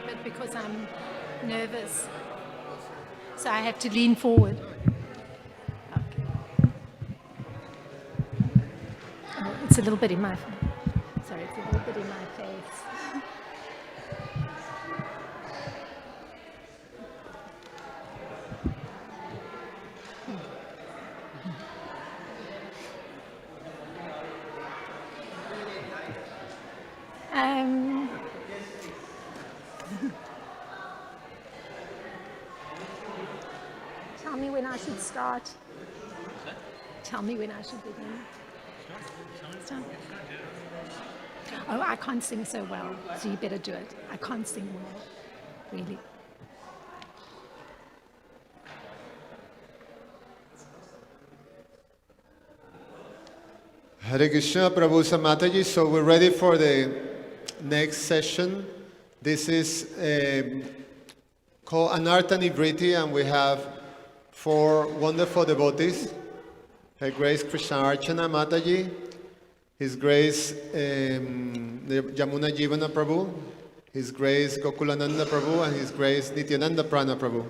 bit because I'm nervous. So I have to lean forward. Okay. Oh, it's a little bit in my face. Sorry, it's a little bit in my face. Tell me when I should start. Tell me when I should begin. Start. Oh, I can't sing so well, so you better do it. I can't sing well, really. Hare Krishna, Prabhu Samataji. So we're ready for the next session. This is called Anartha Nivritti, and we have 4 wonderful devotees. Her Grace Krishna Archana Mataji, His Grace Yamuna Jivana Prabhu, His Grace Gokulananda Prabhu, and His Grace Nityananda Prana Prabhu.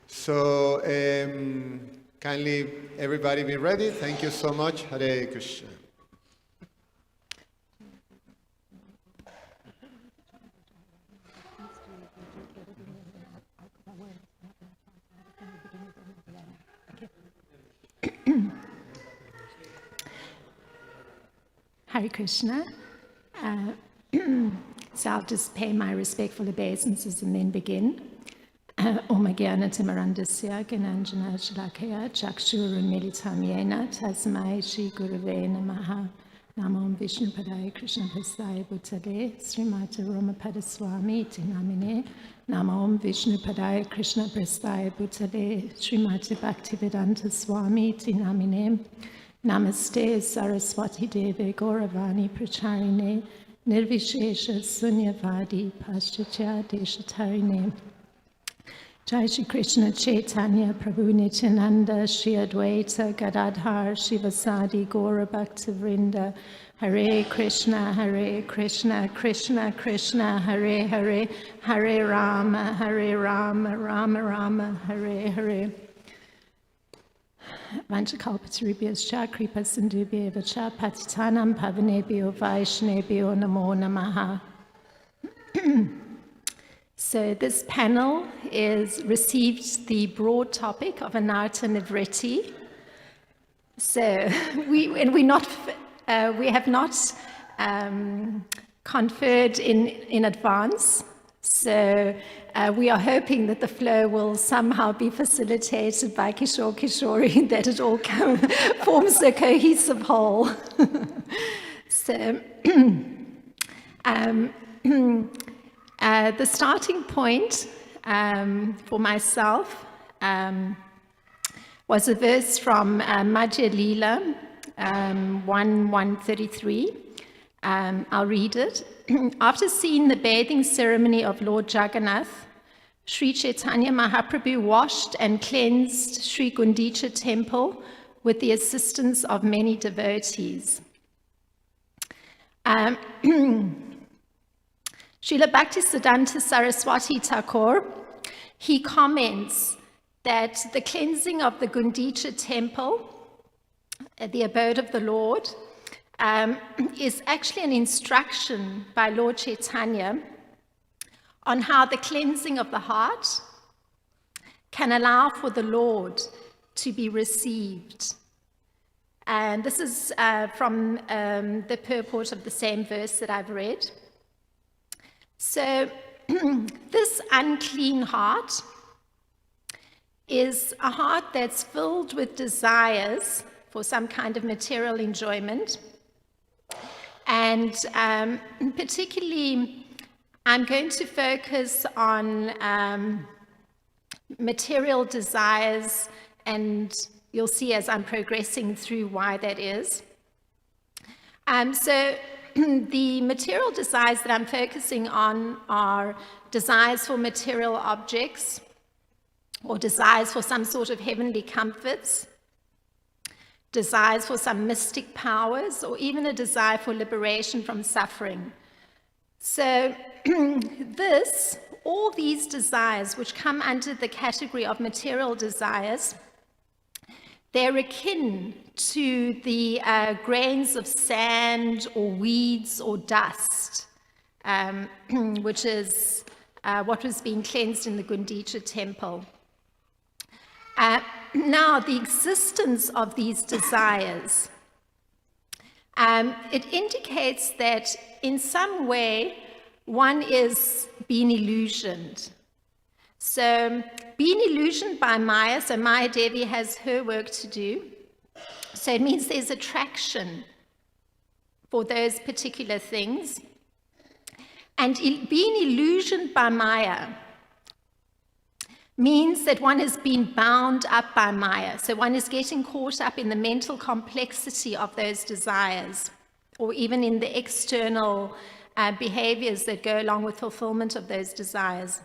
So kindly everybody be ready. Thank you so much. Hare Krishna. Hare Krishna. So I'll just pay my respectful obeisances and then begin. Om Gyana Timarandasya Gyananjana Shalakaya Chakshurunmilitam Yena Tasmai Shri Gurave Namaha Namo Vishnu Padaya Krishna Prasthaya Bhutale Srimati Romapada Swami Tinamine Namo Vishnu Padaya Krishna Prasthaya Bhutale Srimati Bhaktivedanta Swami Tinamine Namaste Saraswati Deve Gauravani Pracharine Nirvishesha Sunyavadi Paschatya Deshatarine Jai Shri Krishna Chaitanya Prabhu Nityananda Shri Advaita Gadadhar Shivasadi Gaura Bhaktivinoda Hare Krishna Krishna Krishna Hare Hare Hare Rama Rama Rama Hare Hare Vanchakalpatarubhyascha Kripa Sindhubhyeva cha Patitanam Pavanebhyo Vaishnebhyo Namo Namaha. So this panel received the broad topic of Anartha Nivritti. So we have not conferred in advance. So we are hoping that the flow will somehow be facilitated by Kishore Kishori, that it all forms a cohesive whole. So the starting point for myself was a verse from Madhya Leela 1:133. I'll read it. After seeing the bathing ceremony of Lord Jagannath, Sri Chaitanya Mahaprabhu washed and cleansed Sri Gundicha temple with the assistance of many devotees. Srila Bhaktisiddhanta Saraswati Thakur, he comments that the cleansing of the Gundicha temple, the abode of the Lord, is actually an instruction by Lord Chaitanya on how the cleansing of the heart can allow for the Lord to be received. And this is from the purport of the same verse that I've read. So this unclean heart is a heart that's filled with desires for some kind of material enjoyment. And particularly, I'm going to focus on material desires, and you'll see as I'm progressing through why that is. So the material desires that I'm focusing on are desires for material objects, or desires for some sort of heavenly comforts, desires for some mystic powers, or even a desire for liberation from suffering. So all these desires which come under the category of material desires, they're akin to the grains of sand or weeds or dust, which is what was being cleansed in the Gundicha temple. Now, the existence of these desires, it indicates that in some way one is being illusioned. So being illusioned by Maya, so Maya Devi has her work to do. So it means there's attraction for those particular things. And being illusioned by Maya means that one has been bound up by Maya. So one is getting caught up in the mental complexity of those desires, or even in the external behaviors that go along with fulfillment of those desires.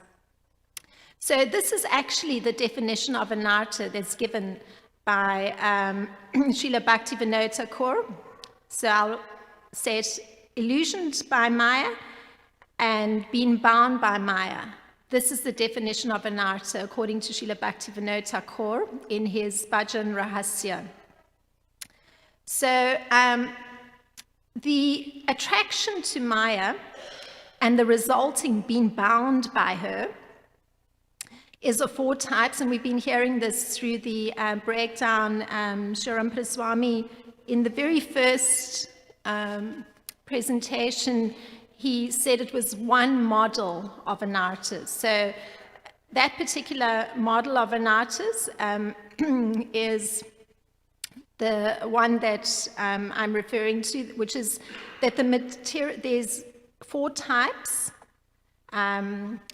So this is actually the definition of anartha that's given by Srila Bhaktivinoda Thakur. So I'll say it, illusioned by Maya and being bound by Maya. This is the definition of anartha according to Srila Bhaktivinoda Thakur in his Bhajan Rahasya. So the attraction to Maya and the resulting being bound by her is of 4 types, and we've been hearing this through the breakdown. Shrimad Swami, in the very first presentation, he said it was one model of anarthas. So that particular model of anarthas is the one that I'm referring to, which is that there's 4 types.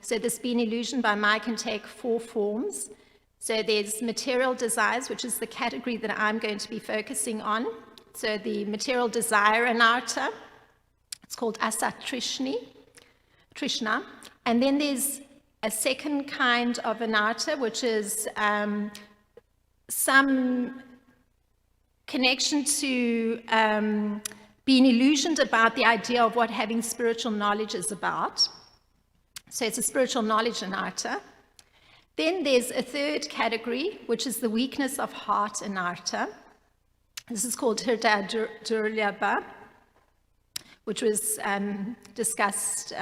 So this being illusioned by Maya can take 4 forms. So there's material desires, which is the category that I'm going to be focusing on. So the material desire anartha, it's called Trishna. And then there's a second kind of anartha, which is some connection to being illusioned about the idea of what having spiritual knowledge is about. So it's a spiritual knowledge anartha. Then there's a third category, which is the weakness of heart anartha. This is called Hridaya Duryabha, which was discussed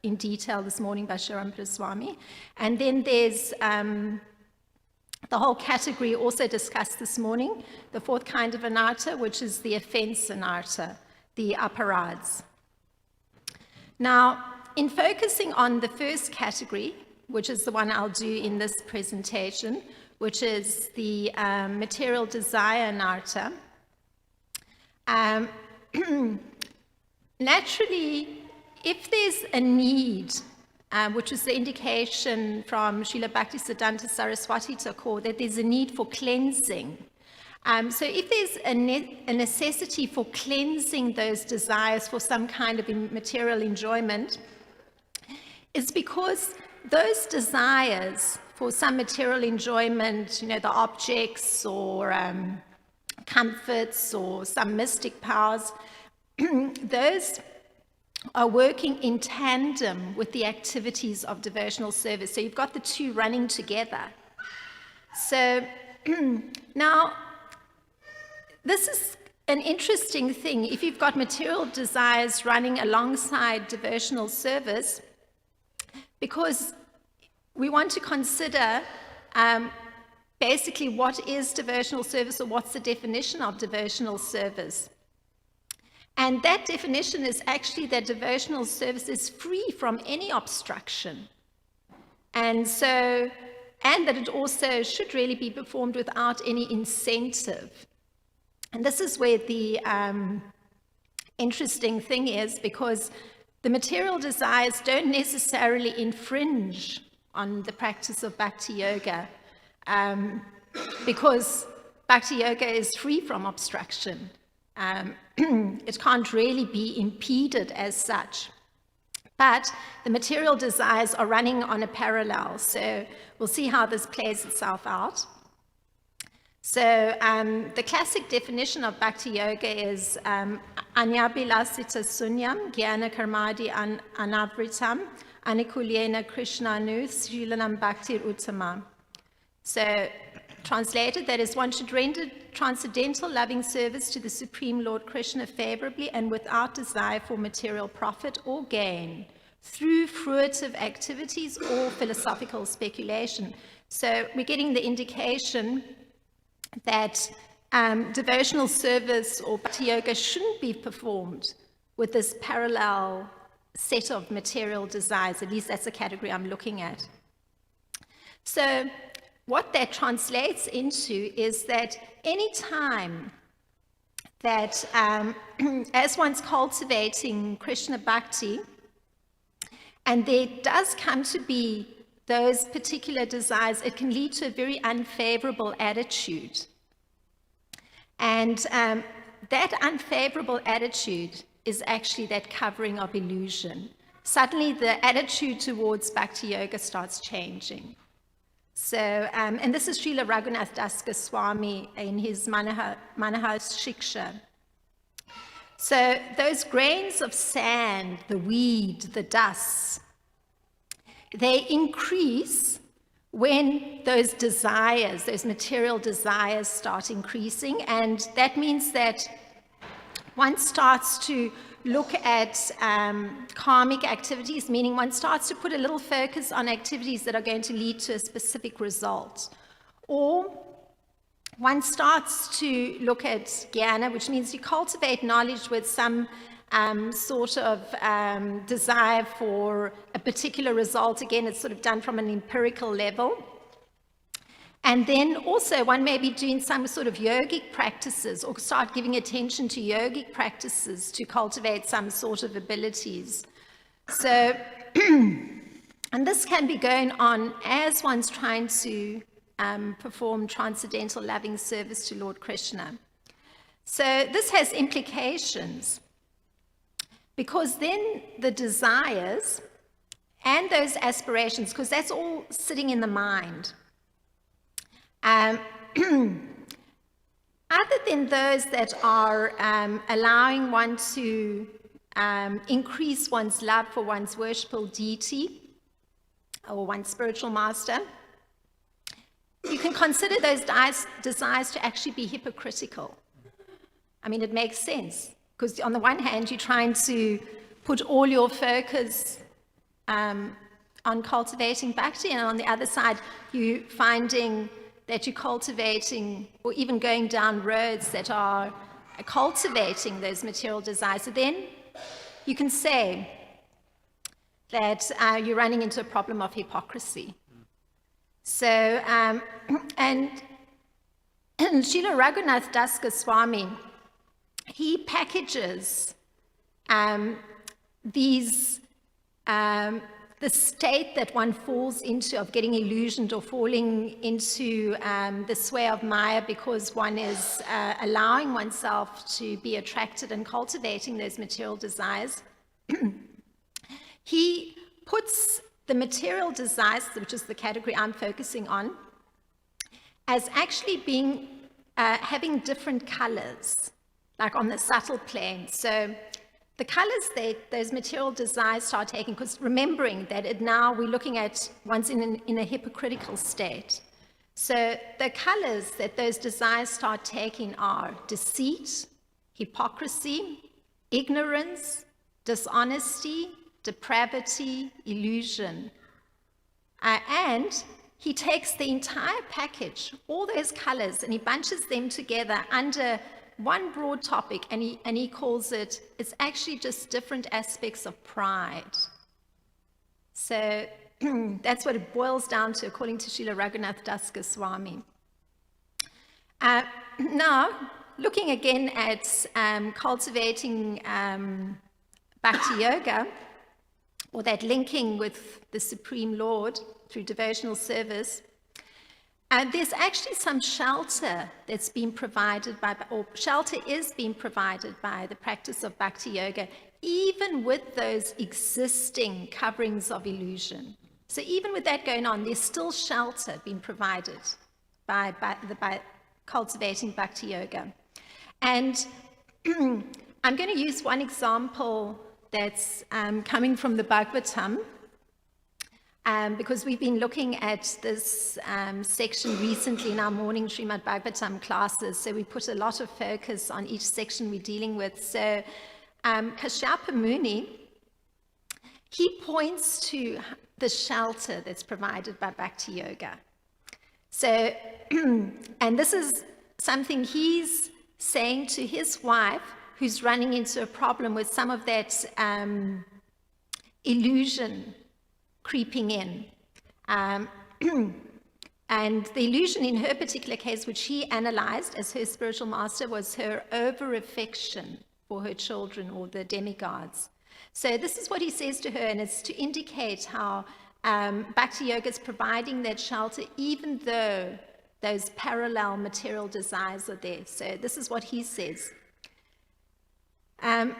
in detail this morning by Shrimad Swami. And then there's the whole category also discussed this morning, the 4th kind of anartha, which is the offense anartha, the aparads. Now, in focusing on the first category, which is the one I'll do in this presentation, which is the material desire anartha, naturally, if there's a need, which is the indication from Srila Bhaktisiddhanta Saraswati Thakur, that there's a need for cleansing. So if there's a necessity for cleansing those desires for some kind of material enjoyment, it's because those desires for some material enjoyment, the objects or comforts or some mystic powers, those are working in tandem with the activities of devotional service. So you've got the 2 running together. So now, this is an interesting thing. If you've got material desires running alongside devotional service, because we want to consider basically what is devotional service, or what's the definition of devotional service. And that definition is actually that devotional service is free from any obstruction. And that it also should really be performed without any incentive. And this is where the interesting thing is, because the material desires don't necessarily infringe on the practice of bhakti yoga, because bhakti yoga is free from obstruction. It can't really be impeded as such. But the material desires are running on a parallel, so we'll see how this plays itself out. So the classic definition of Bhakti Yoga is Anyabhilasita Sunyam Jnana Karmadi Anavritam Anikulyena Krishnanu Srilanam Bhaktir Uttama. So translated, that is, one should render transcendental loving service to the Supreme Lord Krishna favorably and without desire for material profit or gain through fruitive activities or philosophical speculation. So we're getting the indication that devotional service or bhakti yoga shouldn't be performed with this parallel set of material desires. At least that's the category I'm looking at. So what that translates into is that any time that as one's cultivating Krishna bhakti, and there does come to be those particular desires, it can lead to a very unfavorable attitude. And that unfavorable attitude is actually that covering of illusion. Suddenly the attitude towards bhakti yoga starts changing. So, and this is Srila Raghunath Das Goswami in his Manahas Shiksha. So those grains of sand, the weed, the dust, they increase when those desires, those material desires start increasing. And that means that one starts to look at karmic activities, meaning one starts to put a little focus on activities that are going to lead to a specific result. Or one starts to look at jnana, which means you cultivate knowledge with some sort of desire for a particular result. Again, it's sort of done from an empirical level. And then also one may be doing some sort of yogic practices or start giving attention to yogic practices to cultivate some sort of abilities. So, and this can be going on as one's trying to perform transcendental loving service to Lord Krishna. So this has implications, because then the desires and those aspirations, because that's all sitting in the mind, other than those that are allowing one to increase one's love for one's worshipful deity or one's spiritual master, you can consider those desires to actually be hypocritical. I mean, it makes sense, because on the one hand, you're trying to put all your focus on cultivating bhakti, and on the other side, you're finding that you're cultivating or even going down roads that are cultivating those material desires. So then you can say that you're running into a problem of hypocrisy. So, and Srila Raghunath Das Goswami, he packages the state that one falls into of getting illusioned or falling into the sway of Maya because one is allowing oneself to be attracted and cultivating those material desires. He puts the material desires, which is the category I'm focusing on, as actually being having different colors, like on the subtle plane. So the colors that those material desires start taking, because remembering that now we're looking at one's in a hypocritical state. So the colors that those desires start taking are deceit, hypocrisy, ignorance, dishonesty, depravity, illusion. And he takes the entire package, all those colors, and he bunches them together under one broad topic, and he calls it, it's actually just different aspects of pride. So that's what it boils down to, according to Srila Raghunath Das Goswami. Now, looking again at cultivating bhakti yoga, or that linking with the Supreme Lord through devotional service, there's actually some shelter that's been provided by, or shelter is being provided by the practice of bhakti yoga, even with those existing coverings of illusion. So even with that going on, there's still shelter being provided by Cultivating Bhakti Yoga. And I'm going to use one example that's coming from the Bhagavatam, because we've been looking at this section recently in our morning Shrimad Bhagavatam classes, so we put a lot of focus on each section we're dealing with. So Kashyapa Muni, he points to the shelter that's provided by Bhakti Yoga. So, and this is something he's saying to his wife, who's running into a problem with some of that illusion creeping in. And the illusion in her particular case, which he analyzed as her spiritual master, was her over-affection for her children or the demigods. So this is what he says to her, and it's to indicate how Bhakti Yoga is providing that shelter even though those parallel material desires are there. So this is what he says. The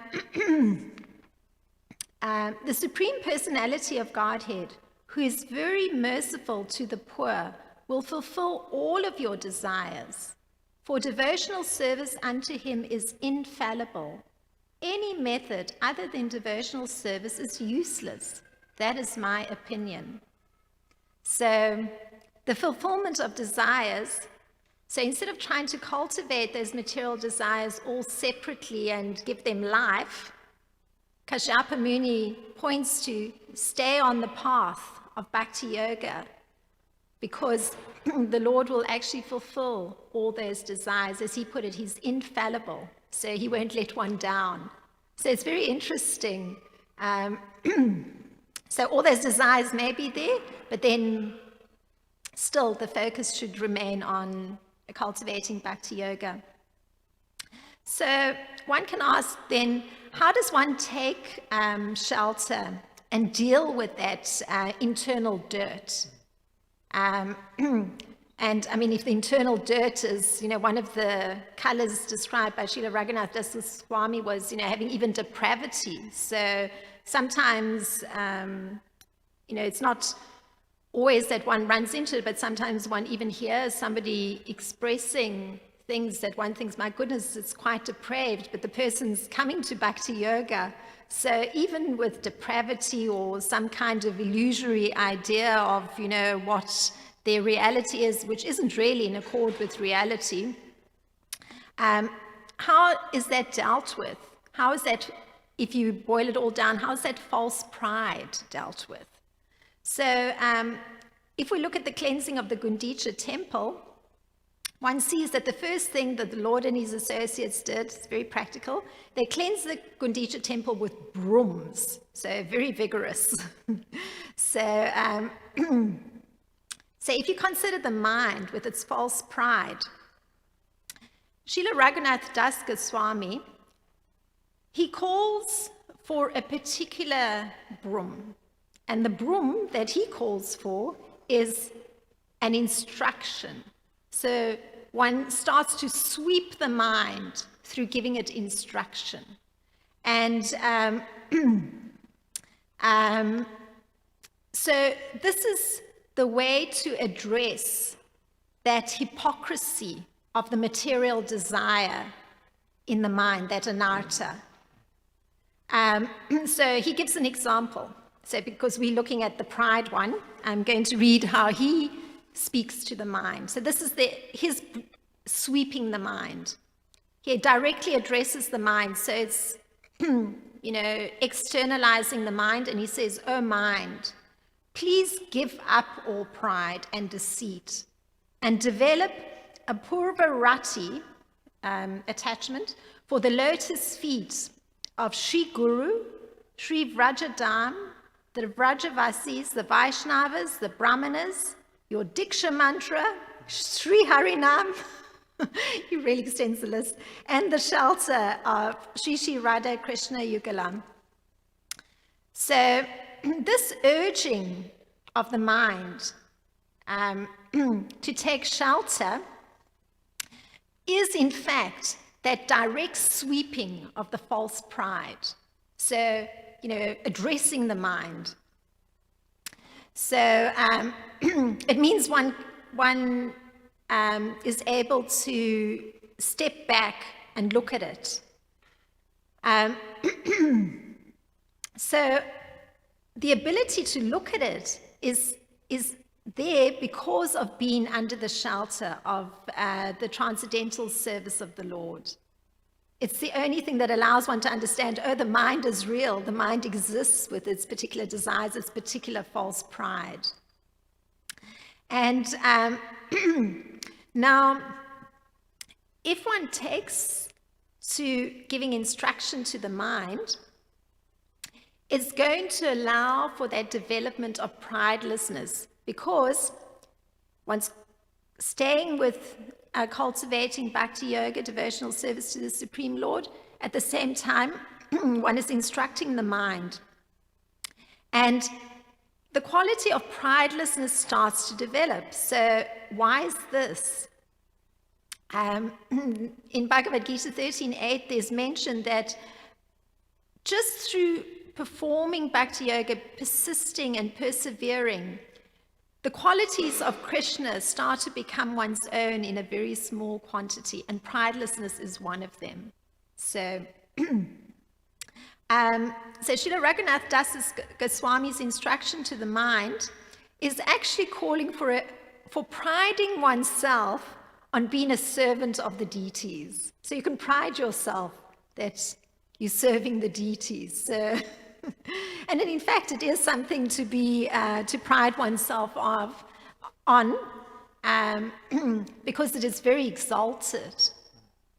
Supreme Personality of Godhead, who is very merciful to the poor, will fulfill all of your desires. For devotional service unto him is infallible. Any method other than devotional service is useless. That is my opinion. So the fulfillment of desires, so instead of trying to cultivate those material desires all separately and give them life, Kashyapa Muni points to stay on the path of Bhakti Yoga, because the Lord will actually fulfill all those desires. As he put it, he's infallible, so he won't let one down. So it's very interesting. So all those desires may be there, but then still the focus should remain on cultivating Bhakti Yoga. So one can ask then, how does one take shelter and deal with that internal dirt? And I mean, if the internal dirt is, one of the colors described by Srila Raghunath Swami was, having even depravity. So sometimes, it's not always that one runs into it, but sometimes one even hears somebody expressing things that one thinks, my goodness, it's quite depraved, but the person's coming to Bhakti Yoga. So even with depravity or some kind of illusory idea of, what their reality is, which isn't really in accord with reality, how is that dealt with? How is that, if you boil it all down, how is that false pride dealt with? So if we look at the cleansing of the Gundicha temple, one sees that the first thing that the Lord and his associates did, it's very practical, they cleansed the Gundicha temple with brooms, so very vigorous. So if you consider the mind with its false pride, Srila Raghunath Das Goswami, he calls for a particular broom. And the broom that he calls for is an instruction. So one starts to sweep the mind through giving it instruction. And so this is the way to address that hypocrisy of the material desire in the mind, that anartha. So he gives an example. So because we're looking at the pride one, I'm going to read how he speaks to the mind. So this is his sweeping the mind. He directly addresses the mind. So it's, externalizing the mind. And he says, "O mind, please give up all pride and deceit and develop a purvarati attachment for the lotus feet of Sri Guru, Sri Vrajadam, the Vrajavasis, the Vaishnavas, the Brahmanas, your Diksha mantra, Sri Harinam," he really extends the list, "and the shelter of Sri Sri Radha Krishna Yugalam." So this urging of the mind to take shelter is in fact that direct sweeping of the false pride. So, addressing the mind. So it means one is able to step back and look at it. So the ability to look at it is there because of being under the shelter of the transcendental service of the Lord. It's the only thing that allows one to understand, oh, the mind is real. The mind exists with its particular desires, its particular false pride. And now, if one takes to giving instruction to the mind, it's going to allow for that development of pridelessness, because once staying with cultivating bhakti yoga, devotional service to the Supreme Lord, at the same time, one is instructing the mind. And the quality of pridelessness starts to develop. So why is this? In Bhagavad Gita 13.8, there's mentioned that just through performing bhakti yoga, persisting and persevering, the qualities of Krishna start to become one's own in a very small quantity, and pridelessness is one of them. So, Srila Raghunath Das Goswami's instruction to the mind is actually calling for priding oneself on being a servant of the deities. So you can pride yourself that you're serving the deities. So, and in fact, it is something to be to pride oneself on, because it is very exalted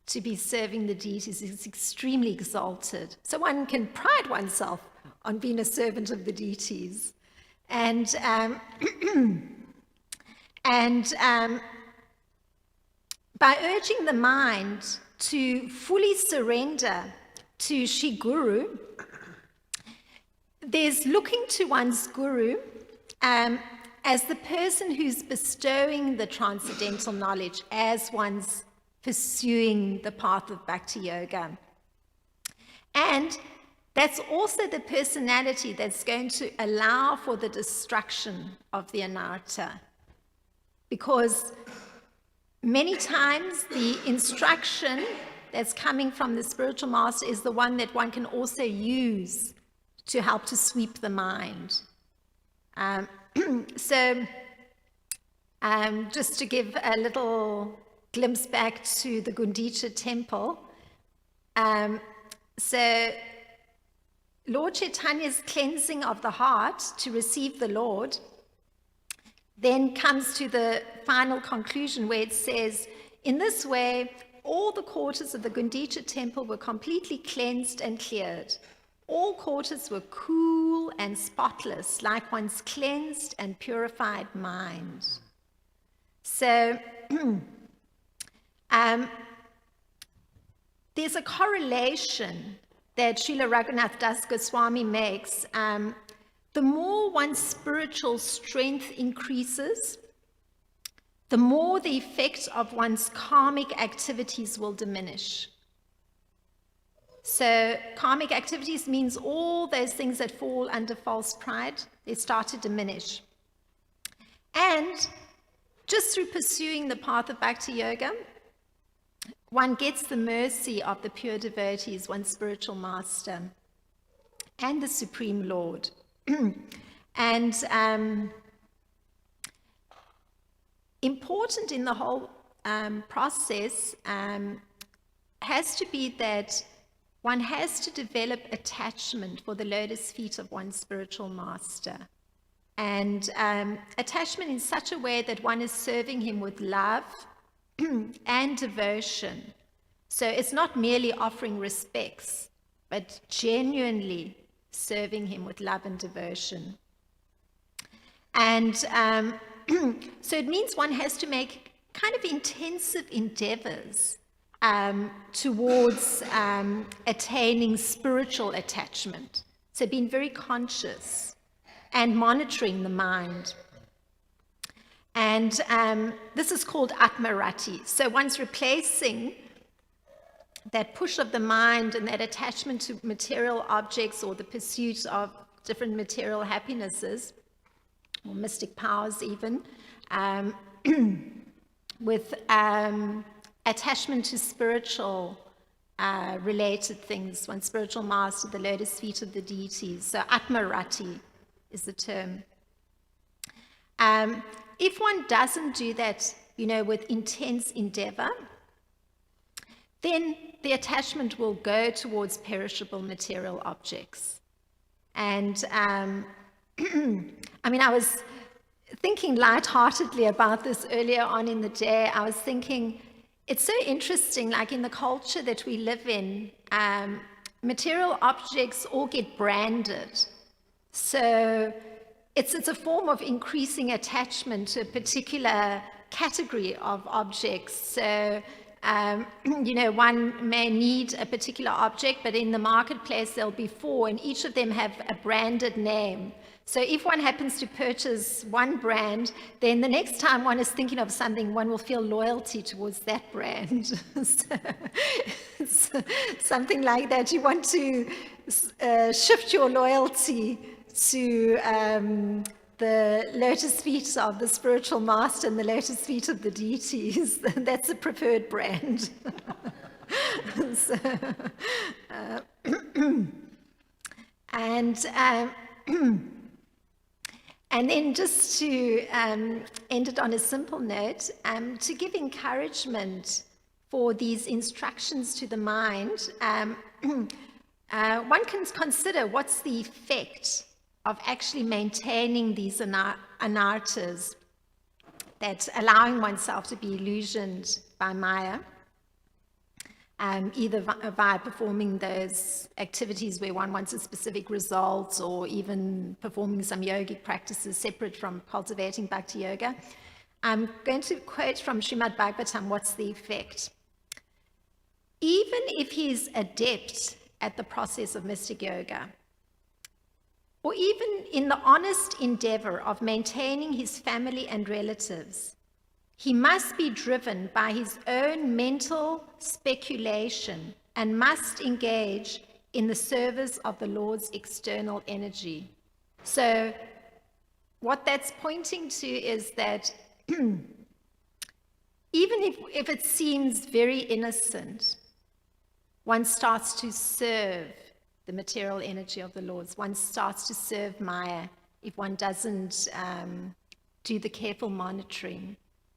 to be serving the deities. It's extremely exalted. So one can pride oneself on being a servant of the deities, and by urging the mind to fully surrender to Shri Guru, there's looking to one's Guru as the person who's bestowing the transcendental knowledge as one's pursuing the path of bhakti yoga. And that's also the personality that's going to allow for the destruction of the anartha. Because many times the instruction that's coming from the spiritual master is the one that one can also use to help to sweep the mind. Just to give a little glimpse back to the Gundicha temple. So Lord Chaitanya's cleansing of the heart to receive the Lord then comes to the final conclusion where it says, in this way, all the quarters of the Gundicha temple were completely cleansed and cleared. All quarters were cool and spotless, like one's cleansed and purified mind. So there's a correlation that Srila Raghunath Das Goswami makes. The more one's spiritual strength increases, the more the effect of one's karmic activities will diminish. So karmic activities means all those things that fall under false pride, they start to diminish. And just through pursuing the path of bhakti yoga, one gets the mercy of the pure devotees, one's spiritual master, and the Supreme Lord. And important in the whole process has to be that one has to develop attachment for the lotus feet of one's spiritual master. And attachment in such a way that one is serving him with love and devotion. So it's not merely offering respects, but genuinely serving him with love and devotion. And so it means one has to make kind of intensive endeavors towards attaining spiritual attachment. So being very conscious and monitoring the mind. And this is called atmarati. So one's replacing that push of the mind and that attachment to material objects or the pursuit of different material happinesses, or mystic powers even, with attachment to spiritual related things, one spiritual master, the lotus feet of the deities. So Atmarati is the term. If one doesn't do that, with intense endeavor, then the attachment will go towards perishable material objects. And I was thinking lightheartedly about this earlier on in the day. I was thinking, it's so interesting, like in the culture that we live in, material objects all get branded. So it's a form of increasing attachment to a particular category of objects. So, one may need a particular object, but in the marketplace there'll be 4, and each of them have a branded name. So if one happens to purchase one brand, then the next time one is thinking of something, one will feel loyalty towards that brand. So it's something like that. You want to shift your loyalty to the lotus feet of the spiritual master and the lotus feet of the deities. That's the preferred brand. So, and then just to end it on a simple note, to give encouragement for these instructions to the mind, one can consider what's the effect of actually maintaining these anarthas, that allowing oneself to be illusioned by Maya, either via performing those activities where one wants a specific result, or even performing some yogic practices separate from cultivating bhakti yoga. I'm going to quote from Shrimad Bhagavatam, what's the effect? Even if he's adept at the process of mystic yoga, or even in the honest endeavor of maintaining his family and relatives, he must be driven by his own mental speculation and must engage in the service of the Lord's external energy. So what that's pointing to is that even if it seems very innocent, one starts to serve the material energy of the Lord's. One starts to serve Maya if one doesn't do the careful monitoring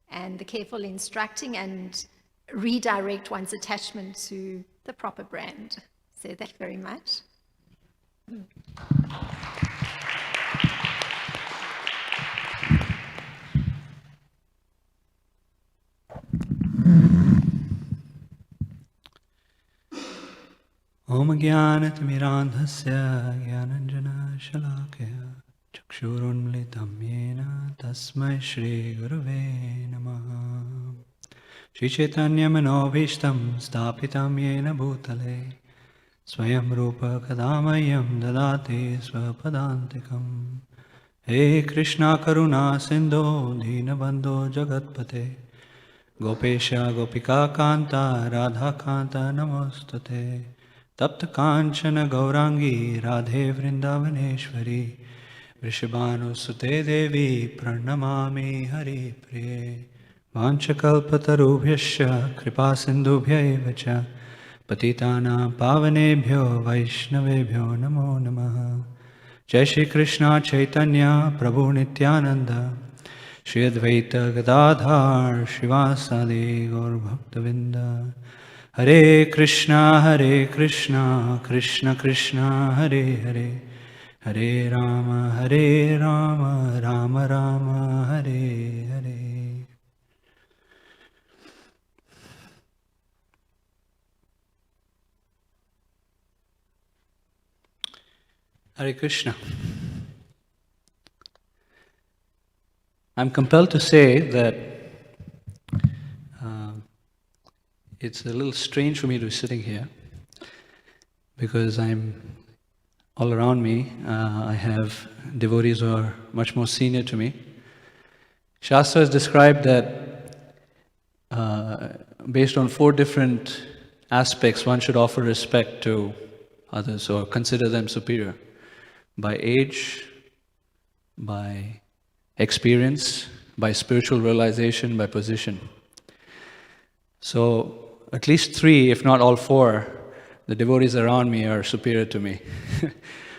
and the careful instructing and redirect one's attachment to the proper brand. So thank you very much. Om Jnanatimirandhasya Jnananjana Shalakaya Chakshurunmilitam Yena Tasmai Shri Gurave Namaha Shri Chaitanya Manobhishtam Stapitam Yena Bhutale Swayam Rupa Kadamayam Dadati Swapadantikam He Krishna Karuna Sindho Dinabandho Jagatpate Gopesha Gopika Kanta Radha Kanta Namostate Tapta Kanchana Gaurangi Radhe Vrindavaneshwari Vrishabhanu Sute Devi Pranamami Hari Priye Vanchakalpatarubhyasya Kripa Sindhubhya Evacha Patitana Pavanebhyo Vaishnavebhyo Namo Namaha Jai Shri Krishna Chaitanya Prabhu Nityananda Shri Advaita Gadadhar Shivasadi Gaur Bhaktavinda Hare Krishna, Krishna Krishna, Hare Hare, Hare Rama, Rama Rama, Hare Hare. Hare Krishna. I'm compelled to say that it's a little strange for me to be sitting here because I'm all around me. I have devotees who are much more senior to me. Shastra has described that based on 4 different aspects, one should offer respect to others or consider them superior. By age, by experience, by spiritual realization, by position. So at least 3, if not all 4, the devotees around me are superior to me.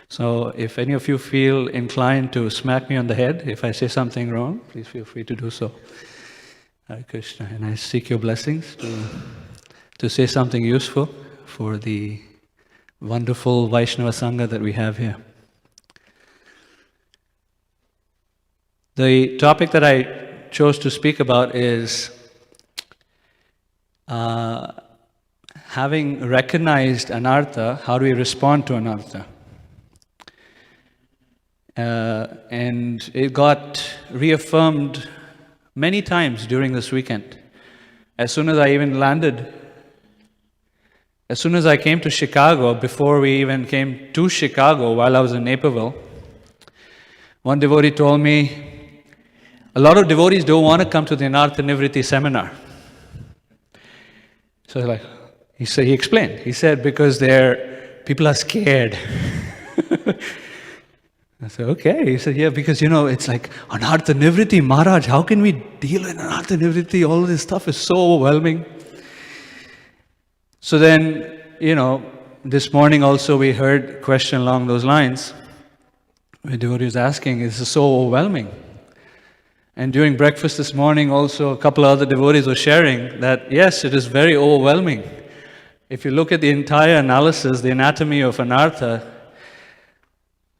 So if any of you feel inclined to smack me on the head if I say something wrong, please feel free to do so. Hare Krishna. And I seek your blessings to say something useful for the wonderful Vaishnava Sangha that we have here. The topic that I chose to speak about is having recognized anartha, how do we respond to anartha? And it got reaffirmed many times during this weekend. As soon as I even landed, as soon as I came to Chicago, before we even came to Chicago, while I was in Naperville, one devotee told me, a lot of devotees don't want to come to the Anartha Nivritti Seminar. So he explained. He said, because people are scared. I said, okay. He said, yeah, because it's like, Anartha Nivritti, Maharaj, how can we deal with Anartha Nivritti? All this stuff is so overwhelming. So then, this morning also we heard a question along those lines. The devotee was asking, this is so overwhelming. And during breakfast this morning also, a couple of other devotees were sharing that, yes, it is very overwhelming. If you look at the entire analysis, the anatomy of anartha,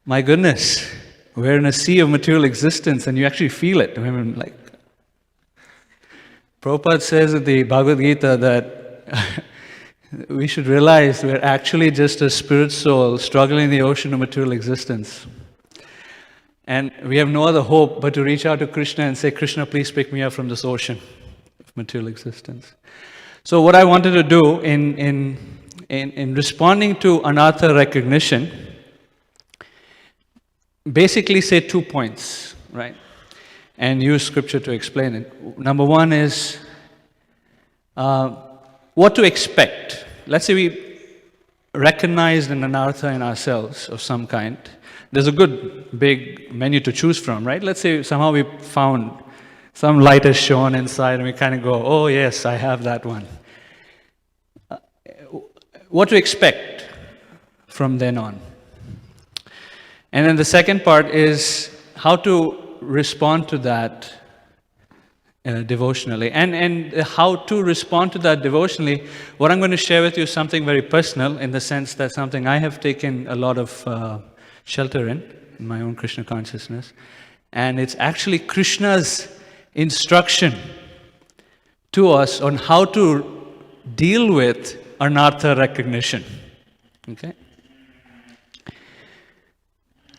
my goodness, we're in a sea of material existence and you actually feel it. I mean, Prabhupada says in the Bhagavad Gita that we should realize we're actually just a spirit soul struggling in the ocean of material existence. And we have no other hope but to reach out to Krishna and say, Krishna, please pick me up from this ocean of material existence. So what I wanted to do in responding to anartha recognition, basically say 2 points, right? And use scripture to explain it. Number 1 is what to expect. Let's say we recognize an anartha in ourselves of some kind. There's a good big menu to choose from, right? Let's say somehow we found some light is shown inside and we kind of go, oh yes, I have that one. What to expect from then on. And then the second part is how to respond to that devotionally. And how to respond to that devotionally, what I'm going to share with you is something very personal in the sense that something I have taken a lot of shelter in my own Krishna consciousness. And it's actually Krishna's instruction to us on how to deal with anartha recognition. Okay?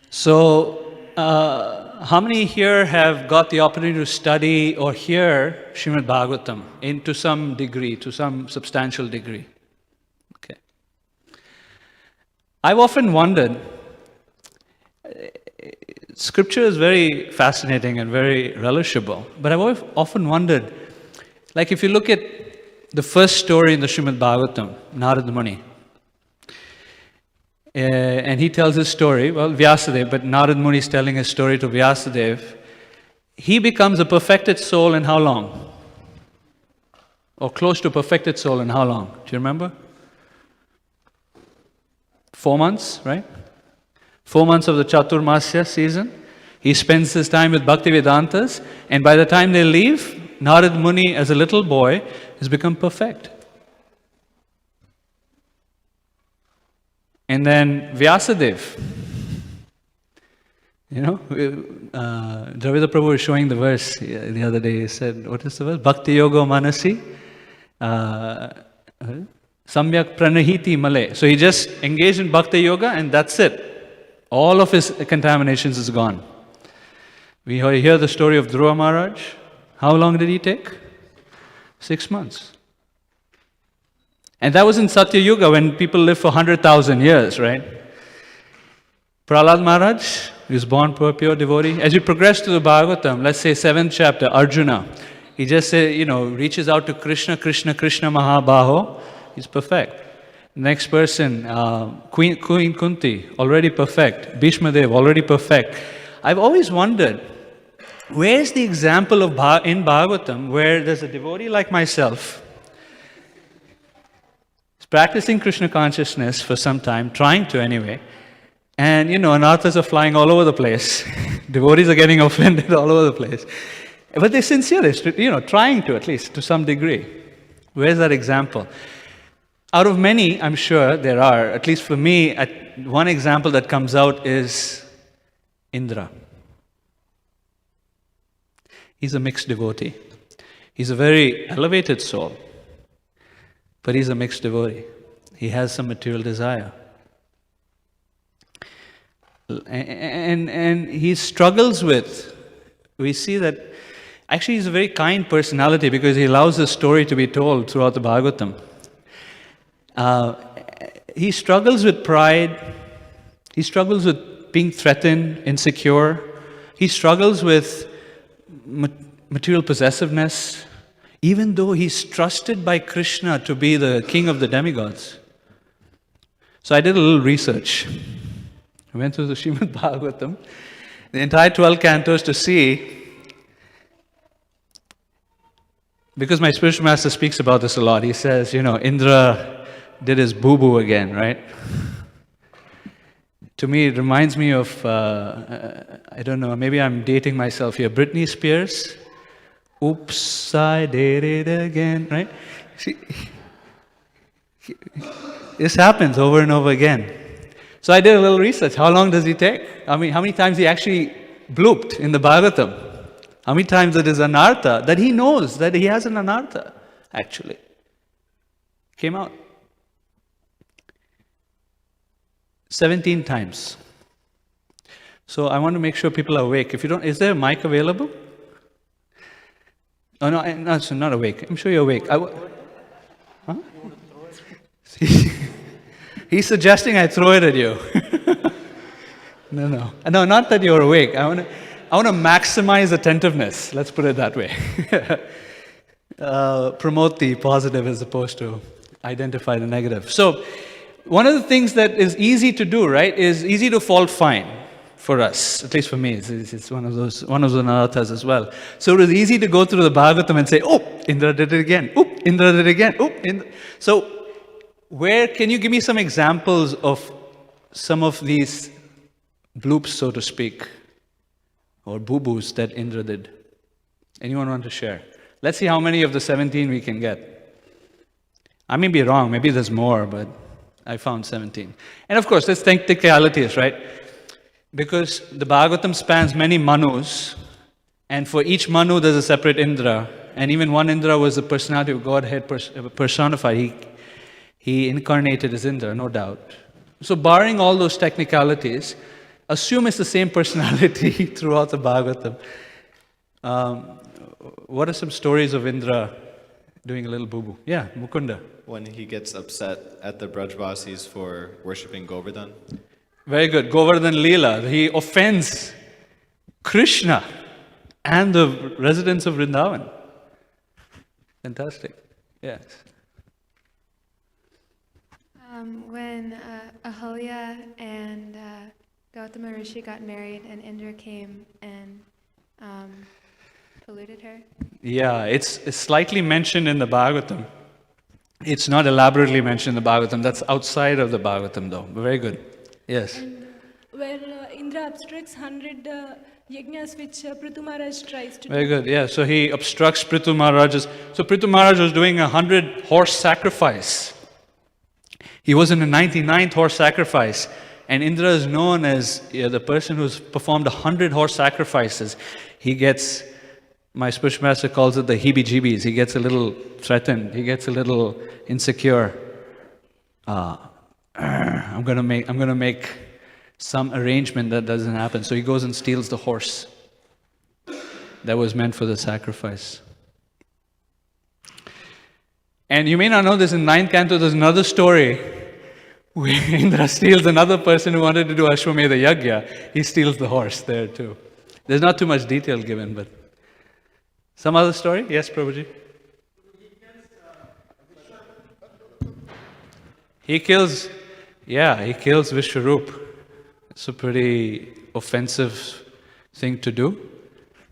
So, how many here have got the opportunity to study or hear Shrimad Bhagavatam to some degree, to some substantial degree? Okay. I've often wondered, scripture is very fascinating and very relishable, but I've often wondered, like if you look at the first story in the Shrimad Bhagavatam, Narada Muni, and he tells his story, well, Vyasadeva, but Narada Muni is telling his story to Vyasadeva. He becomes a perfected soul in how long? Or close to perfected soul in how long? Do you remember? 4 months, right? 4 months of the Chaturmasya season. He spends his time with Bhaktivedantas, and by the time they leave, Narada Muni, as a little boy, has become perfect. And then Vyasadeva, Dravida Prabhu was showing the verse the other day. He said, what is the verse? Bhakti Yoga Manasi Samyak Pranahiti Male. So he just engaged in Bhakti Yoga and that's it. All of his contaminations is gone. We hear the story of Dhruva Maharaj. How long did he take? 6 months. And that was in Satya Yuga when people lived for 100,000 years, right? Prahlad Maharaj, he was born pure devotee. As you progress to the Bhagavatam, let's say 7th chapter, Arjuna, he just reaches out to Krishna, Krishna, Krishna Mahabaho, he's perfect. Next person, Queen Kunti, already perfect. Bhishma Dev, already perfect. I've always wondered, where's the example in Bhagavatam where there's a devotee like myself practicing Krishna consciousness for some time, trying to anyway, and anarthas are flying all over the place. Devotees are getting offended all over the place. But they're sincere, trying to, at least to some degree. Where's that example? Out of many, I'm sure there are, at least for me, one example that comes out is Indra. He's a mixed devotee. He's a very elevated soul, but he's a mixed devotee. He has some material desire. And he struggles with, we see that actually he's a very kind personality because he allows the story to be told throughout the Bhagavatam. He struggles with pride. He struggles with being threatened, insecure. He struggles with material possessiveness, even though he's trusted by Krishna to be the king of the demigods. So I did a little research. I went through the Shrimad Bhagavatam, the entire 12 cantos to see, because my spiritual master speaks about this a lot. He says, Indra did his boo-boo again, right? To me, it reminds me of, I don't know, maybe I'm dating myself here, Britney Spears. Oops, I did it again, right? See, this happens over and over again. So I did a little research. How long does he take? I mean, how many times he actually blooped in the Bhagavatam? How many times it is anartha that he knows that he has an anartha, actually? Came out. 17 times. So I want to make sure people are awake. If you don't, is there a mic available? Oh no, so not awake. I'm sure you're awake. Huh? He's suggesting I throw it at you. No, not that you're awake. I want to maximize attentiveness. Let's put it that way. Promote the positive as opposed to identify the negative. So, one of the things that is easy to do, right, is easy to fault find for us. At least for me, it's one of those anarthas as well. So it was easy to go through the Bhagavatam and say, "Oh, Indra did it again. Oh, Indra did it again. Oh, Indra." So, where can you give me some examples of some of these bloops, so to speak, or boo-boos that Indra did? Anyone want to share? Let's see how many of the 17 we can get. I may be wrong. Maybe there's more, but I found 17. And of course, there's technicalities, right? Because the Bhagavatam spans many manus, and for each manu there's a separate Indra, and even one Indra was the personality of Godhead personified. He incarnated as Indra, no doubt. So barring all those technicalities, assume it's the same personality throughout the Bhagavatam. What are some stories of Indra doing a little boo-boo? Yeah, Mukunda. When he gets upset at the Brajvasis for worshipping Govardhan. Very good. Govardhan Leela. He offends Krishna and the residents of Vrindavan. Fantastic. Yes. When Ahalya and Gautama Rishi got married and Indra came and polluted her. Yeah, it's slightly mentioned in the Bhagavatam. It's not elaborately mentioned in the Bhagavatam. That's outside of the Bhagavatam, though. Very good. Yes. And where Indra obstructs 100 yajnas which Prithu Maharaj tries to do. Very good. Yeah. So he obstructs Prithu Maharaj's. So Prithu Maharaj was doing 100 horse sacrifice. He was in the 99th horse sacrifice, and Indra is known as the person who's performed 100 horse sacrifices. He gets, my spiritual master calls it the heebie-jeebies. He gets a little threatened. He gets a little insecure. I'm gonna make some arrangement that doesn't happen. So he goes and steals the horse that was meant for the sacrifice. And you may not know this, in 9th canto there's another story where Indra steals another person who wanted to do Ashwamedha Yagya. He steals the horse there too. There's not too much detail given, but some other story? Yes, Prabhuji? He kills Vishwarup. It's a pretty offensive thing to do.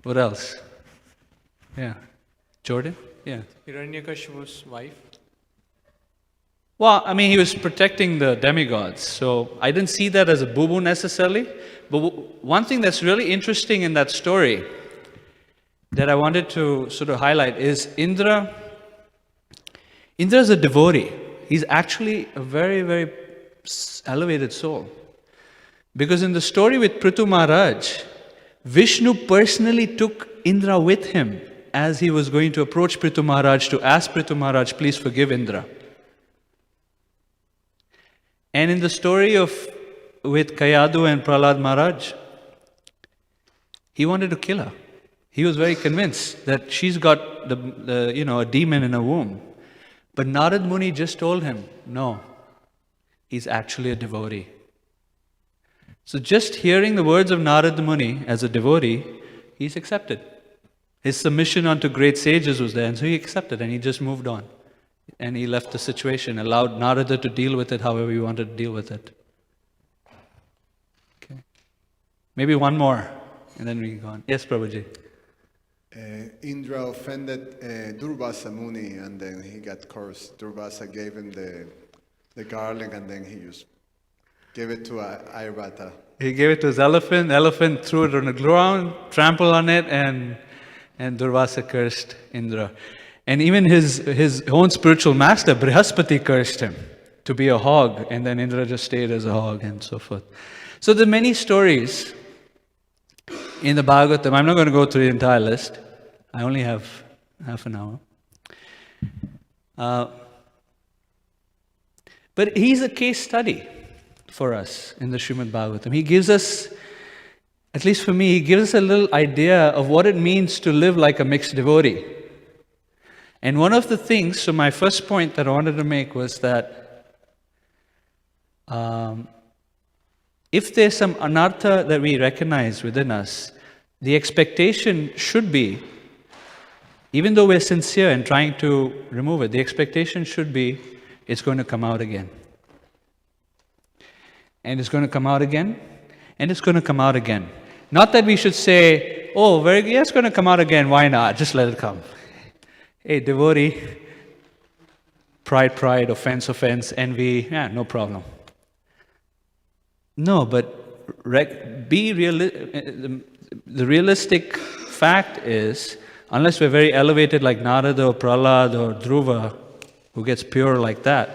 What else? Yeah. Jordan? Yeah. Hiranyakashipu's wife. Well, I mean, he was protecting the demigods, so I didn't see that as a boo-boo necessarily. But one thing that's really interesting in that story that I wanted to sort of highlight is Indra. Indra is a devotee. He's actually a very, very elevated soul. Because in the story with Prithu Maharaj, Vishnu personally took Indra with him as he was going to approach Prithu Maharaj to ask Prithu Maharaj, please forgive Indra. And in the story with Kayadu and Prahlad Maharaj, he wanted to kill her. He was very convinced that she's got a demon in her womb. But Narad Muni just told him, no, he's actually a devotee. So just hearing the words of Narad Muni as a devotee, he's accepted. His submission unto great sages was there, and so he accepted and he just moved on. And he left the situation, allowed Narada to deal with it however he wanted to deal with it. Okay. Maybe one more, and then we can go on. Yes, Prabhuji. Indra offended Durvasa Muni, and then he got cursed. Durvasa gave him the garlic, and then he just gave it to Ayurvata. He gave it to his elephant. The elephant threw it on the ground, trampled on it, and Durvasa cursed Indra. And even his own spiritual master, Brihaspati, cursed him to be a hog, and then Indra just stayed as a hog, and so forth. So there are many stories in the Bhagavatam. I'm not going to go through the entire list. I only have half an hour. But he's a case study for us in the Shrimad Bhagavatam. He gives us, at least for me, he gives us a little idea of what it means to live like a mixed devotee. And one of the things, so my first point that I wanted to make was that if there's some anartha that we recognize within us, the expectation should be, even though we're sincere in trying to remove it, the expectation should be it's going to come out again. And it's going to come out again, and it's going to come out again. Not that we should say, oh, yeah, it's going to come out again, why not? Just let it come. Hey, devotee, pride, offense, envy, yeah, no problem. No, but the realistic fact is, unless we're very elevated like Narada or Prahlad or Dhruva, who gets pure like that,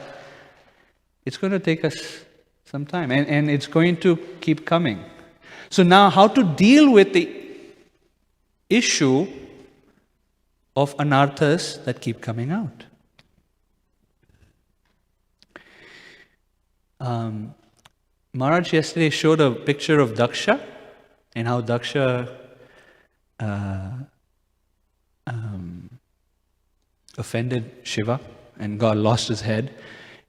it's going to take us some time, and it's going to keep coming. So now, how to deal with the issue of anarthas that keep coming out? Maharaj yesterday showed a picture of Daksha and how Daksha offended Shiva and God lost his head.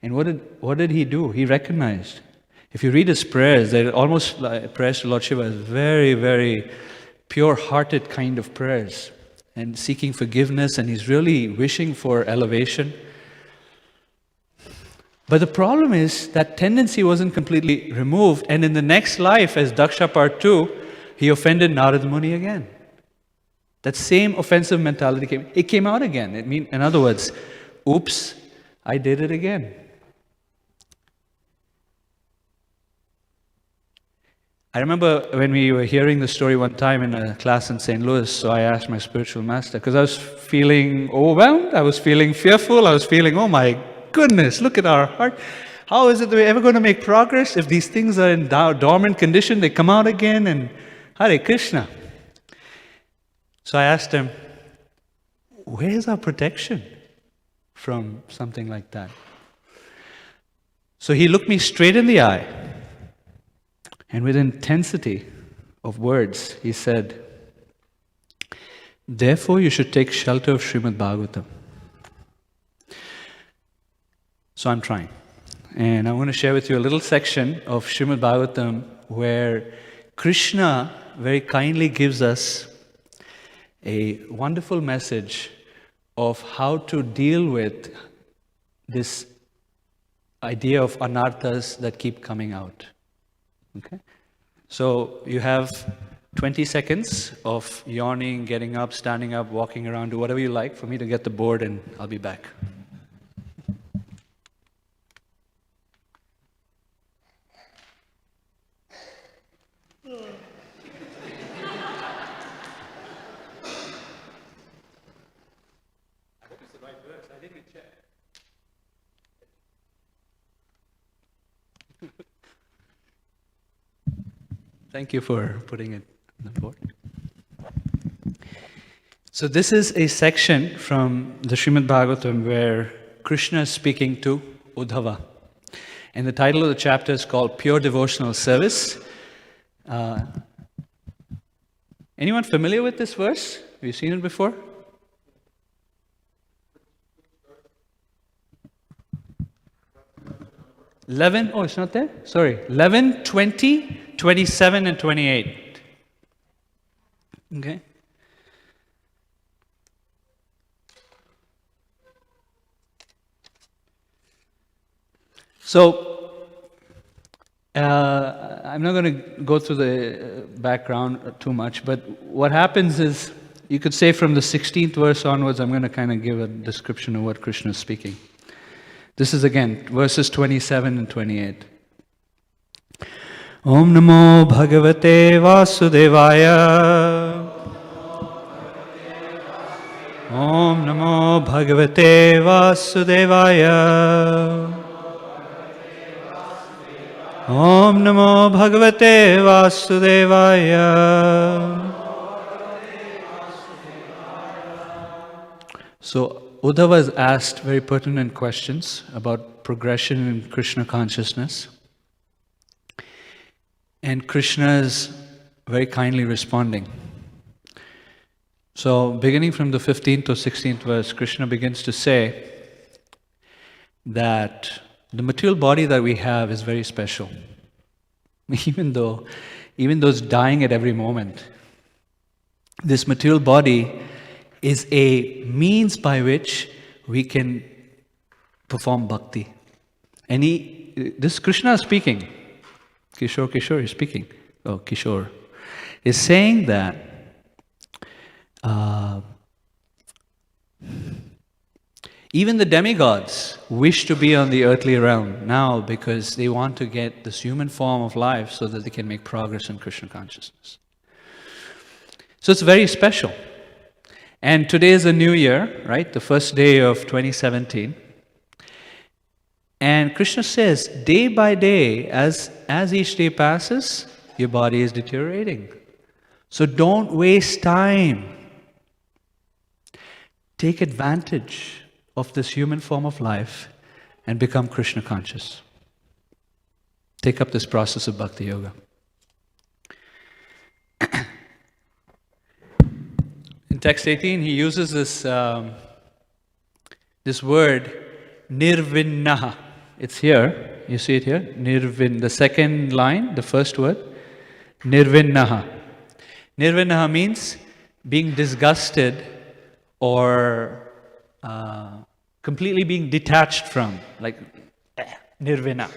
And what did he do? He recognized. If you read his prayers, they're almost like prayers to Lord Shiva, is very, very pure-hearted kind of prayers and seeking forgiveness, and he's really wishing for elevation. But the problem is that tendency wasn't completely removed, and in the next life, as Daksha part 2, he offended Narad Muni again. That same offensive mentality came out again. In other words, oops, I did it again. I remember when we were hearing the story one time in a class in St. Louis, so I asked my spiritual master, because I was feeling overwhelmed, I was feeling fearful, I was feeling, oh my goodness, look at our heart. How is it that we're ever going to make progress if these things are in dormant condition, they come out again, and Hare Krishna. So I asked him, where is our protection from something like that? So he looked me straight in the eye, and with intensity of words, he said, therefore you should take shelter of Shrimad Bhagavatam. So I'm trying. And I want to share with you a little section of Shrimad Bhagavatam where Krishna very kindly gives us a wonderful message of how to deal with this idea of anarthas that keep coming out. Okay? So you have 20 seconds of yawning, getting up, standing up, walking around, do whatever you like for me to get the board, and I'll be back. Thank you for putting it on the board. So this is a section from the Shrimad Bhagavatam where Krishna is speaking to Uddhava. And the title of the chapter is called Pure Devotional Service. Anyone familiar with this verse? Have you seen it before? Oh, it's not there? Sorry. 11, 20, 27, and 28. Okay. So, I'm not going to go through the background too much, but what happens is, you could say from the 16th verse onwards, I'm going to kind of give a description of what Krishna is speaking. This is again, verses 27 and 28. Om Namo Bhagavate Vasudevaya. Om Namo Bhagavate Vasudevaya. Om Namo Bhagavate Vasudevaya. So Uddhava is asked very pertinent questions about progression in Krishna consciousness. And Krishna is very kindly responding. So beginning from the 15th or 16th verse, Krishna begins to say that the material body that we have is very special. Even though it's dying at every moment, this material body is a means by which we can perform bhakti. And this Krishna is speaking. Kishore is speaking. Oh, Kishore is saying that even the demigods wish to be on the earthly realm now because they want to get this human form of life so that they can make progress in Krishna consciousness. So it's very special. And today is a new year, right? The first day of 2017. And Krishna says, day by day, as each day passes, your body is deteriorating. So don't waste time. Take advantage of this human form of life and become Krishna conscious. Take up this process of Bhakti Yoga. In text 18, he uses this word, nirvinnaha. It's here. You see it here? The second line, the first word, nirvinnaha. Nirvinnaha means being disgusted or completely being detached from, like nirvina.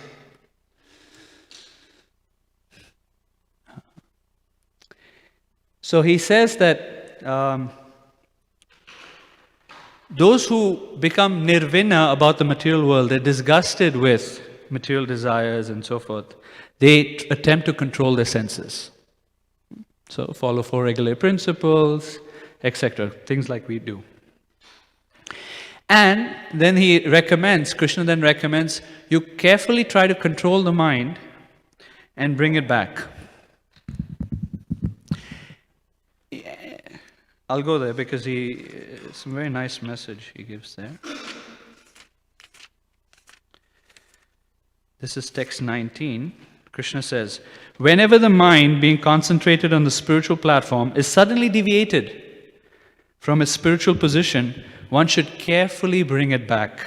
So he says that those who become nirvina about the material world, they're disgusted with material desires and so forth. They attempt to control their senses. So follow 4 regular principles, etc. Things like we do. And then Krishna then recommends, you carefully try to control the mind and bring it back. I'll go there because it's a very nice message he gives there. This is text 19. Krishna says, whenever the mind, being concentrated on the spiritual platform, is suddenly deviated from its spiritual position, one should carefully bring it back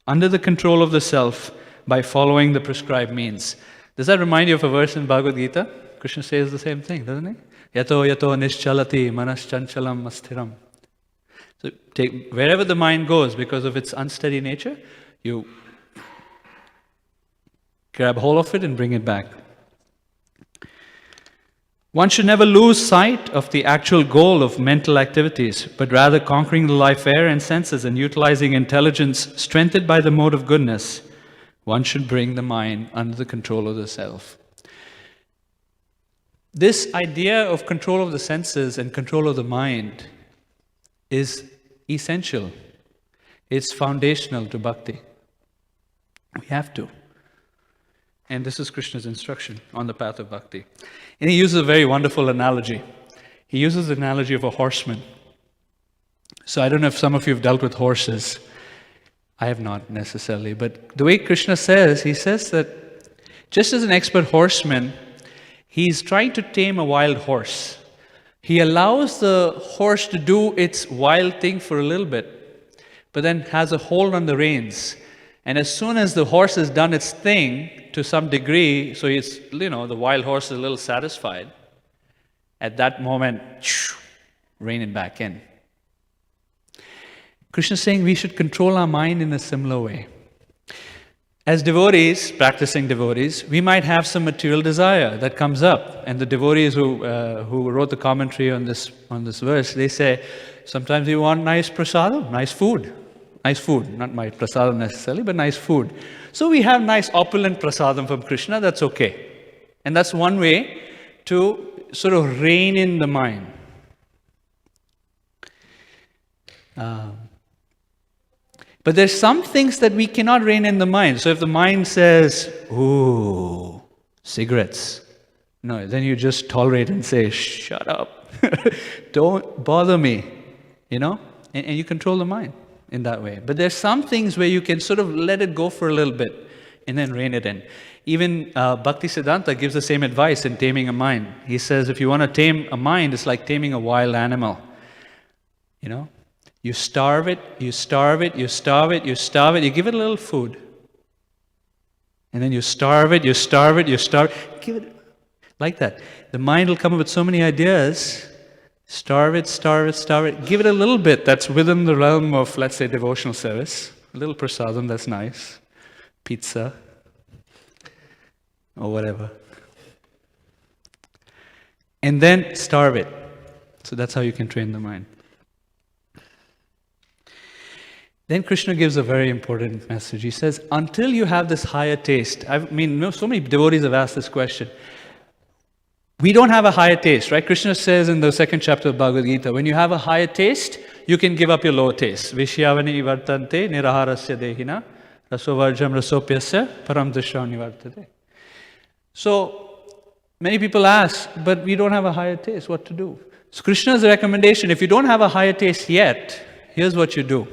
under the control of the self by following the prescribed means. Does that remind you of a verse in Bhagavad Gita? Krishna says the same thing, doesn't he? Yato nischalati manaschanchalam asthiram. So wherever the mind goes, because of its unsteady nature, you grab hold of it and bring it back. One should never lose sight of the actual goal of mental activities, but rather conquering the life air and senses and utilizing intelligence strengthened by the mode of goodness, one should bring the mind under the control of the self. This idea of control of the senses and control of the mind is essential. It's foundational to bhakti. We have to. And this is Krishna's instruction on the path of bhakti. And he uses a very wonderful analogy. He uses the analogy of a horseman. So I don't know if some of you have dealt with horses. I have not necessarily. But the way Krishna says, he says that just as an expert horseman, he's trying to tame a wild horse. He allows the horse to do its wild thing for a little bit, but then has a hold on the reins. And as soon as the horse has done its thing to some degree, so it's, the wild horse is a little satisfied, at that moment, rein it back in. Krishna is saying we should control our mind in a similar way. As devotees, practicing devotees, we might have some material desire that comes up. And the devotees who wrote the commentary on this verse, they say, sometimes we want nice prasadam, nice food. Nice food, not my prasadam necessarily, but nice food. So we have nice opulent prasadam from Krishna, that's okay. And that's one way to sort of rein in the mind. But there's some things that we cannot rein in the mind. So if the mind says, ooh, cigarettes, no, then you just tolerate and say, shut up, don't bother me, and you control the mind in that way. But there's some things where you can sort of let it go for a little bit and then rein it in. Even Bhakti Siddhanta gives the same advice in taming a mind. He says if you want to tame a mind, it's like taming a wild animal. You starve it, you starve it, you starve it, you starve it, you give it a little food. And then you starve it, you starve it, you starve it. Give it like that. The mind will come up with so many ideas. Starve it, starve it, starve it. Give it a little bit that's within the realm of, let's say, devotional service. A little prasadam, that's nice. Pizza. Or whatever. And then starve it. So that's how you can train the mind. Then Krishna gives a very important message. He says, until you have this higher taste, so many devotees have asked this question. We don't have a higher taste, right? Krishna says in the 2nd chapter of Bhagavad Gita, when you have a higher taste, you can give up your lower taste. Vishyavani vartante niraharasya dehina rasovarjam rasopyasya param drishya nivartate. So, many people ask, but we don't have a higher taste, what to do? So Krishna's recommendation, if you don't have a higher taste yet, here's what you do.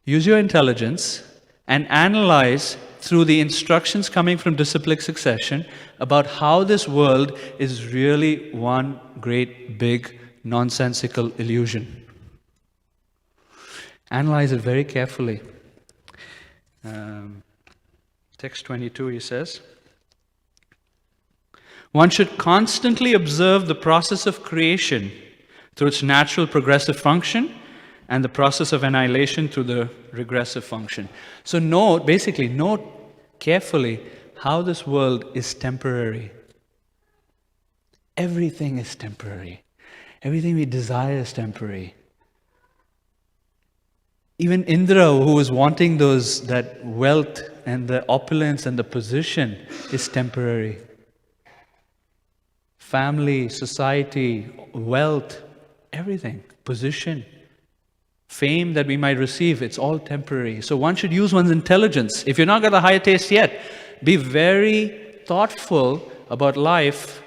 Use your intelligence and analyze through the instructions coming from disciplic succession about how this world is really one great big nonsensical illusion. Analyze it very carefully. Text 22, he says, one should constantly observe the process of creation through its natural progressive function and the process of annihilation through the regressive function. So note carefully how this world is temporary. Everything is temporary. Everything we desire is temporary. Even Indra, who was wanting that wealth and the opulence and the position, is temporary. Family, society, wealth, everything, position, fame that we might receive, it's all temporary. So one should use one's intelligence. If you're not got the higher taste yet, be very thoughtful about life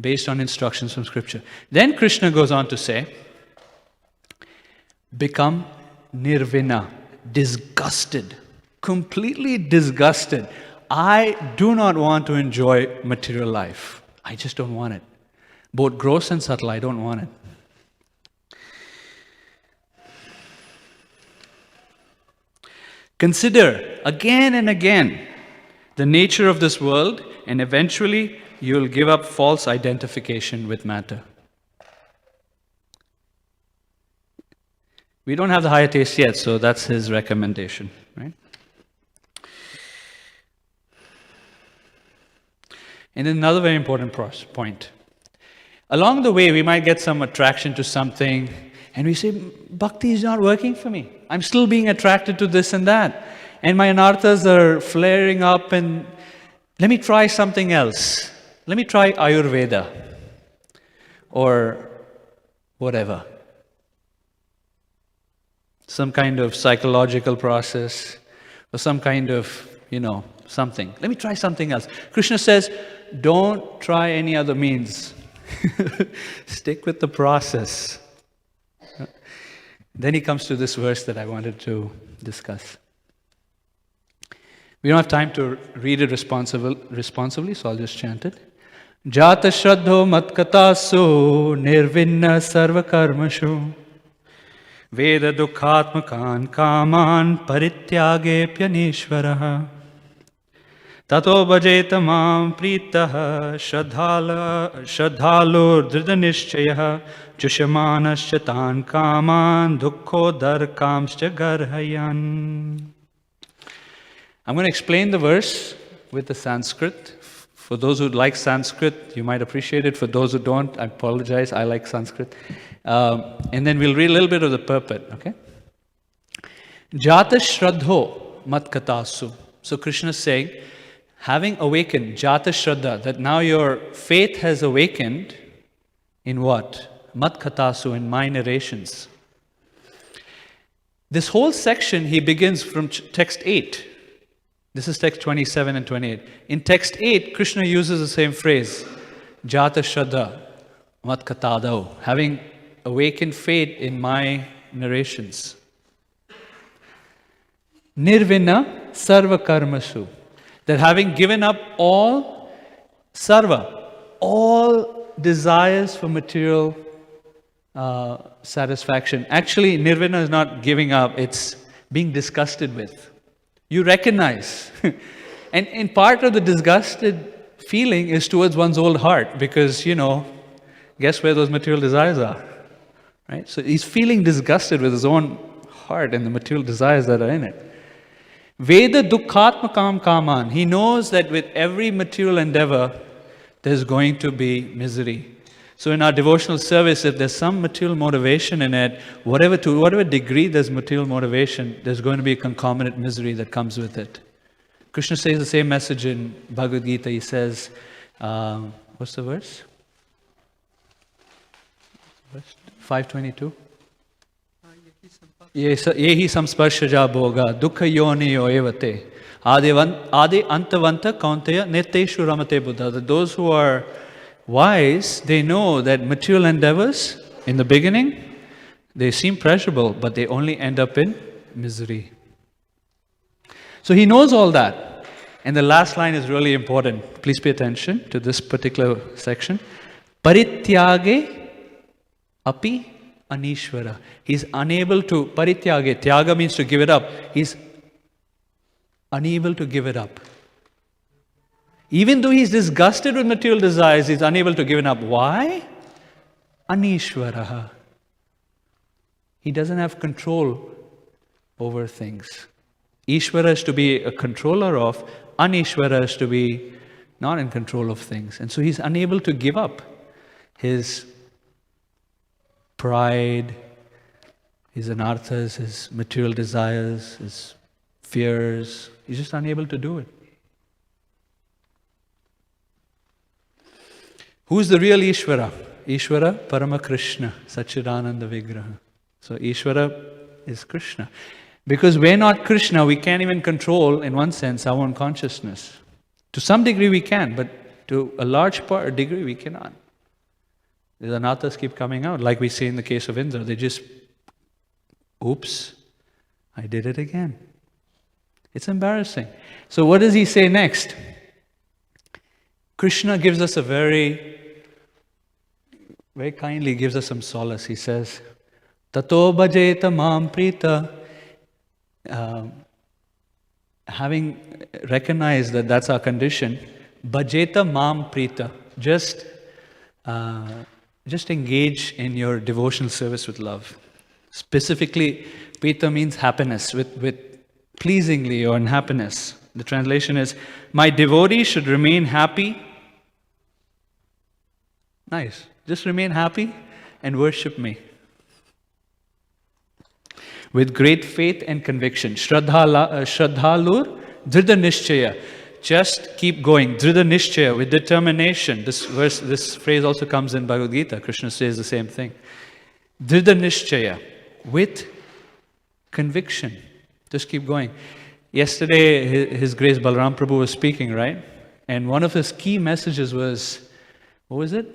based on instructions from Scripture. Then Krishna goes on to say, become nirvina, disgusted, completely disgusted. I do not want to enjoy material life. I just don't want it. Both gross and subtle, I don't want it. Consider again and again the nature of this world, and eventually you will give up false identification with matter. We don't have the higher taste yet, so that's his recommendation, right? And then another very important point. Along the way, we might get some attraction to something, and we say, bhakti is not working for me. I'm still being attracted to this and that. And my anarthas are flaring up, and let me try something else. Let me try Ayurveda or whatever. Some kind of psychological process or some kind of, something. Let me try something else. Krishna says, don't try any other means. Stick with the process. Then he comes to this verse that I wanted to discuss. We don't have time to read it responsibly, so I'll just chant it. Jata shraddho matkatasu nirvinna sarva karmashu Veda dukkhatmakan kaman parityagepyanishvaraha Tato bhajeta mam pritah shraddhalur dhridanishchayah Jushamanascha tan kaman dukkho darkamscha garhayan. I'm going to explain the verse with the Sanskrit. For those who like Sanskrit, you might appreciate it. For those who don't, I apologize. I like Sanskrit. And then we'll read a little bit of the purport, okay? Jata shraddho matkatasu. So Krishna is saying, having awakened, jata shraddha, that now your faith has awakened in what? Matkatasu, in my narrations. This whole section, he begins from text 8. This is text 27 and 28. In text 8, Krishna uses the same phrase, Jata Shraddha Matkatadau, having awakened faith in my narrations. Nirvina Sarva Karmasu, that having given up all sarva, all desires for material satisfaction. Actually, nirvana is not giving up, it's being disgusted with. You recognize. And part of the disgusted feeling is towards one's old heart, because, guess where those material desires are? Right? So he's feeling disgusted with his own heart and the material desires that are in it. Veda dukkhatmakam kaman. He knows that with every material endeavor, there's going to be misery. So in our devotional service, if there's some material motivation in it, to whatever degree there's material motivation, there's going to be a concomitant misery that comes with it. Krishna says the same message in Bhagavad Gita. He says, what's the verse? 522. Yehi samsparshaja bhoga dukkha yoniyo evate adi antavanta kaunteya neteshu ramate buddha. Those who are wise, they know that material endeavors, in the beginning, they seem pleasurable, but they only end up in misery. So he knows all that. And the last line is really important. Please pay attention to this particular section. Parityage api anishvara. He's unable to, parityage, tyaga means to give it up. He's unable to give it up. Even though he's disgusted with material desires, he's unable to give it up. Why? Anishvaraha. He doesn't have control over things. Ishvara is to be a controller of, Anishvara is to be not in control of things. And so he's unable to give up his pride, his anarthas, his material desires, his fears. He's just unable to do it. Who's the real Ishvara? Ishvara Parama Krishna, Satchidananda Vigraha. So Ishvara is Krishna. Because we're not Krishna, we can't even control, in one sense, our own consciousness. To some degree we can, but to a large degree we cannot. The anarthas keep coming out, like we see in the case of Indra. They just, oops, I did it again. It's embarrassing. So what does he say next? Krishna gives us very kindly gives us some solace. He says, Tato bhajeta mam prita. Having recognized that that's our condition, bhajeta mam prita. Just engage in your devotional service with love. Specifically, prita means happiness, with pleasingly or in happiness. The translation is, my devotee should remain happy. Nice. Just remain happy and worship me. With great faith and conviction. Shraddhalur dhrida nishchaya. Just keep going. Dhrida nishchaya, with determination. This phrase also comes in Bhagavad Gita. Krishna says the same thing. Dhrida nishchaya, with conviction. Just keep going. Yesterday, His Grace Balaram Prabhu was speaking, right? And one of his key messages was, what was it?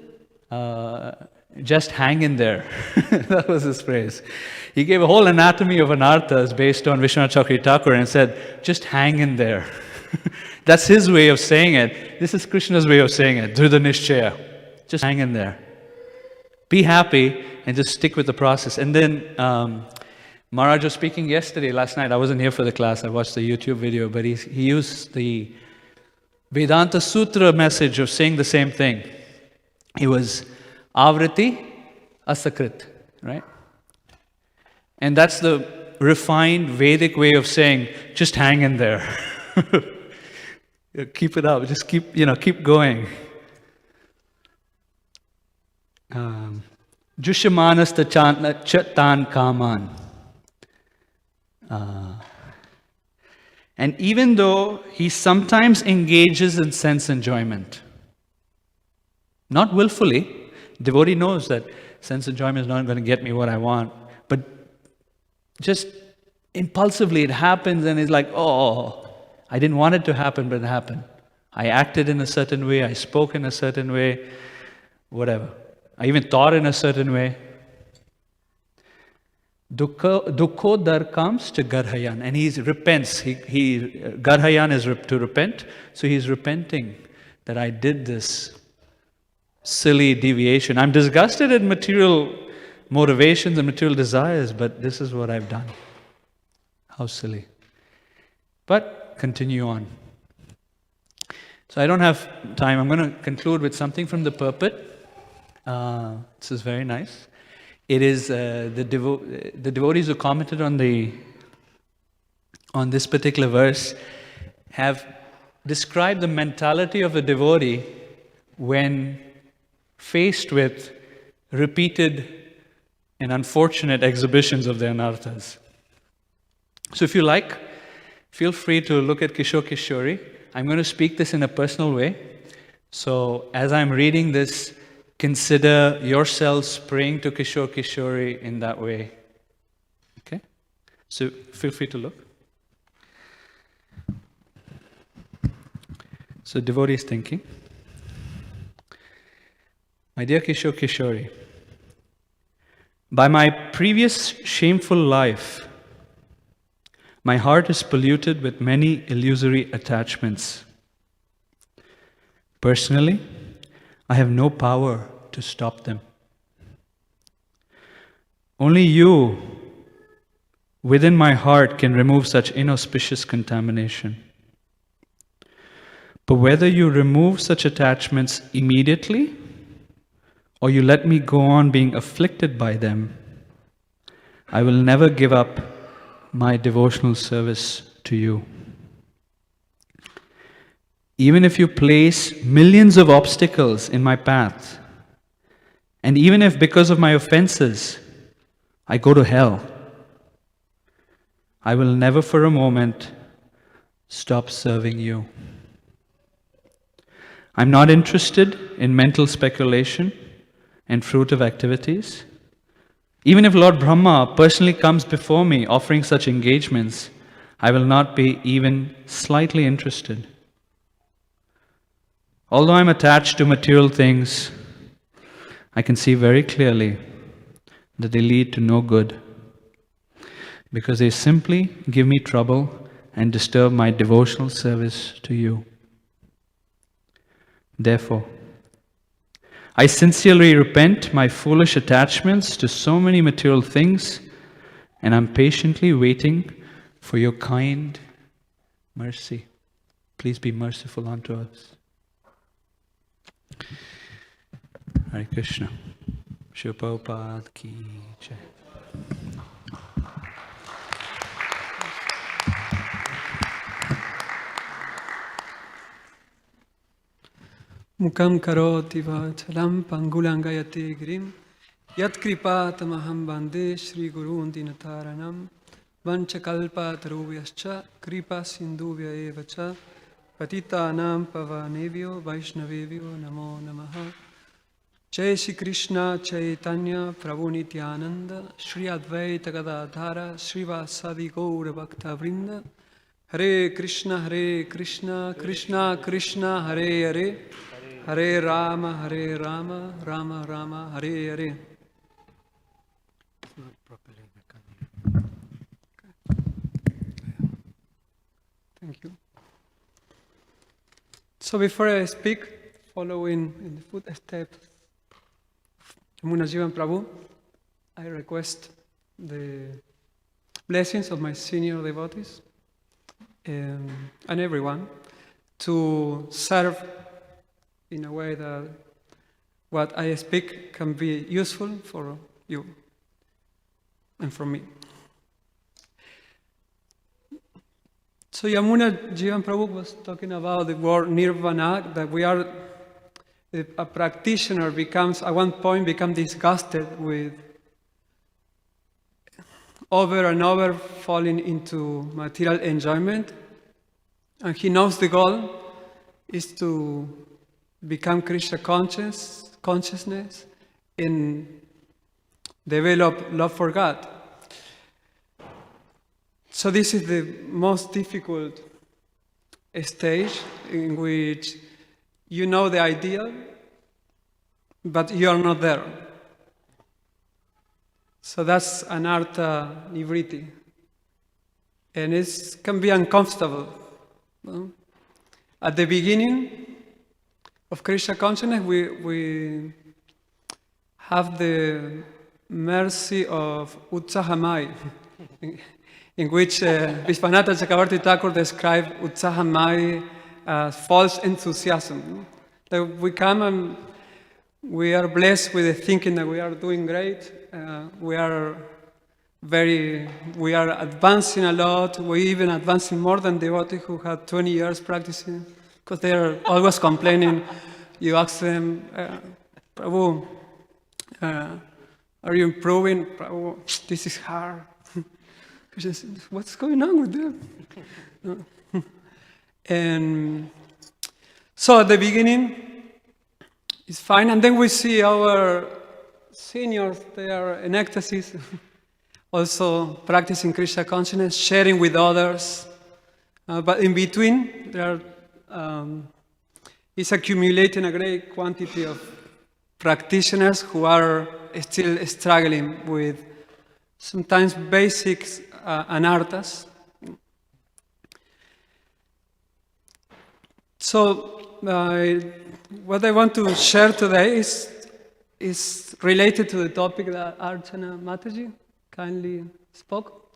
Just hang in there. That was his phrase. He gave a whole anatomy of anarthas based on Vishwanath Chakravarti Thakur and said, just hang in there. That's his way of saying it. This is Krishna's way of saying it. Dhrida Nishchaya. Just hang in there. Be happy and just stick with the process. And then Maharaj was speaking last night. I wasn't here for the class. I watched the YouTube video. But he used the Vedanta Sutra message of saying the same thing. It was Avriti Asakrit, right? And that's the refined Vedic way of saying, just hang in there. Keep it up. Just keep going. Jushamanas chatan kaman. And even though he sometimes engages in sense enjoyment, not willfully, devotee knows that sense enjoyment is not going to get me what I want, but just impulsively it happens and it's like, oh, I didn't want it to happen, but it happened. I acted in a certain way, I spoke in a certain way, whatever. I even thought in a certain way. Dukhodar comes to Garhayan, and he repents. Garhayan is to repent, so he's repenting that I did this silly deviation. I'm disgusted at material motivations and material desires, but this is what I've done. How silly. But continue on. So I don't have time. I'm going to conclude with something from the pulpit. This is very nice. It is the devotees who commented on this particular verse have described the mentality of a devotee when faced with repeated and unfortunate exhibitions of the anarthas. So if you like, feel free to look at Kishore Kishori. I'm going to speak this in a personal way. So as I'm reading this, consider yourselves praying to Kishore Kishori in that way. Okay? So feel free to look. So devotee is thinking. My dear Kishore Kishori, by my previous shameful life, my heart is polluted with many illusory attachments. Personally, I have no power to stop them. Only you, within my heart, can remove such inauspicious contamination. But whether you remove such attachments immediately, or you let me go on being afflicted by them, I will never give up my devotional service to you. Even if you place millions of obstacles in my path, and even if because of my offenses I go to hell, I will never for a moment stop serving you. I'm not interested in mental speculation and fruitive activities. Even if Lord Brahma personally comes before me offering such engagements, I will not be even slightly interested. Although I'm attached to material things, I can see very clearly that they lead to no good, because they simply give me trouble and disturb my devotional service to you. Therefore, I sincerely repent my foolish attachments to so many material things, and I'm patiently waiting for your kind mercy. Please be merciful unto us. Hare Krishna. Shri Prabhupada ki jai. Mukam karoti vachalam pangulangayate girim yat kripatamaham bande Shri Gurun dinataranam vanchakalpa tarubhyascha kripa sindhuvya evacha patitanam pavanevyo vaishnavevyo namo namaha. Jai Shri Krishna Chaitanya Prabhu Nityananda Shri Advaita Gadadhara Shri Vasadi Gaura Bhakta Vrinda Hare Krishna, Krishna Krishna, Hare Hare, Hare Rama, Rama Rama, Hare Hare. Thank you. So before I speak, following in the footsteps of Yamuna Jivan Prabhu, I request the blessings of my senior devotees and everyone to serve in a way that what I speak can be useful for you and for me. So Yamuna Jivan Prabhu was talking about the word nirvana, that we are, a practitioner becomes, at one point, becomes disgusted with over and over falling into material enjoyment. And he knows the goal is to become Krishna consciousness and develop love for God. So this is the most difficult stage in which you know the ideal, but you are not there. So that's Anartha Nivritti. And it can be uncomfortable. No? At the beginning of Krishna consciousness, we have the mercy of Uddhava, in which Vishwanatha Chakravarti Thakur described Uddhava as false enthusiasm. That we come and we are blessed with the thinking that we are doing great. We are advancing a lot. We're even advancing more than devotees who had 20 years practicing, because they are always complaining. You ask them, Prabhu, are you improving? Prabhu, this is hard. What's going on with them? And so at the beginning, it's fine. And then we see our seniors, they are in ecstasy, also practicing Krishna consciousness, sharing with others. But in between, there are, it's accumulating a great quantity of practitioners who are still struggling with sometimes basics anarthas. So what I want to share today is related to the topic that Archana Mataji kindly spoke.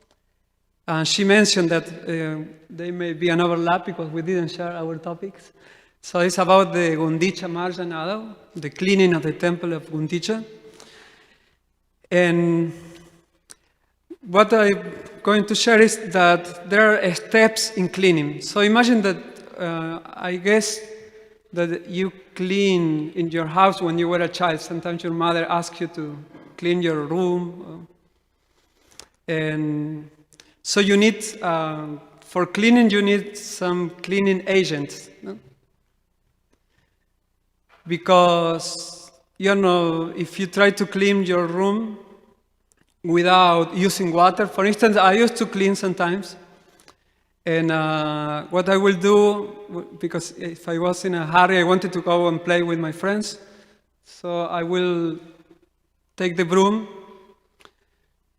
She mentioned that there may be an overlap because we didn't share our topics. So it's about the Gundicha Marjanada, the cleaning of the temple of Gundicha. And what I'm going to share is that there are steps in cleaning. So imagine that, I guess, that you clean in your house when you were a child. Sometimes your mother asks you to clean your room. And so you need, for cleaning, you need some cleaning agents. No? Because, you know, if you try to clean your room without using water, for instance, I used to clean sometimes. And what I will do, because if I was in a hurry, I wanted to go and play with my friends. So I will take the broom,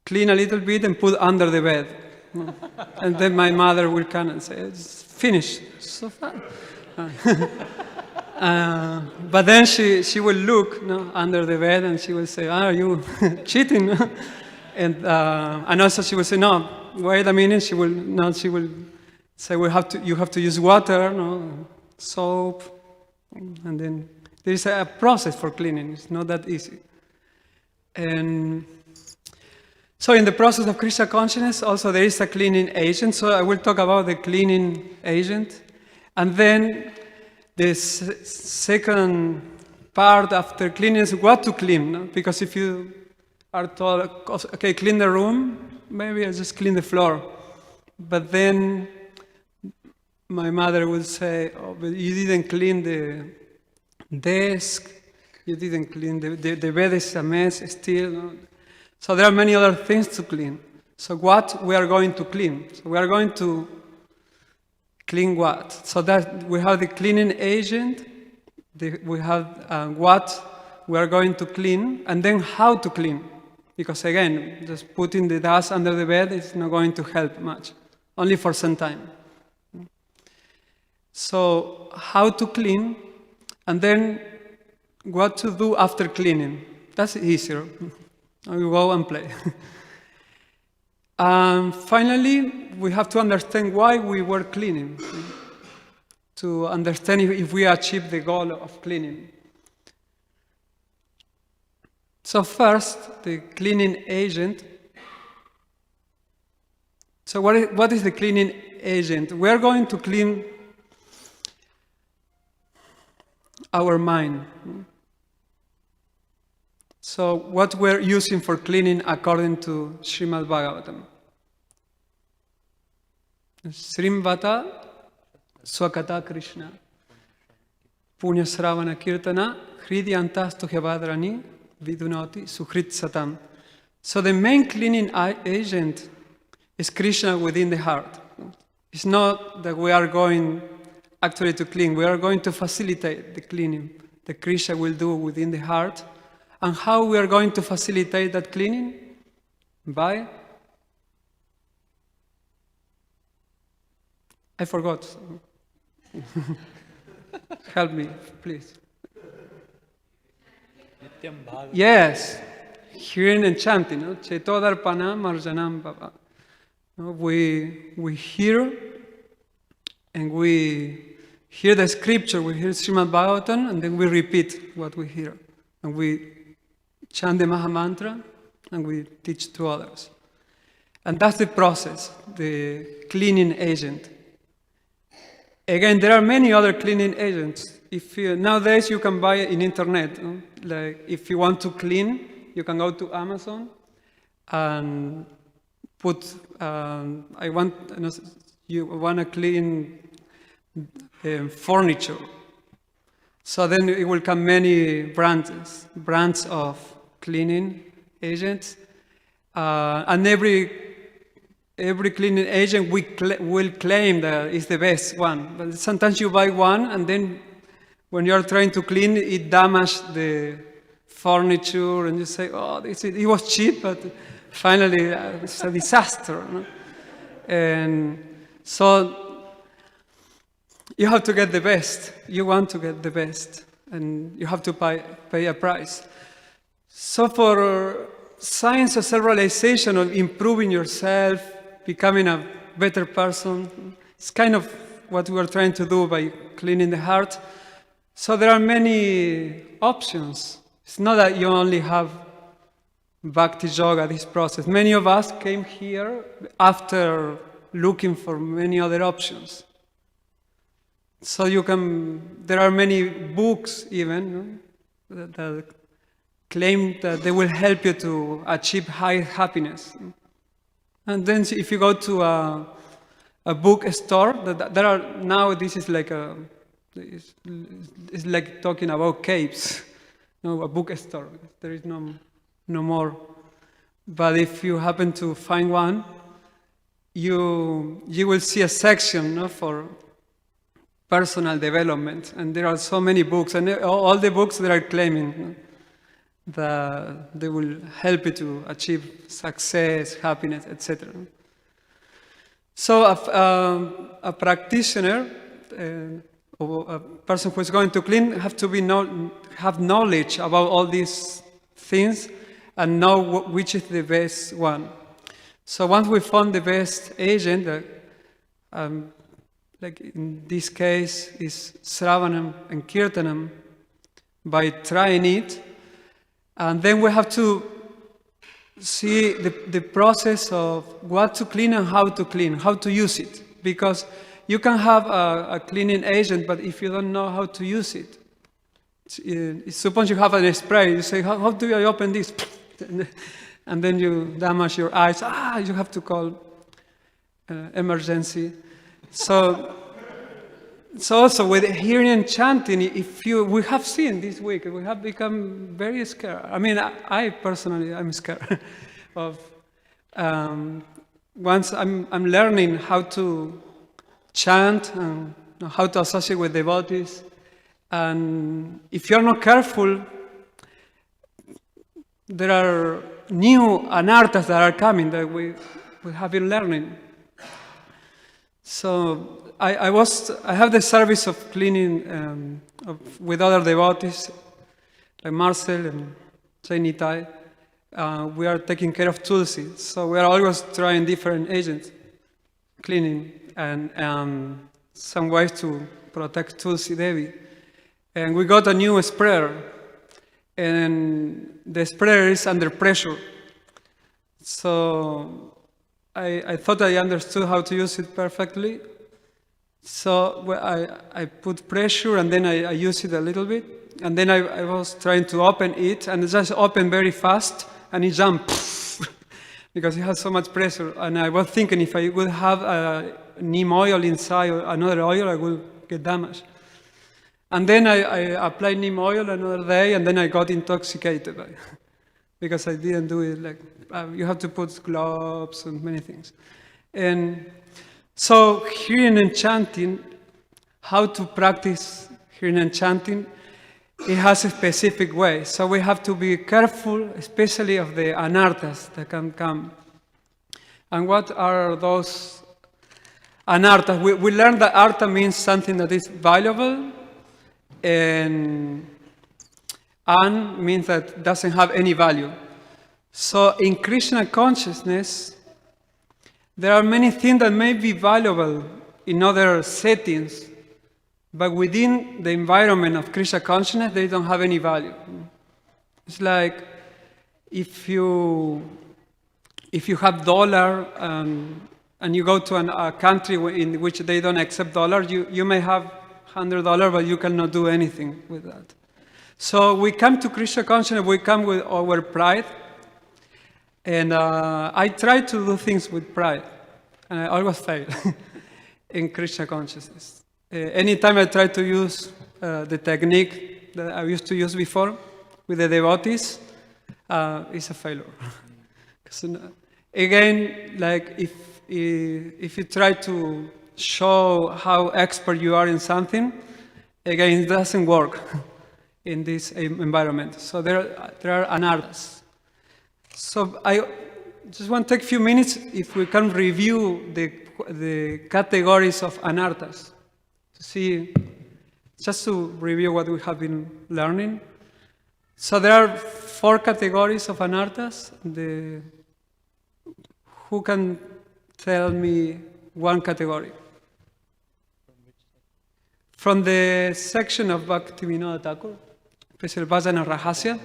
clean a little bit, and put under the bed. And then my mother will come and say, it's finished. It's so fun. But then she will look under the bed and she will say, are you cheating? And also she will say, no, wait a minute. She will say, you have to use water, soap. And then there is a process for cleaning. It's not that easy. And so in the process of Krishna consciousness, also there is a cleaning agent. So I will talk about the cleaning agent. And then the second part after cleaning is what to clean. No? Because if you are told, okay, clean the room, maybe I just clean the floor. But then my mother would say, oh, but you didn't clean the desk, you didn't clean the bed is a mess still. No? So there are many other things to clean. So what we are going to clean? So we are going to clean what? So that we have the cleaning agent, we have what we are going to clean, and then how to clean. Because again, just putting the dust under the bed is not going to help much, only for some time. So how to clean, and then what to do after cleaning. That's easier. We go and play. Finally, we have to understand why we were cleaning, to understand if we achieve the goal of cleaning. So first, the cleaning agent. So what is the cleaning agent? We are going to clean our mind. So what we're using for cleaning according to Shrimad Bhagavatam. Srimvata Swakata Krishna Punya Sravana Kirtana Hridyantas Tuhyabadrani Vidunoti Suhrit Satam. So the main cleaning agent is Krishna within the heart. It's not that we are going actually to clean, we are going to facilitate the cleaning that Krishna will do within the heart. And how we are going to facilitate that cleaning? By? I forgot. Help me, please. Yes, hearing and chanting. No? Chetodarpana marjanam baba. We hear, and we hear the scripture, we hear Srimad Bhagavatam, and then we repeat what we hear. And we chant the Mahamantra, and we teach to others. And that's the process, the cleaning agent. Again, there are many other cleaning agents. Nowadays you can buy it in internet. No? Like if you want to clean, you can go to Amazon and put, you want to clean furniture. So then it will come many brands of cleaning agents, and every cleaning agent will claim that it's the best one. But sometimes you buy one, and then when you are trying to clean, it damages the furniture, and you say, "Oh, it was cheap, but finally it's a disaster." No? And so you have to get the best. You want to get the best, and you have to pay a price. So for science of self-realization, of improving yourself, becoming a better person, it's kind of what we are trying to do by cleaning the heart. So there are many options. It's not that you only have Bhakti Yoga, this process. Many of us came here after looking for many other options. So there are many books even, no, that claim that they will help you to achieve high happiness. And then if you go to a bookstore, there are now, this is like it's like talking about caves, no, a bookstore. There is no more. But if you happen to find one, you will see a section, no, for personal development, and there are so many books, and all the books that are claiming, no, that they will help you to achieve success, happiness, etc. So a practitioner, or a person who is going to clean, have to have knowledge about all these things and know which is the best one. So once we found the best agent, like in this case is Sravanam and Kirtanam, by trying it, and then we have to see the process of what to clean and how to use it. Because you can have a cleaning agent, but if you don't know how to use it, suppose you have a spray, you say, how do I open this? And then you damage your eyes. You have to call emergency. So also with hearing and chanting, we have seen this week, we have become very scared. I mean, I personally, I'm scared of, once I'm learning how to chant and how to associate with devotees. And if you're not careful, there are new anarthas that are coming that we have been learning. So I have the service of cleaning with other devotees, like Marcel and Chainitai. We are taking care of Tulsi, so we are always trying different agents, cleaning, and some ways to protect Tulsi Devi. And we got a new sprayer, and the sprayer is under pressure. So I thought I understood how to use it perfectly. So I put pressure, and then I use it a little bit. And then I was trying to open it, and it just opened very fast, and it jumped, because it has so much pressure. And I was thinking if I would have a neem oil inside or another oil, I would get damaged. And then I applied neem oil another day, and then I got intoxicated because I didn't do it like, you have to put gloves and many things. And so hearing and chanting, how to practice hearing and chanting, it has a specific way. So we have to be careful, especially of the anarthas that can come. And what are those anarthas? We learned that artha means something that is valuable, and an means that doesn't have any value. So in Krishna consciousness, there are many things that may be valuable in other settings, but within the environment of Krishna consciousness, they don't have any value. It's like if you have dollar and you go to a country in which they don't accept dollar, you may have $100, but you cannot do anything with that. So we come to Krishna consciousness, we come with our pride, and I try to do things with pride, and I always fail in Krishna consciousness. Anytime I try to use the technique that I used to use before with the devotees, it's a failure. Again, like if you try to show how expert you are in something, again, it doesn't work in this environment. So there are anarthas. So I just want to take a few minutes if we can review the categories of anarthas. To see, just to review what we have been learning. So there are 4 categories of anarthas. Who can tell me one category? From the section of Bhaktivinoda Thakur, especially Bhajana Rahasya.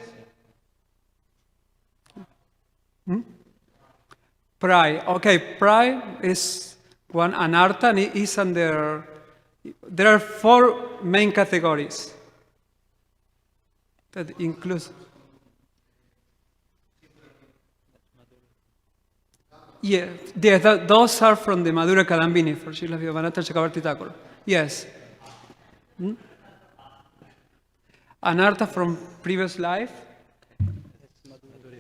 Pride. Okay, pride is one anartha, and it is under. There are 4 main categories that include. Yeah, those are from the Madhura Kadambini for Srila Vivekananda Chakravarti Thakur. Yes. Anartha from previous life.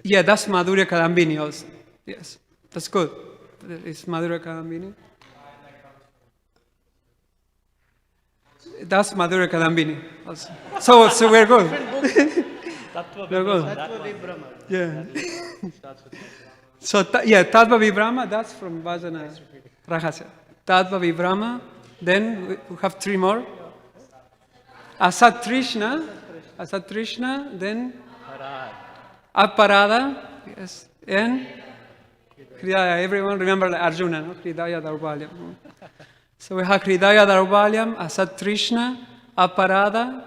Yeah, that's Madhura Kadambini also. Yes, that's good. It's Madhura Kadambini. That's Madhura Kadambini also. So we're good. We're good. Yeah. So Tattva Vibrama, that's from Bhajana Rahasya. Tattva Vibrama. Then we have 3 more. Asat Trishna, then Aparada, yes, and Hridaya. Everyone remember Arjuna, no? Hridaya Daurbalyam. So we have Hridaya Daurbalyam, Asat Trishna, Aparada,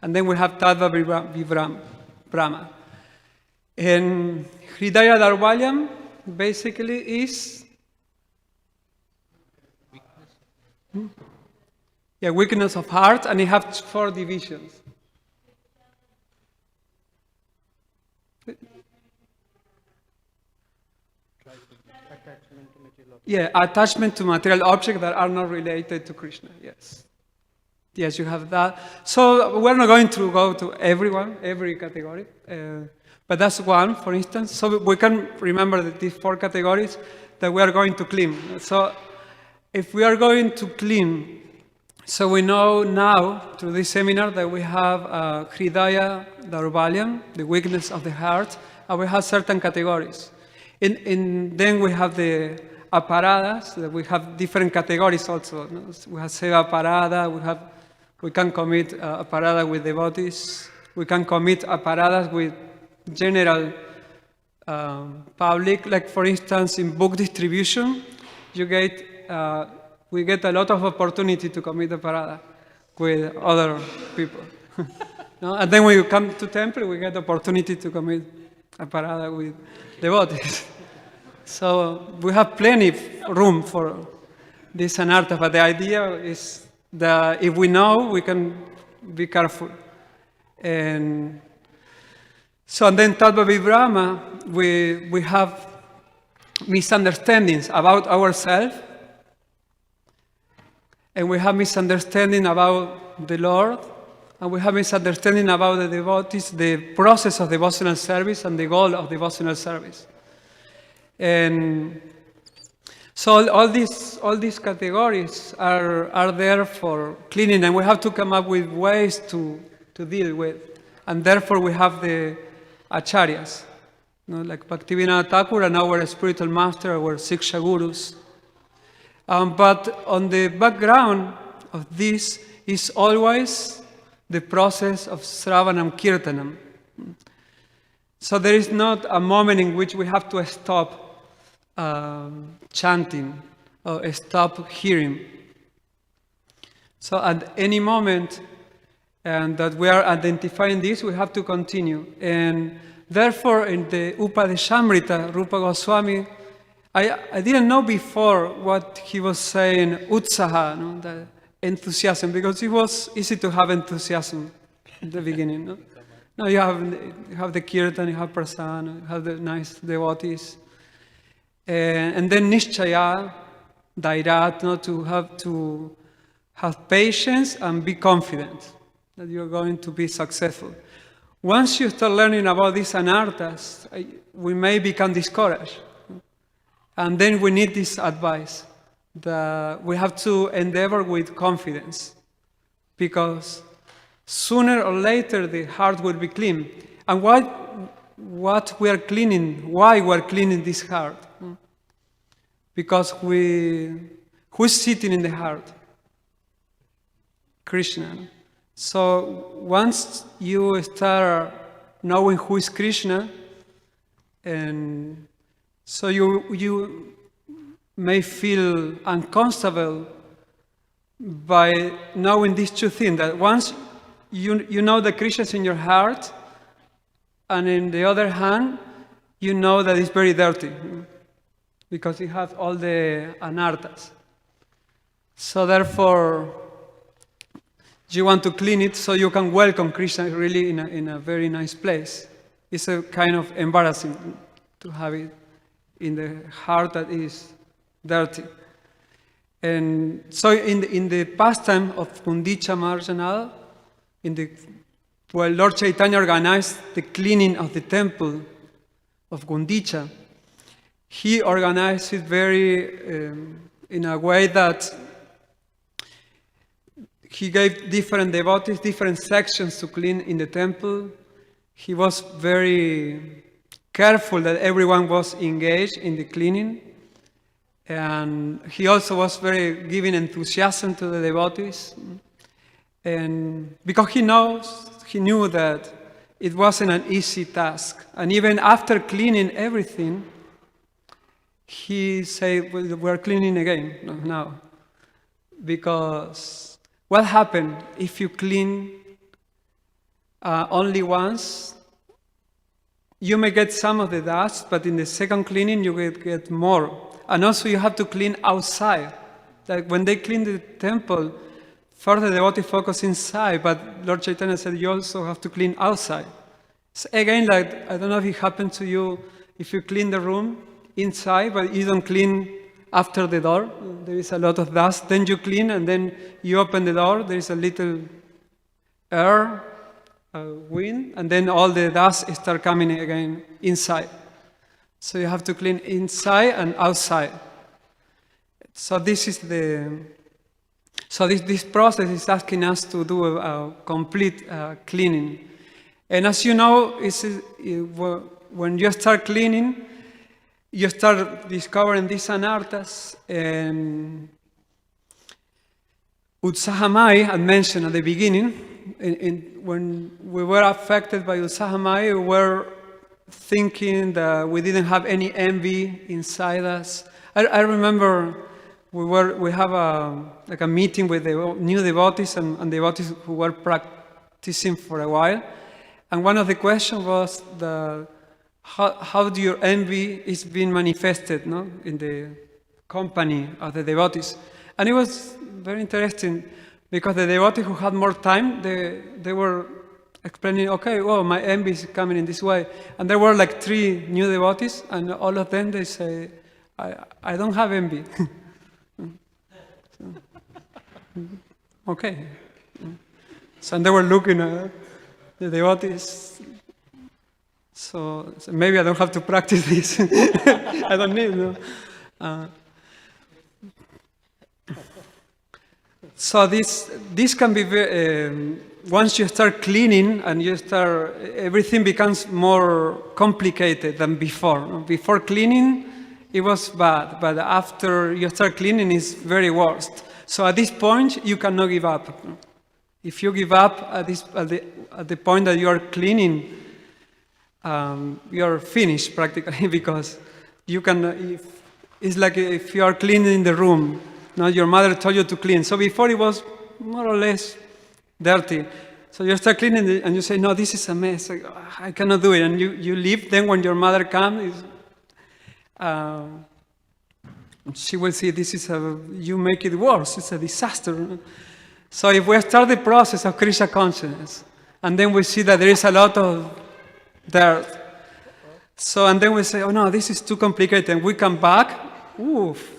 and then we have Tattva Vibrama. And Hridaya Daurbalyam basically is weakness of heart, and it has 4 divisions. Attachment to material objects that are not related to Krishna. Yes, you have that. So we're not going to go to every category, but that's one, for instance. So we can remember that these 4 categories that we are going to clean. So if we are going to clean, so we know now through this seminar that we have Hridaya Daurbalyam, the weakness of the heart, and we have certain categories. Then we have the aparadas, that we have different categories also. No? We have seva aparada, we can commit aparada with devotees, we can commit aparadas with general public, like for instance in book distribution, we get a lot of opportunity to commit aparada with other people. No? And then when you come to temple, we get opportunity to commit aparada with devotees. So we have plenty of room for this anartha, but the idea is that if we know, we can be careful. And so and then Tattva Vibrama, we have misunderstandings about ourselves, and we have misunderstanding about the Lord, and we have misunderstanding about the devotees, the process of devotional service and the goal of devotional service. And so all these categories are there for cleaning, and we have to come up with ways to deal with. And therefore we have the acharyas, like Bhaktivinoda Thakur and our spiritual master, our Siksha Gurus. But on the background of this is always the process of Sravanam Kirtanam. So there is not a moment in which we have to stop chanting or stop hearing. So at any moment that we are identifying this, we have to continue. And therefore in the Upadeshamrita, Rupa Goswami, I didn't know before what he was saying, utsaha, no? The enthusiasm, because it was easy to have enthusiasm in the beginning. No, no, you have the kirtan, you have prasana, you have the nice devotees. And then nishchaya, dairat, no, to have patience and be confident that you're going to be successful. Once you start learning about these anarthas, we may become discouraged. And then we need this advice, that we have to endeavor with confidence, because sooner or later the heart will be clean. And what we are cleaning, why we are cleaning this heart? Because who's sitting in the heart? Krishna. So once you start knowing who is Krishna, and so you may feel uncomfortable by knowing these two things, that once you know that Krishna is in your heart, and in the other hand, you know that it's very dirty, because it has all the anarthas. So therefore, you want to clean it so you can welcome Krishna really in a very nice place. It's a kind of embarrassing to have it in the heart that is dirty. And so in the pastime of Gundicha Marjanal, Lord Chaitanya organized the cleaning of the temple of Gundicha, he organized it very in a way that he gave different devotees different sections to clean in the temple. He was very careful that everyone was engaged in the cleaning. And he also was very giving enthusiasm to the devotees. And because he knew that it wasn't an easy task. And even after cleaning everything, he said, well, we're cleaning again now. Because what happened if you clean only once? You may get some of the dust, but in the second cleaning you will get more. And also you have to clean outside. Like when they clean the temple, first the devotee focus inside, but Lord Chaitanya said you also have to clean outside. So again, like, I don't know if it happened to you, if you clean the room inside, but you don't clean after the door, there is a lot of dust, then you clean and then you open the door, there is a little air, wind, and then all the dust start coming again inside. So you have to clean inside and outside. So this is this process is asking us to do a complete cleaning. And as you know, when you start cleaning, you start discovering these anarthas. And Uddhava had mentioned at the beginning, when we were affected by Uddhava, we were thinking that we didn't have any envy inside us. I remember we have a meeting with the new devotees and devotees who were practicing for a while, and one of the questions was how do your envy is being manifested, no, in the company of the devotees. And it was very interesting because the devotees who had more time, they were explaining, okay, well, my envy is coming in this way. And there were like 3 new devotees, and all of them, they say, I don't have envy. Okay. So they were looking at the devotees. So maybe I don't have to practice this. I don't need, no. So this can be very, once you start cleaning and everything becomes more complicated than before. Before cleaning, it was bad, but after you start cleaning, it's very worst. So at this point, you cannot give up. If you give up at the point that you are cleaning, you are finished practically, because you can. It's like if you are cleaning the room. Now your mother told you to clean. So before it was more or less dirty. So you start cleaning it and you say, no, this is a mess. I cannot do it. And you leave. Then when your mother comes, she will see you make it worse. It's a disaster. So if we start the process of Krishna consciousness, and then we see that there is a lot of dirt. So, and then we say, oh no, this is too complicated. And we come back, oof.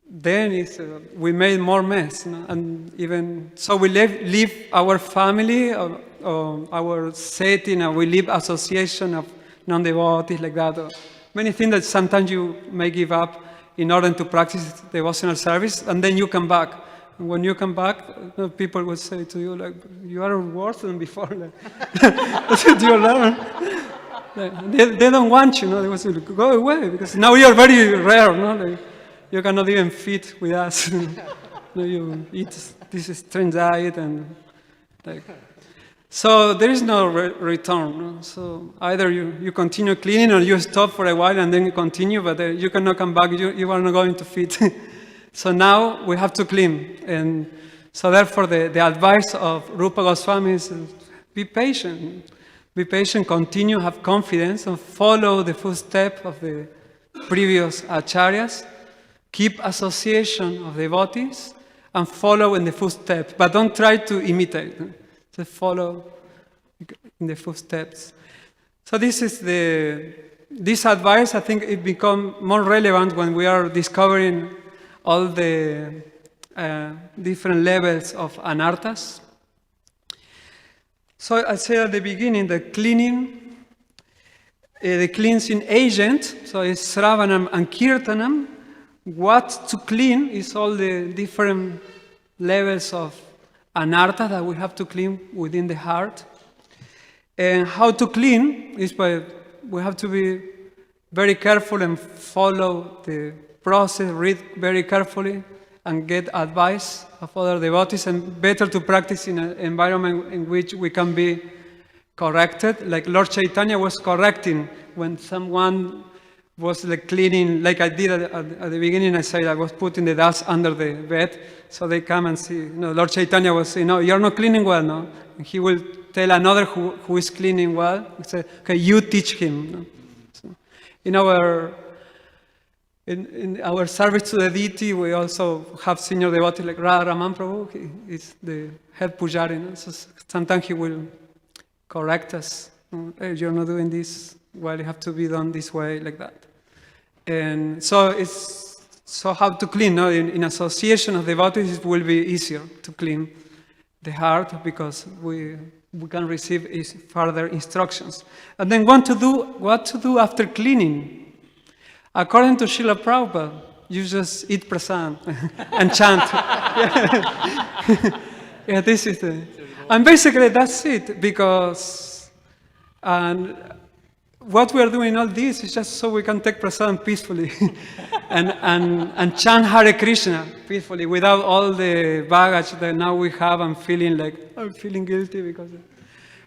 Then we made more mess, no? And even so, we leave our family, our setting, and we leave association of non-devotees like that. Many things that sometimes you may give up in order to practice devotional service, and then you come back. And when you come back, people will say to you, like, you are worse than before. Like, do you learn? They don't want you, no? They will say, go away, because now you are very rare, no? Like, you cannot even fit with us. You eat this strange diet, and like, so there is no return. No? So either you continue cleaning, or you stop for a while and then you continue, but you cannot come back. You are not going to fit. So now we have to clean, and so therefore the advice of Rupa Goswami is be patient. Be patient, continue, have confidence, and follow the footsteps of the previous acharyas. Keep association of devotees and follow in the footsteps, but don't try to imitate. Just follow in the footsteps. So this advice, I think it becomes more relevant when we are discovering all the different levels of anarthas. So I said at the beginning, the cleansing agent, so it's Sravanam and Kirtanam. What to clean is all the different levels of anartha that we have to clean within the heart. And how to clean is we have to be very careful and follow the process, read very carefully, and get advice of other devotees, and better to practice in an environment in which we can be corrected. Like Lord Chaitanya was correcting when someone was like cleaning, like I did at the beginning. I said I was putting the dust under the bed, so they come and see. Lord Chaitanya was saying, no, you're not cleaning well, no? And he will tell another who is cleaning well, he say, okay, you teach him. No? So in our service to the deity, we also have senior devotees like Radha Raman Prabhu. He is the head pujari. No? So sometimes he will correct us. Hey, you're not doing this. Well, you have to be done this way, like that. And so how to clean. No? In association of devotees, it will be easier to clean the heart, because we can receive further instructions. And then what to do after cleaning. According to Srila Prabhupada, you just eat prasad and chant. Yeah, this is the, and basically that's it, because and what we are doing all this is just so we can take prasad peacefully and chant Hare Krishna peacefully without all the baggage that now we have and feeling like, I'm feeling guilty because,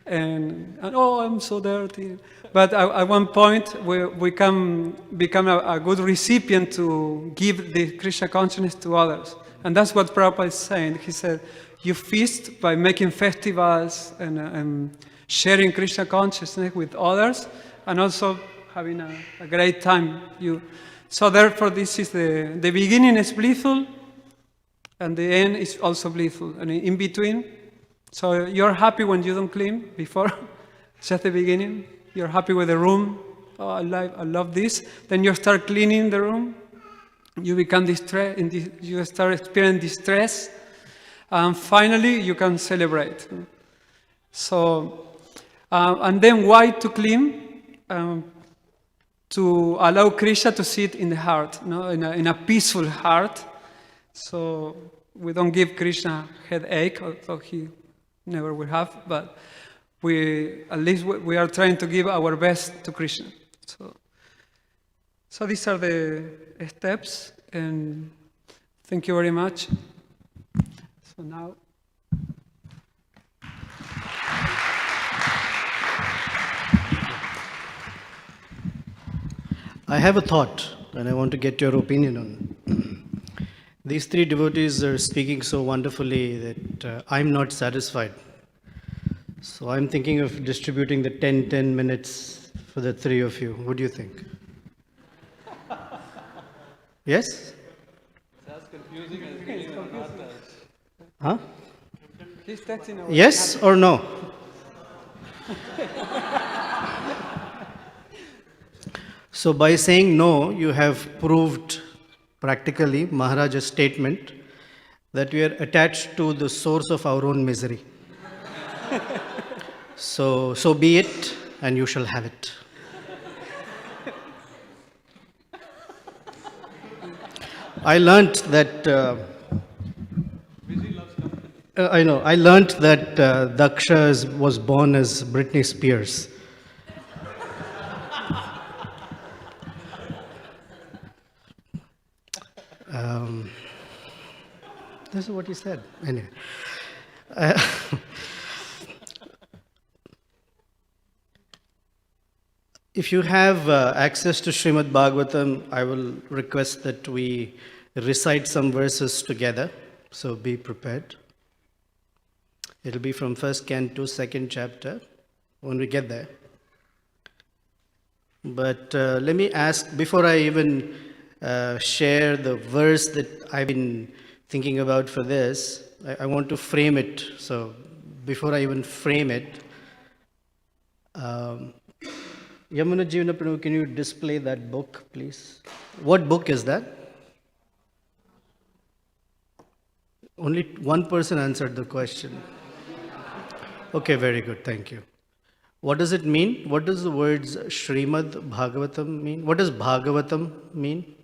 and oh, I'm so dirty. But at one point, we can become a good recipient to give the Krishna consciousness to others. And that's what Prabhupada is saying. He said, you feast by making festivals and sharing Krishna consciousness with others, and also having a great time. So therefore, this is the beginning is blissful, and the end is also blissful. And in between, so you're happy when you don't clean before, just the beginning. You're happy with the room. Oh, I love this. Then you start cleaning the room. You become distressed. You start experiencing distress, and finally you can celebrate. So, and then why to clean? To allow Krishna to sit in the heart, in a peaceful heart. So we don't give Krishna headache, although he never will have, but at least we are trying to give our best to Krishna. So these are the steps, and thank you very much. So now. I have a thought, and I want to get your opinion on. These three devotees are speaking so wonderfully that I'm not satisfied. So I'm thinking of distributing the 10 minutes for the three of you. What do you think? Yes? That's confusing as being anarthas. Huh? He's texting our Yes or no? So by saying no, you have proved practically Maharaja's statement that we are attached to the source of our own misery. So be it, and you shall have it. I learnt that I learnt that Daksha was born as Britney Spears. This is what he said. Anyway. If you have access to Shrimad Bhagavatam, I will request that we recite some verses together. So be prepared. It'll be from 1st Canto, 2nd chapter, when we get there. But let me ask, before I even share the verse that I've been thinking about for this, I want to frame it. So before I even frame it, Yamuna Jivana Prabhu, can you display that book, please? What book is that? Only one person answered the question. Okay, very good, thank you. What does it mean? What does the words Shrimad Bhagavatam mean? What does Bhagavatam mean?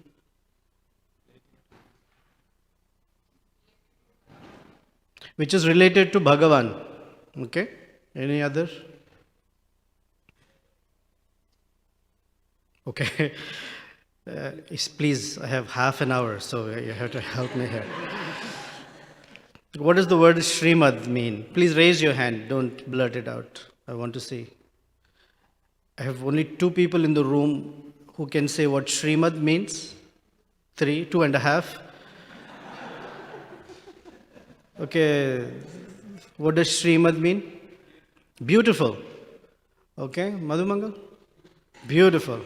Which is related to Bhagavan. Okay? Any other? Okay. Please, I have half an hour, so you have to help me here. What does the word Shrimad mean? Please raise your hand. Don't blurt it out. I want to see. I have only 2 people in the room who can say what Shrimad means. 3, 2.5. Okay. What does Shrimad mean? Beautiful. Okay. Madhumangal? Beautiful.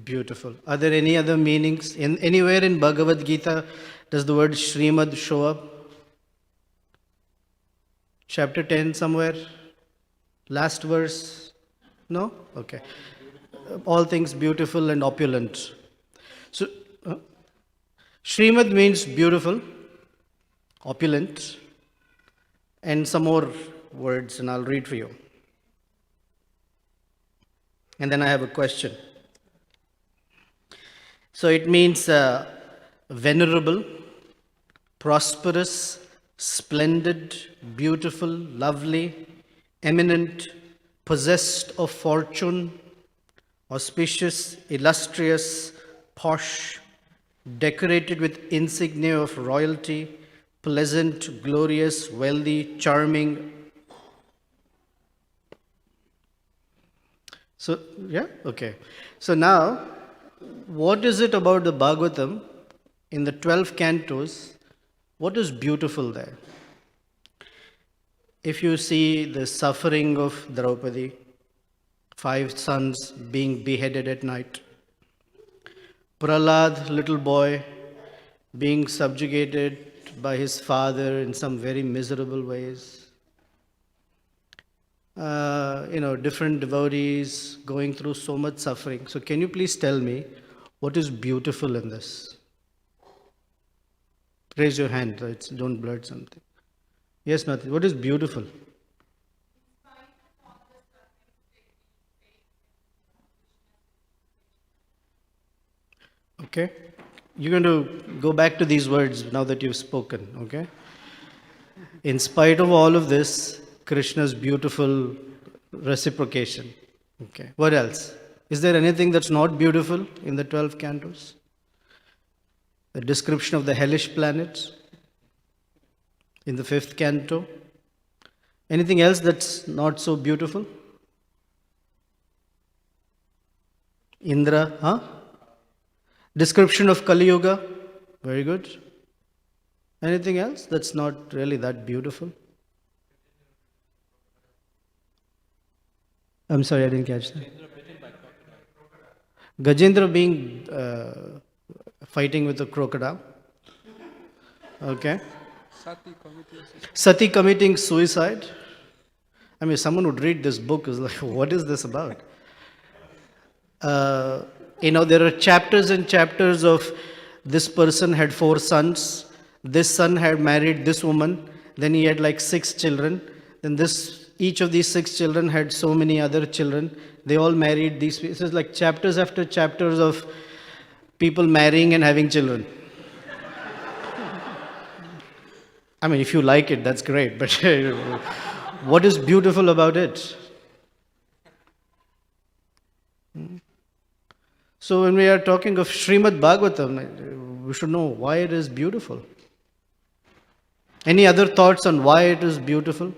Beautiful. Are there any other meanings? Anywhere in Bhagavad Gita does the word Shrimad show up? Chapter 10 somewhere? Last verse? No? Okay. All things beautiful and opulent. So, Shrimad means beautiful, opulent, and some more words, and I'll read for you. And then I have a question. So it means venerable, prosperous, splendid, beautiful, lovely, eminent, possessed of fortune, auspicious, illustrious, posh, decorated with insignia of royalty, pleasant, glorious, wealthy, charming. So, yeah, okay. So now, what is it about the Bhagavatam in the 12 cantos? What is beautiful there? If you see the suffering of Draupadi, 5 sons being beheaded at night, Prahlad, little boy, being subjugated by his father in some very miserable ways. Different devotees going through so much suffering. So can you please tell me what is beautiful in this? Raise your hand, don't blurt something. Yes, Nathi, what is beautiful? Okay? You're going to go back to these words now that you've spoken, okay? In spite of all of this, Krishna's beautiful reciprocation. Okay. What else? Is there anything that's not beautiful in the 12 cantos? The description of the hellish planets in the 5th canto. Anything else that's not so beautiful? Indra, huh? Description of Kali Yuga. Very good. Anything else that's not really that beautiful? I'm sorry, I didn't catch that. Gajendra being fighting with a crocodile. Okay. Sati committing suicide. I mean, someone would read this book is like, what is this about? There are chapters and chapters of this person had 4 sons. This son had married this woman. Then he had like 6 children. Then each of these 6 children had so many other children. They all married these people. It's like chapters after chapters of people marrying and having children. I mean, if you like it, that's great. But what is beautiful about it? So when we are talking of Shrimad Bhagavatam, we should know why it is beautiful. Any other thoughts on why it is beautiful?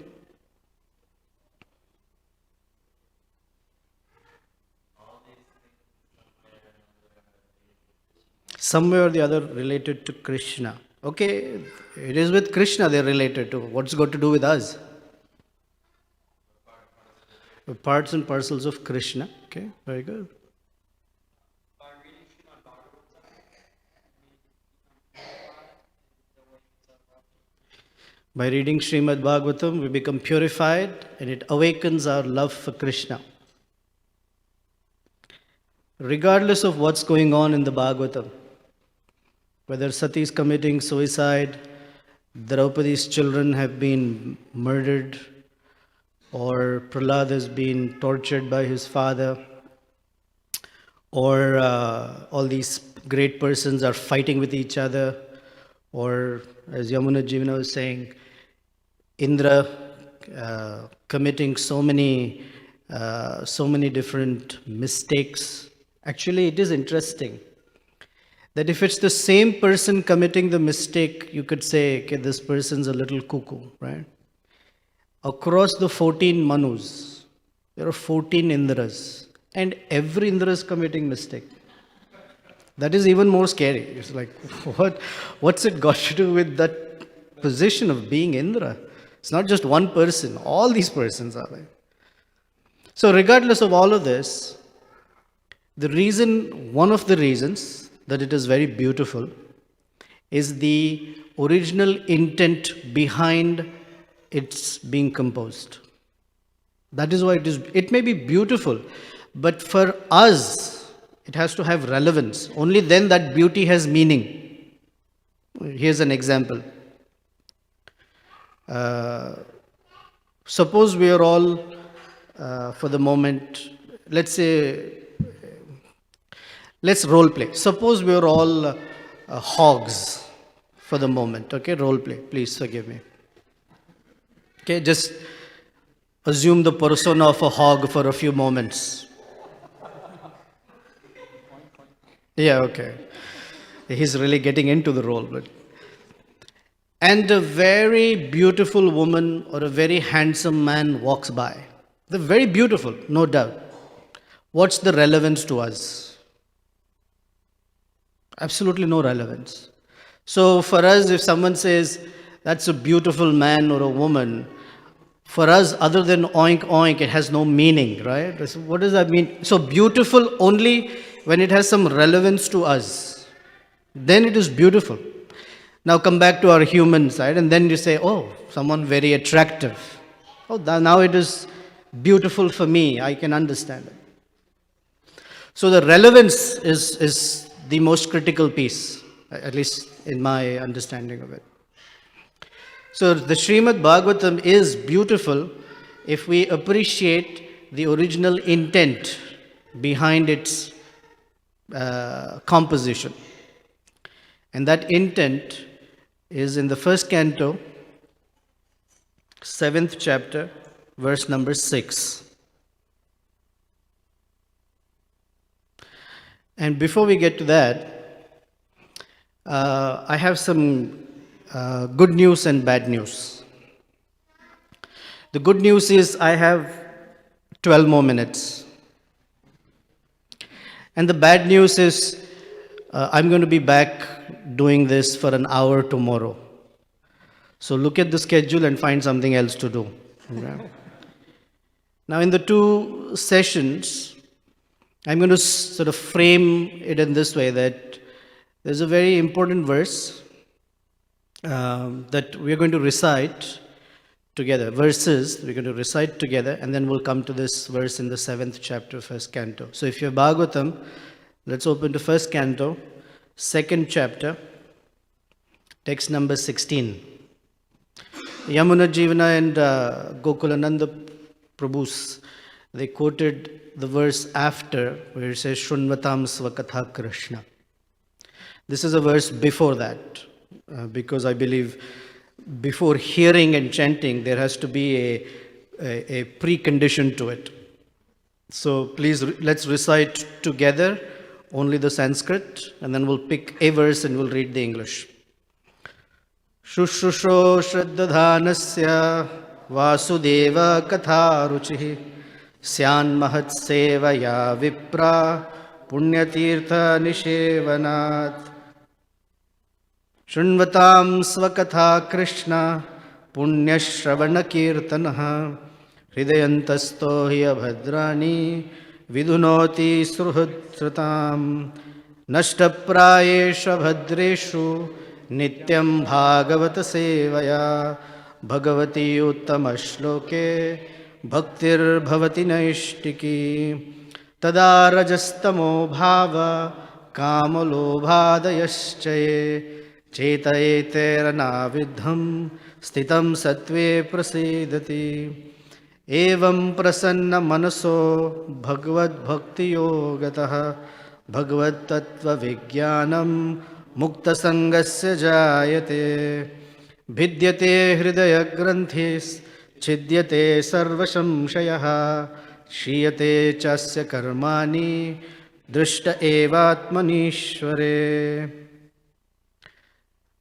Somewhere or the other related to Krishna. Okay, it is with Krishna they are related to. What's got to do with us? We're parts and parcels of Krishna. Okay, very good. By reading Shrimad Bhagavatam, we become purified and it awakens our love for Krishna. Regardless of what's going on in the Bhagavatam, whether Sati is committing suicide, Draupadi's children have been murdered, or Prahlad has been tortured by his father, or all these great persons are fighting with each other, or as Yamuna Jivana was saying, Indra committing so many different mistakes. Actually, it is interesting that if it's the same person committing the mistake, you could say, okay, this person's a little cuckoo, right? Across the 14 Manus, there are 14 Indras, and every Indra is committing mistake. That is even more scary. It's like, what's it got to do with that position of being Indra? It's not just one person, all these persons are there. So regardless of all of this, one of the reasons that it is very beautiful is the original intent behind its being composed. That is why it may be beautiful, but for us, it has to have relevance. Only then that beauty has meaning. Here's an example. Suppose we are all, for the moment, let's say Let's role play. Suppose we are all hogs for the moment. Okay, role play. Please forgive me. Okay, just assume the persona of a hog for a few moments. Yeah, okay. He's really getting into the role. And a very beautiful woman or a very handsome man walks by. They're very beautiful, no doubt. What's the relevance to us? Absolutely no relevance. So for us, if someone says, that's a beautiful man or a woman, for us, other than oink oink, it has no meaning, right? So what does that mean? So beautiful only when it has some relevance to us. Then it is beautiful. Now come back to our human side, and then you say, oh, someone very attractive. Oh, now it is beautiful for me. I can understand it. So the relevance is the most critical piece, at least in my understanding of it. So the Shrimad Bhagavatam is beautiful if we appreciate the original intent behind its composition. And that intent is in the first canto, 7th chapter, verse number 6. And before we get to that, I have some good news and bad news. The good news is I have 12 more minutes. And the bad news is I'm going to be back doing this for an hour tomorrow. So look at the schedule and find something else to do. Okay? Now in the two sessions, I'm going to sort of frame it in this way, that there's a very important verse that we're going to recite together, verses we're going to recite together, and then we'll come to this verse in the 7th chapter, 1st canto. So if you're Bhagavatam, let's open to 1st canto, 2nd chapter, text number 16. Yamuna Jivana and Gokulananda Prabhus, they quoted the verse after where it says, Shrunvatam Svakatha Krishna. This is a verse before that, because I believe before hearing and chanting, there has to be a precondition to it. So please, let's recite together only the Sanskrit, and then we'll pick a verse and we'll read the English. Shushusho Shraddadhanasya Vasudeva Katha Ruchihi Syan Mahat Sevaya Vipra Punyatirtha Nishevanat Shrunvatam Svakatha Krishna Punyashravana Kirtanaha Hridayantasto Bhadrani Vidunoti Sruhutratam Nashtaprayesha Bhadreshu Nityam Bhagavata Sevaya Bhagavati Uttama Shloke Bhaktir Bhavati Naishtiki Tada Rajastamo Bhava Kamalobhadayaschaye Chetayeterana Vidham Stitam Satve Prasidati Evam Prasanna Manaso Bhagavad Bhakti Yogataha Bhagavad Tattva Vijnanam Mukta Sangasya Jayate Vidyate Hridaya Granthis Chidyate Sarvashamshayaha Shriyate Chasya Karmani Drishta Evatmanishware.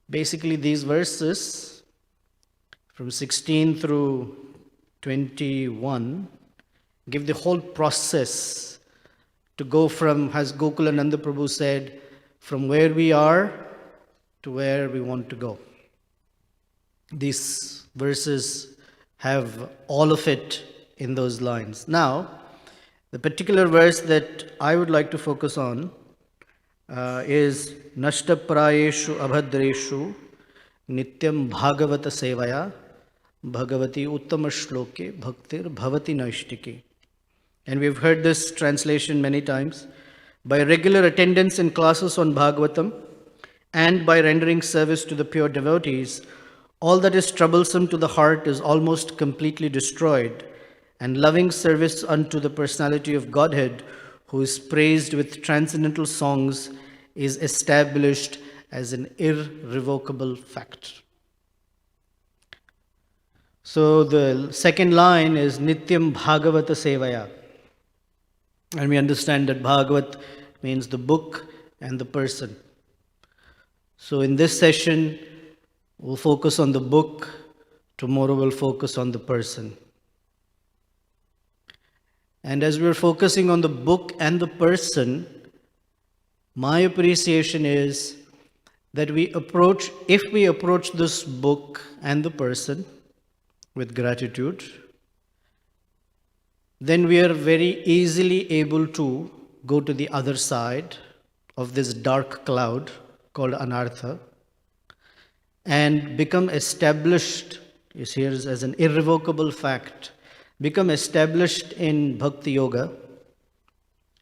Basically, these verses from 16 through 21 give the whole process to go from, as Gokulananda Prabhu said, from where we are to where we want to go. These verses have all of it in those lines. Now, the particular verse that I would like to focus on is Nashtaprayeshu Abhadreshu Nityam Bhagavata Sevaya Bhagavati Uttama Shloke Bhaktir Bhavati Naishtiki. And we've heard this translation many times. By regular attendance in classes on Bhagavatam and by rendering service to the pure devotees, all that is troublesome to the heart is almost completely destroyed, and loving service unto the personality of Godhead, who is praised with transcendental songs, is established as an irrevocable fact. So the second line is Nityam Bhagavata Sevaya. And we understand that Bhagavat means the book and the person. So in this session, we'll focus on the book. Tomorrow we'll focus on the person. And as we're focusing on the book and the person, my appreciation is that if we approach this book and the person with gratitude, then we are very easily able to go to the other side of this dark cloud called Anartha and become established, is here as an irrevocable fact, become established in Bhakti Yoga,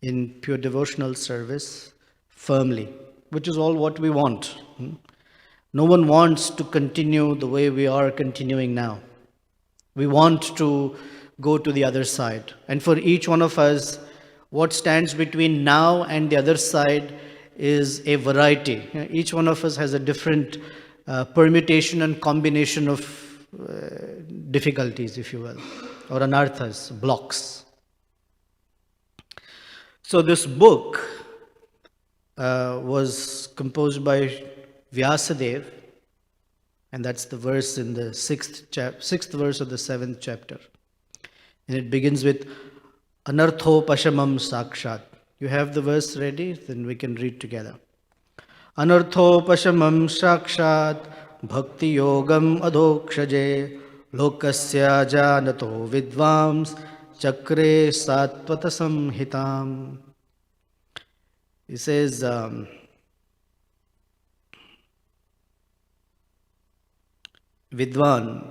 in pure devotional service, firmly, which is all what we want. No one wants to continue the way we are continuing now. We want to go to the other side. And for each one of us, what stands between now and the other side is a variety. Each one of us has a different permutation and combination of difficulties, if you will, or anarthas, blocks. So this book was composed by Vyasadeva, and that's the verse in the sixth verse of the 7th chapter. And it begins with Anartho Pashamam Sakshat. You have the verse ready? Then we can read together. Anartho Pashamam Sakshat Bhakti Yogam Adhokshaje Lokasya Janato Vidvams Chakre Satvata Samhitam. He says, Vidvan,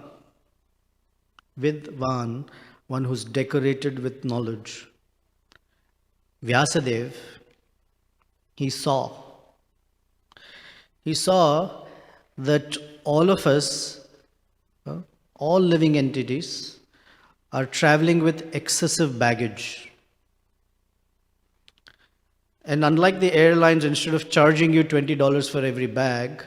one who's decorated with knowledge. Vyasadeva, he saw that all of us, all living entities, are traveling with excessive baggage. And unlike the airlines, instead of charging you $20 for every bag,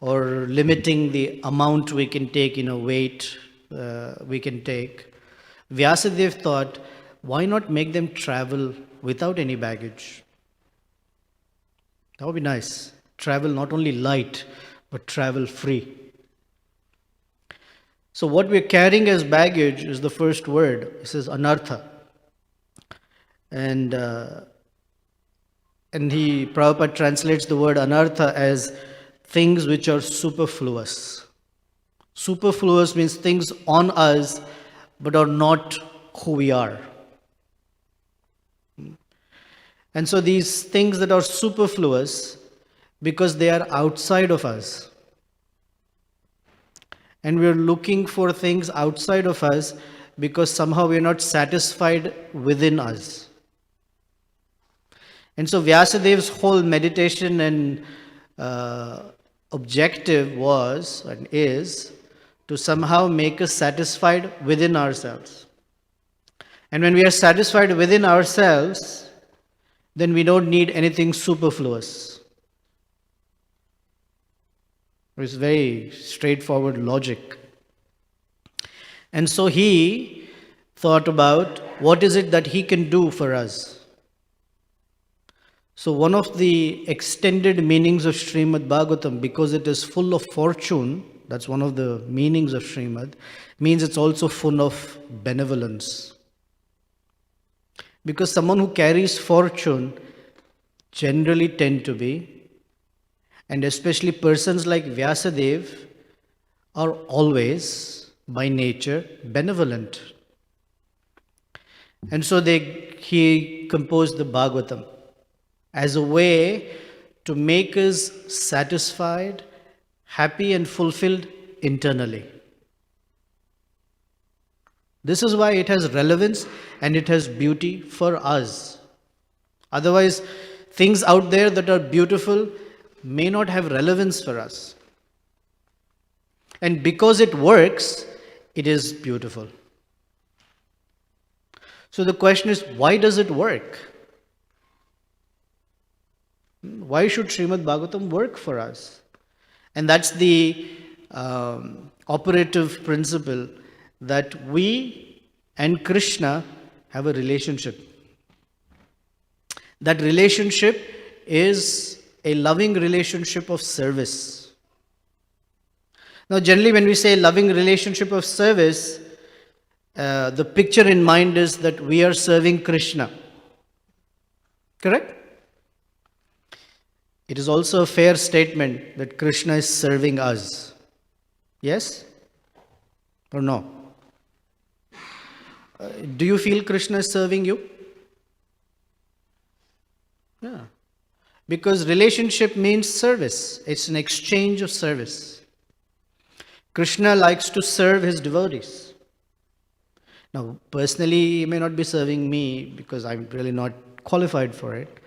or limiting the amount we can take, weight we can take, Vyasadeva thought, why not make them travel without any baggage? That would be nice. Travel not only light, but travel free. So what we're carrying as baggage is the first word. It says anartha. And Prabhupada translates the word anartha as things which are superfluous. Superfluous means things on us but are not who we are. And so these things that are superfluous, because they are outside of us, and we're looking for things outside of us because somehow we're not satisfied within us. And so Vyasadeva's whole meditation and objective was and is to somehow make us satisfied within ourselves. And when we are satisfied within ourselves, then we don't need anything superfluous. It's very straightforward logic. And so he thought about what is it that he can do for us. So one of the extended meanings of Shrimad Bhagavatam, because it is full of fortune, that's one of the meanings of Shrimad, means it's also full of benevolence. Because someone who carries fortune generally tend to be, and especially persons like Vyasadeva, are always, by nature, benevolent. And so he composed the Bhagavatam as a way to make us satisfied, happy and fulfilled internally. This is why it has relevance and it has beauty for us. Otherwise, things out there that are beautiful may not have relevance for us. And because it works, it is beautiful. So the question is, why does it work? Why should Shrimad Bhagavatam work for us? And that's the operative principle, that we and Krishna have a relationship. That relationship is a loving relationship of service. Now, generally, when we say loving relationship of service, the picture in mind is that we are serving Krishna. Correct? It is also a fair statement that Krishna is serving us. Yes? Or no? Do you feel Krishna is serving you? Yeah. Because relationship means service. It's an exchange of service. Krishna likes to serve his devotees. Now, personally, he may not be serving me because I'm really not qualified for it.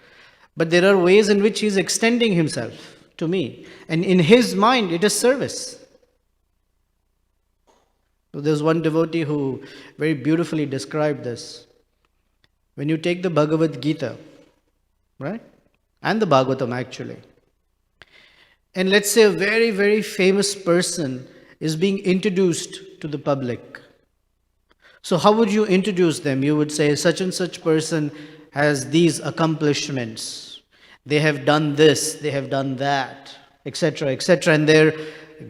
But there are ways in which he is extending himself to me. And in his mind, it is service. So there's one devotee who very beautifully described this. When you take the Bhagavad Gita, right? And the Bhagavatam actually. And let's say a very, very famous person is being introduced to the public. So how would you introduce them? You would say such and such person has these accomplishments. They have done this, they have done that, etc., etc. And their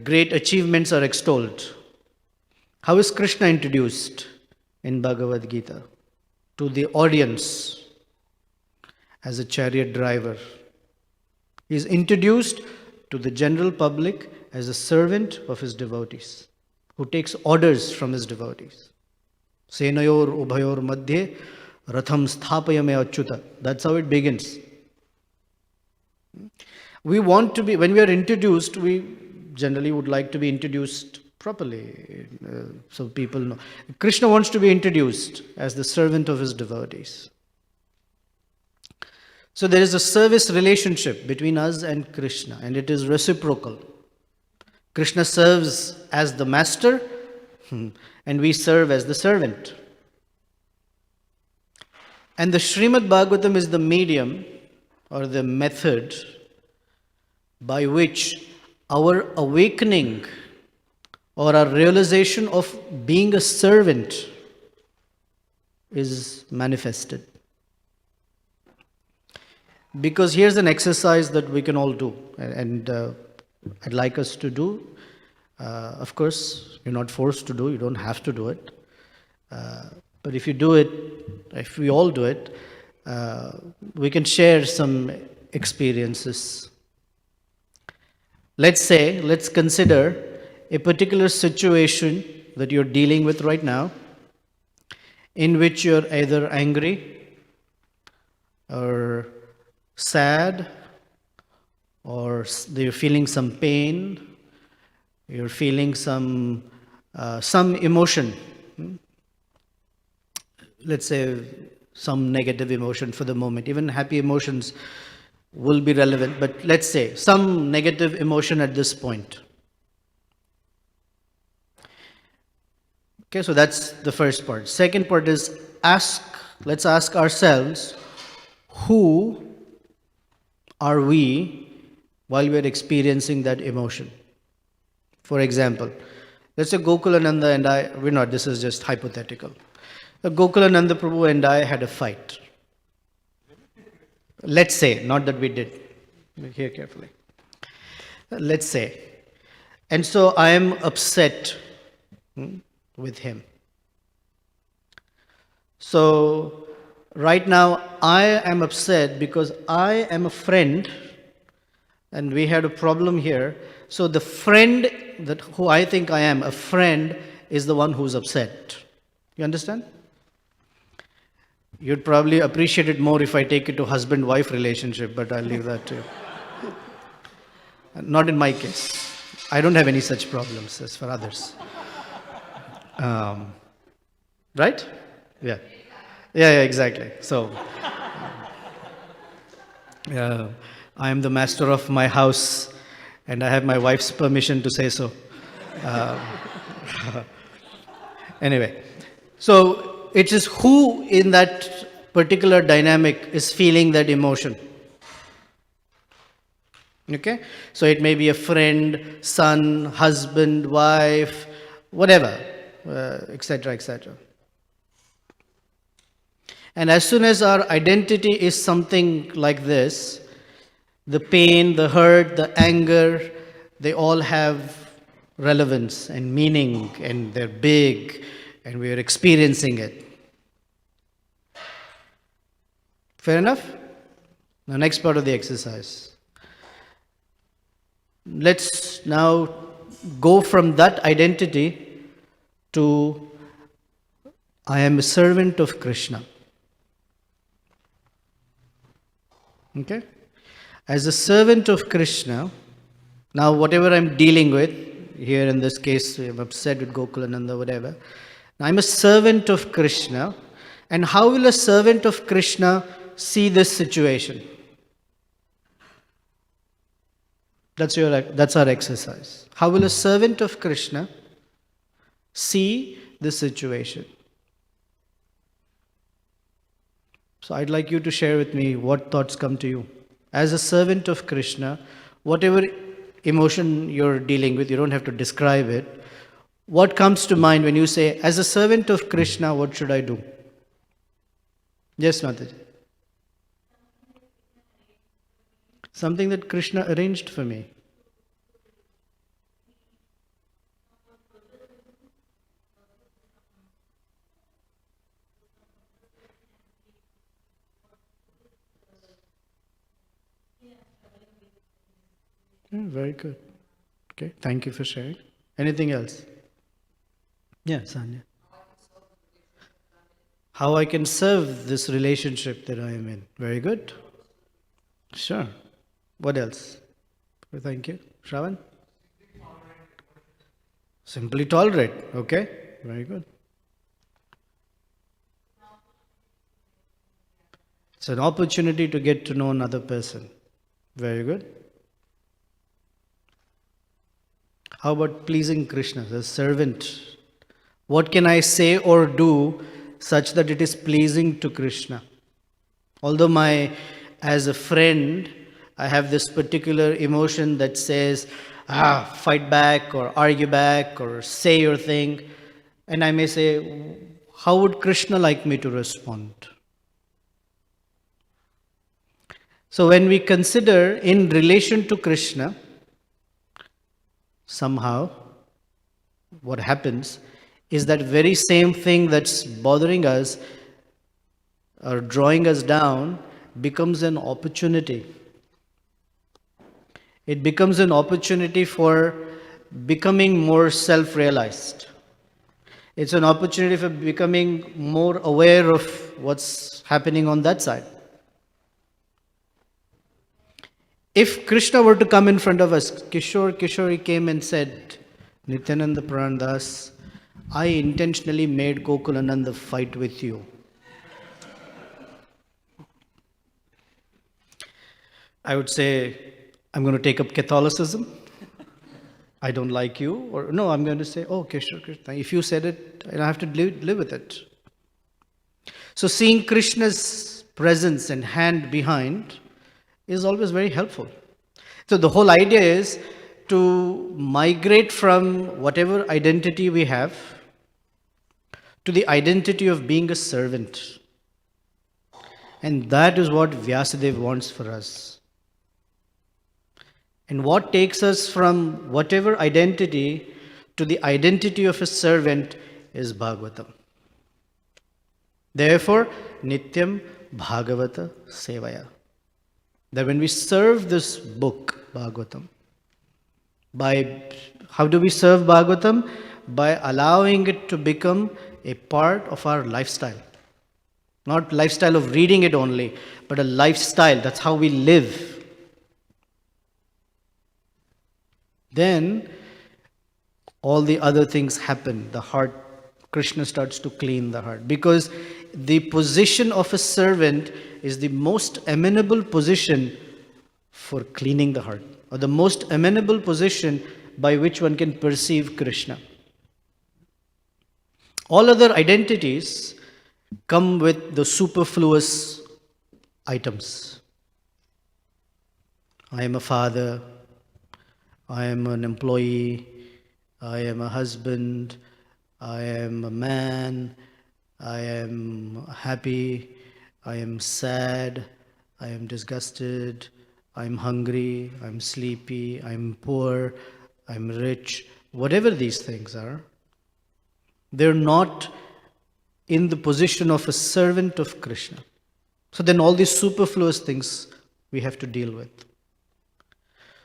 great achievements are extolled. How is Krishna introduced in Bhagavad Gita? To the audience as a chariot driver. He is introduced to the general public as a servant of his devotees, who takes orders from his devotees. Senayor ubhayor madhye ratham sthapayame achyuta. That's how it begins. We want to be, when we are introduced, we generally would like to be introduced properly, so people know. Krishna wants to be introduced as the servant of his devotees. So there is a service relationship between us and Krishna, and it is reciprocal. Krishna serves as the master, and we serve as the servant. And the Shrimad Bhagavatam is the medium or the method by which our awakening or our realization of being a servant is manifested. Because here's an exercise that we can all do, and I'd like us to do. Of course, you're not forced to do, you don't have to do it. But if you do it, if we all do it, we can share some experiences. Let's consider a particular situation that you're dealing with right now, in which you're either angry or sad, or you're feeling some pain, you're feeling some emotion. Let's say some negative emotion for the moment. Even happy emotions will be relevant, but let's say some negative emotion at this point. Okay, so that's the first part. Second part is let's ask ourselves, who are we while we're experiencing that emotion? For example, let's say Gokulananda and I, this is just hypothetical. Gokulananda Prabhu and I had a fight. Let's say, not that we did. Hear carefully. Let's say. And so I am upset with him. So right now I am upset because I am a friend and we had a problem here. So the friend who I think I am, a friend, is the one who's upset. You understand? You'd probably appreciate it more if I take it to husband-wife relationship, but I'll leave that to you. Not in my case. I don't have any such problems as for others. Right? Yeah. Yeah, exactly. So, I am the master of my house, and I have my wife's permission to say so. Anyway, so it is who in that particular dynamic is feeling that emotion. Okay? So it may be a friend, son, husband, wife, whatever, etc., etc. And as soon as our identity is something like this, the pain, the hurt, the anger, they all have relevance and meaning, and they're big, and we are experiencing it. Fair enough? Now, next part of the exercise. Let's now go from that identity to I am a servant of Krishna. Okay? As a servant of Krishna, now whatever I'm dealing with, here in this case, I'm upset with Gokulananda, whatever. I'm a servant of Krishna. And how will a servant of Krishna see this situation? That's our exercise. How will a servant of Krishna see this situation? So I'd like you to share with me what thoughts come to you. As a servant of Krishna, whatever emotion you're dealing with, you don't have to describe it. What comes to mind when you say, as a servant of Krishna, what should I do? Yes, Mataji. Something that Krishna arranged for me. Very good. Okay, thank you for sharing. Anything else? Yeah, Sanya. How I can serve this relationship that I am in. Very good. Sure. What else? Thank you. Shravan? Simply tolerate. Okay. Very good. It's an opportunity to get to know another person. Very good. How about pleasing Krishna, the servant? What can I say or do such that it is pleasing to Krishna? Although as a friend, I have this particular emotion that says, fight back or argue back or say your thing. And I may say, how would Krishna like me to respond? So when we consider in relation to Krishna, somehow, what happens is that very same thing that's bothering us or drawing us down becomes an opportunity. It becomes an opportunity for becoming more self-realized. It's an opportunity for becoming more aware of what's happening on that side. If Krishna were to come in front of us, Kishori came and said, Nityananda Prandas, I intentionally made Gokulananda fight with you. I would say, I'm going to take up Catholicism. I don't like you. Or no, I'm going to say, oh, Krishna, if you said it, I have to live with it. So seeing Krishna's presence and hand behind is always very helpful. So the whole idea is to migrate from whatever identity we have to the identity of being a servant. And that is what Vyasadeva wants for us. And what takes us from whatever identity to the identity of a servant is Bhagavatam. Therefore, Nityam Bhagavata Sevaya. That when we serve this book, Bhagavatam, how do we serve Bhagavatam? By allowing it to become a part of our lifestyle. Not lifestyle of reading it only, but a lifestyle. That's how we live. Then all the other things happen. The heart, Krishna starts to clean the heart. Because the position of a servant is the most amenable position for cleaning the heart, or the most amenable position by which one can perceive Krishna. All other identities come with the superfluous items. I am a father, I am an employee, I am a husband, I am a man, I am happy, I am sad, I am disgusted, I am hungry, I am sleepy, I am poor, I am rich. Whatever these things are, they're not in the position of a servant of Krishna. So then all these superfluous things we have to deal with.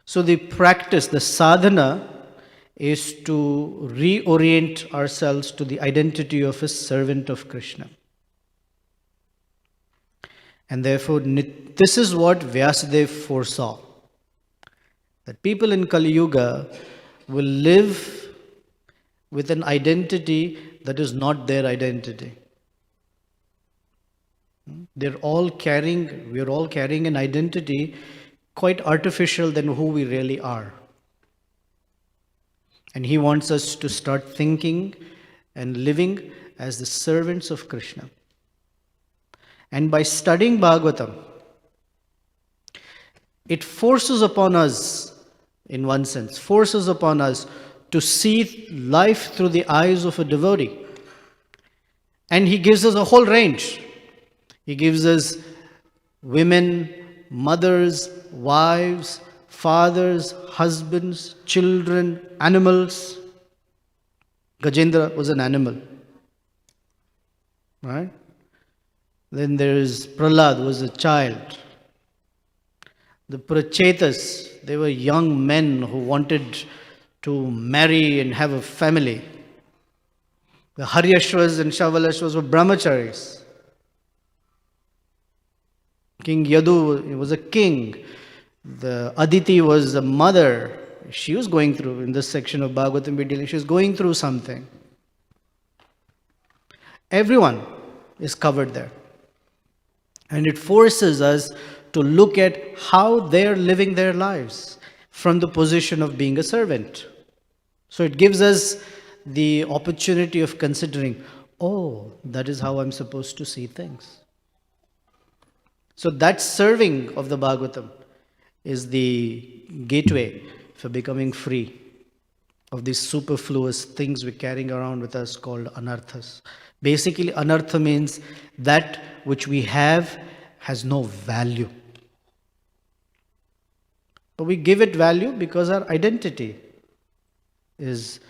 So the practice, the sadhana, is to reorient ourselves to the identity of a servant of Krishna. And therefore, this is what Vyasadeva foresaw. That people in Kali Yuga will live with an identity that is not their identity. We're all carrying an identity quite artificial than who we really are. And he wants us to start thinking and living as the servants of Krishna. And by studying Bhagavatam, it forces upon us, in one sense, forces upon us to see life through the eyes of a devotee. And he gives us a whole range. He gives us women, mothers, wives, fathers, husbands, children, animals. Gajendra was an animal. Right? Then there is Prahlad, was a child. The Prachetas, they were young men who wanted to marry and have a family. The Haryashvas and Shavalashvas were brahmacharis. King Yadu was a king. The Aditi was a mother. She was going through, in this section of Bhagavatam we're dealing, she was going through something. Everyone is covered there. And it forces us to look at how they're living their lives from the position of being a servant. So it gives us the opportunity of considering, oh, that is how I'm supposed to see things. So that serving of the Bhagavatam is the gateway for becoming free of these superfluous things we're carrying around with us called anarthas. Basically, anartha means that which we have has no value. But we give it value because our identity is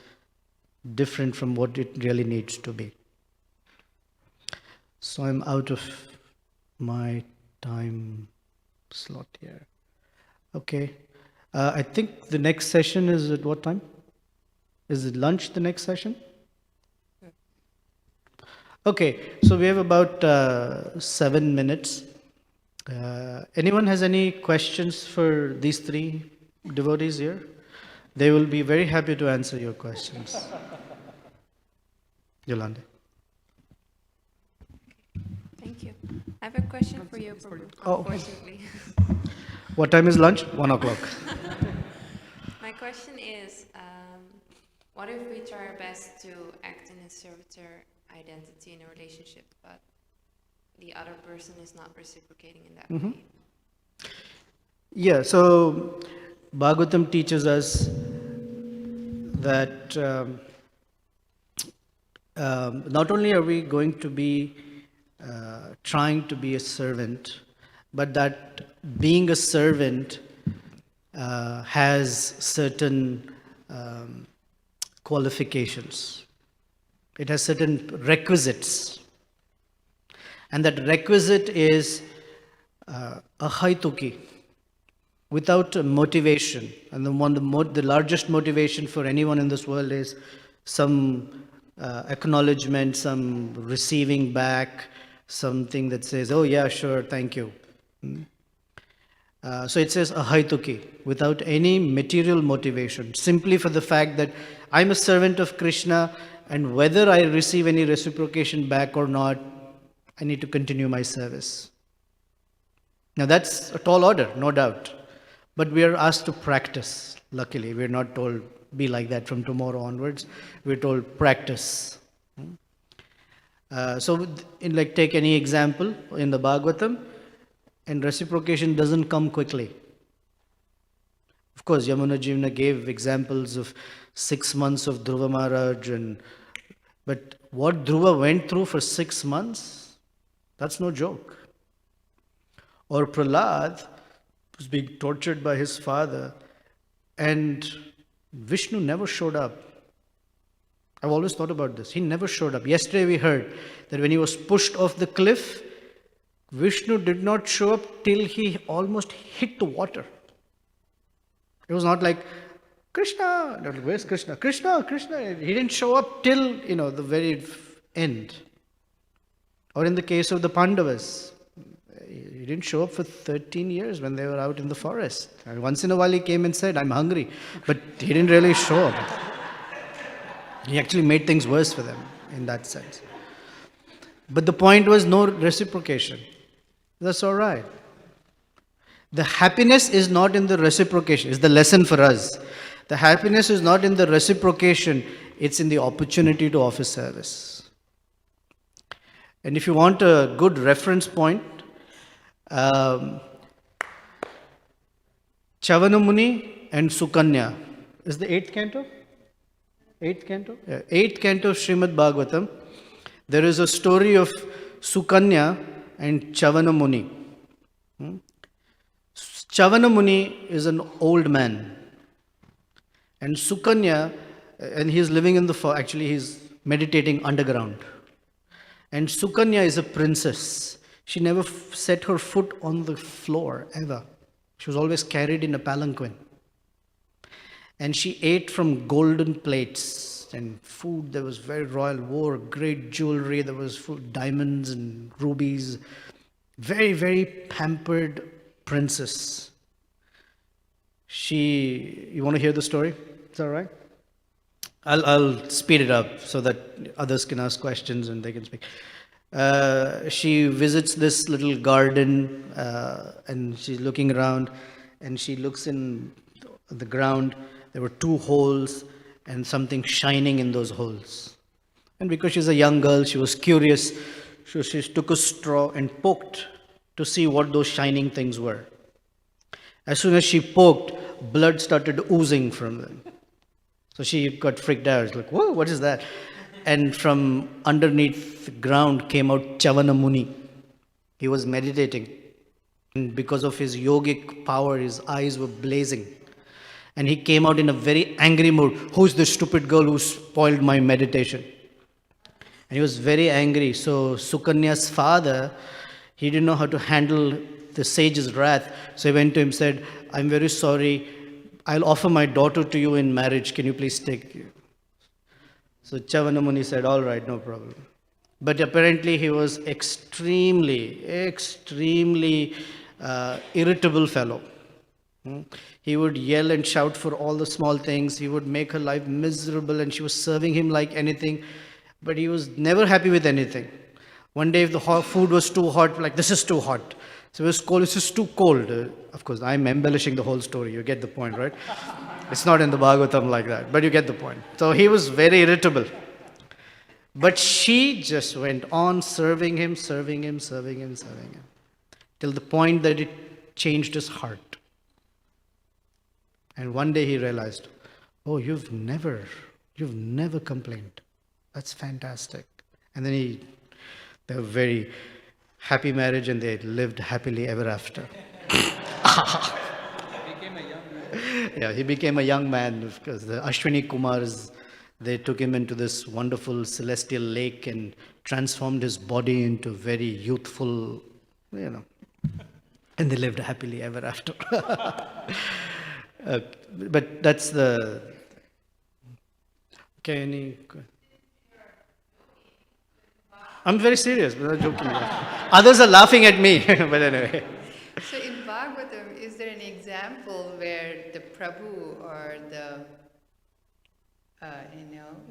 different from what it really needs to be. So I'm out of my time slot here. Okay. I think the next session is at what time? Is it lunch, the next session? Okay, so we have about 7 minutes. Anyone has any questions for these three devotees here? They will be very happy to answer your questions. Yolande. Thank you. I have a question for you, Prabhu, unfortunately. What time is lunch? 1 o'clock. My question is, what if we try our best to act in a servitor identity in a relationship, but the other person is not reciprocating in that way? Yeah, so Bhagavatam teaches us that not only are we going to be trying to be a servant, but that being a servant has certain qualifications. It has certain requisites. And that requisite is ahaituki, without a motivation. And the largest motivation for anyone in this world is some acknowledgement, some receiving back, something that says, oh yeah, sure, thank you. So it says ahaituki, without any material motivation, simply for the fact that I'm a servant of Krishna, and whether I receive any reciprocation back or not, I need to continue my service. Now that's a tall order, no doubt. But we are asked to practice, luckily. We're not told, be like that from tomorrow onwards. We're told, practice. Take any example in the Bhagavatam, and reciprocation doesn't come quickly. Of course, Yamuna Jivna gave examples of 6 months of Dhruva Maharaj, but what Dhruva went through for 6 months, that's no joke. Or Prahlad was being tortured by his father, and Vishnu never showed up. I've always thought about this. He never showed up. Yesterday we heard that when he was pushed off the cliff, Vishnu did not show up till he almost hit the water. It was not like, Krishna, where's Krishna? Krishna, Krishna. He didn't show up till, the very end. Or in the case of the Pandavas, he didn't show up for 13 years when they were out in the forest. And once in a while he came and said, I'm hungry. But he didn't really show up. He actually made things worse for them in that sense. But the point was no reciprocation. That's all right. The happiness is not in the reciprocation. It's the lesson for us. The happiness is not in the reciprocation. It's in the opportunity to offer service. And if you want a good reference point, Chavanamuni and Sukanya is the 8th canto? 8th canto? Yeah, 8th canto of Shrimad Bhagavatam. There is a story of Sukanya and Chavanamuni. Chavanamuni is an old man. And Sukanya, and he is living in the forest, actually he is meditating underground. And Sukanya is a princess. She never set her foot on the floor, ever. She was always carried in a palanquin. And she ate from golden plates and food that was very royal, wore great jewelry, there was diamonds and rubies. Very, very pampered princess. You want to hear the story? Is that all right? I'll speed it up so that others can ask questions and they can speak. She visits this little garden and she's looking around and she looks in the ground. There were 2 holes and something shining in those holes. And because she's a young girl, she was curious. So she took a straw and poked to see what those shining things were. As soon as she poked, blood started oozing from them. So she got freaked out. She's like, whoa, what is that? And from underneath the ground came out Chavanamuni. He was meditating. And because of his yogic power, his eyes were blazing. And he came out in a very angry mood. Who's this stupid girl who spoiled my meditation? And he was very angry. So Sukanya's father, he didn't know how to handle the sage's wrath. So he went to him and said, I'm very sorry. I'll offer my daughter to you in marriage. Can you please take you? So Chavanamuni said, all right, no problem. But apparently he was extremely irritable fellow. He would yell and shout for all the small things. He would make her life miserable and she was serving him like anything. But he was never happy with anything. One day if the food was too hot, like this is too hot. So it was cold, this is too cold. Of course, I'm embellishing the whole story. You get the point, right? It's not in the Bhagavatam like that, but you get the point. So he was very irritable. But she just went on serving him, till the point that it changed his heart. And one day he realized, oh, you've never complained. That's fantastic. And then they were very happy marriage and they lived happily ever after. Yeah, he became a young man because the Ashwini Kumars, they took him into this wonderful celestial lake and transformed his body into very youthful, and they lived happily ever after. But that's the... Okay, I'm very serious, but I'm joking. Others are laughing at me, but anyway. So in Bhagavatam, is there an example where the Prabhu or the,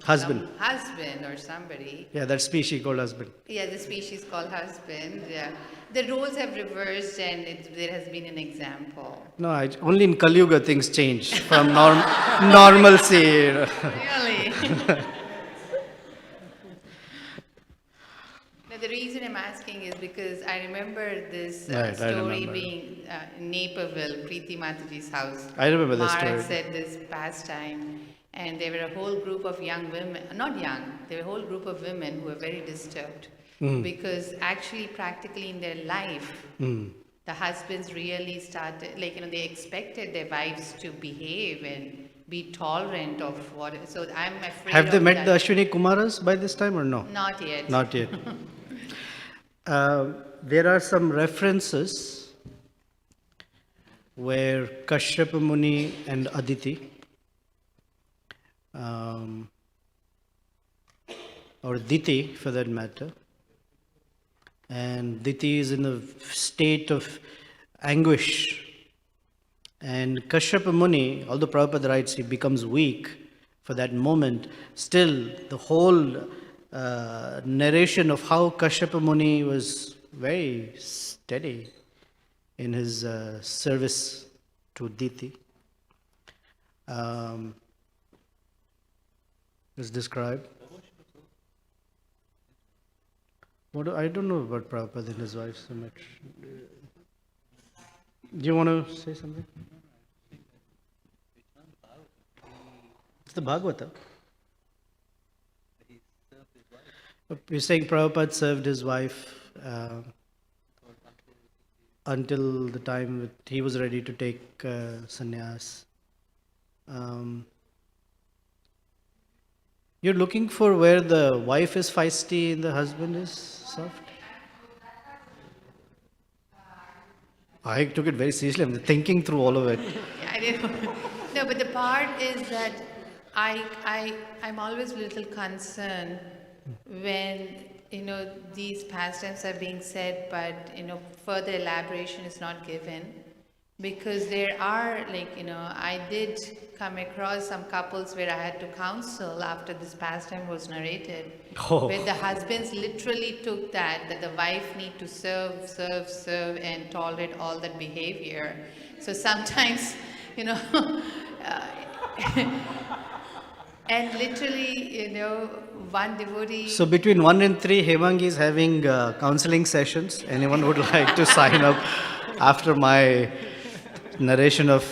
husband. Husband or somebody. Yeah, that species called husband. Yeah, the species called husband. Yeah. The roles have reversed and there has been an example. No, only in Kali Yuga things change from normalcy. Really? But the reason I'm asking is because I remember this Right, I story remember. being in Naperville, Preeti Mataji's house. I remember the Maharaj story. said this pastime, and there were a whole group of young women, not young, there were a whole group of women who were very disturbed because actually, practically in their life, the husbands really started, like, they expected their wives to behave and be tolerant of what. So I'm afraid Have they of met the that. Ashwini Kumaras by this time or no? Not yet. Not yet. There are some references where Kashyapa Muni and Aditi, or Diti for that matter, and Diti is in a state of anguish. And Kashyapa Muni, although Prabhupada writes he becomes weak for that moment, still the whole narration of how Kashyapa Muni was very steady in his service to Diti is described. I don't know about Prabhupada and his wife so much. Do you want to say something? It's the Bhagavatam. You're saying Prabhupada served his wife until the time that he was ready to take sannyas. You're looking for where the wife is feisty and the husband is soft? I took it very seriously. I'm thinking through all of it. Yeah, I didn't know. No, but the part is that I'm always a little concerned when, these pastimes are being said, but, further elaboration is not given. Because there are, I did come across some couples where I had to counsel after this pastime was narrated, where the husbands literally took that the wife need to serve, and tolerate all that behavior. So sometimes, and literally, one devotee. So between 1 and 3, Hemangi is having counseling sessions. Anyone would like to sign up after my narration of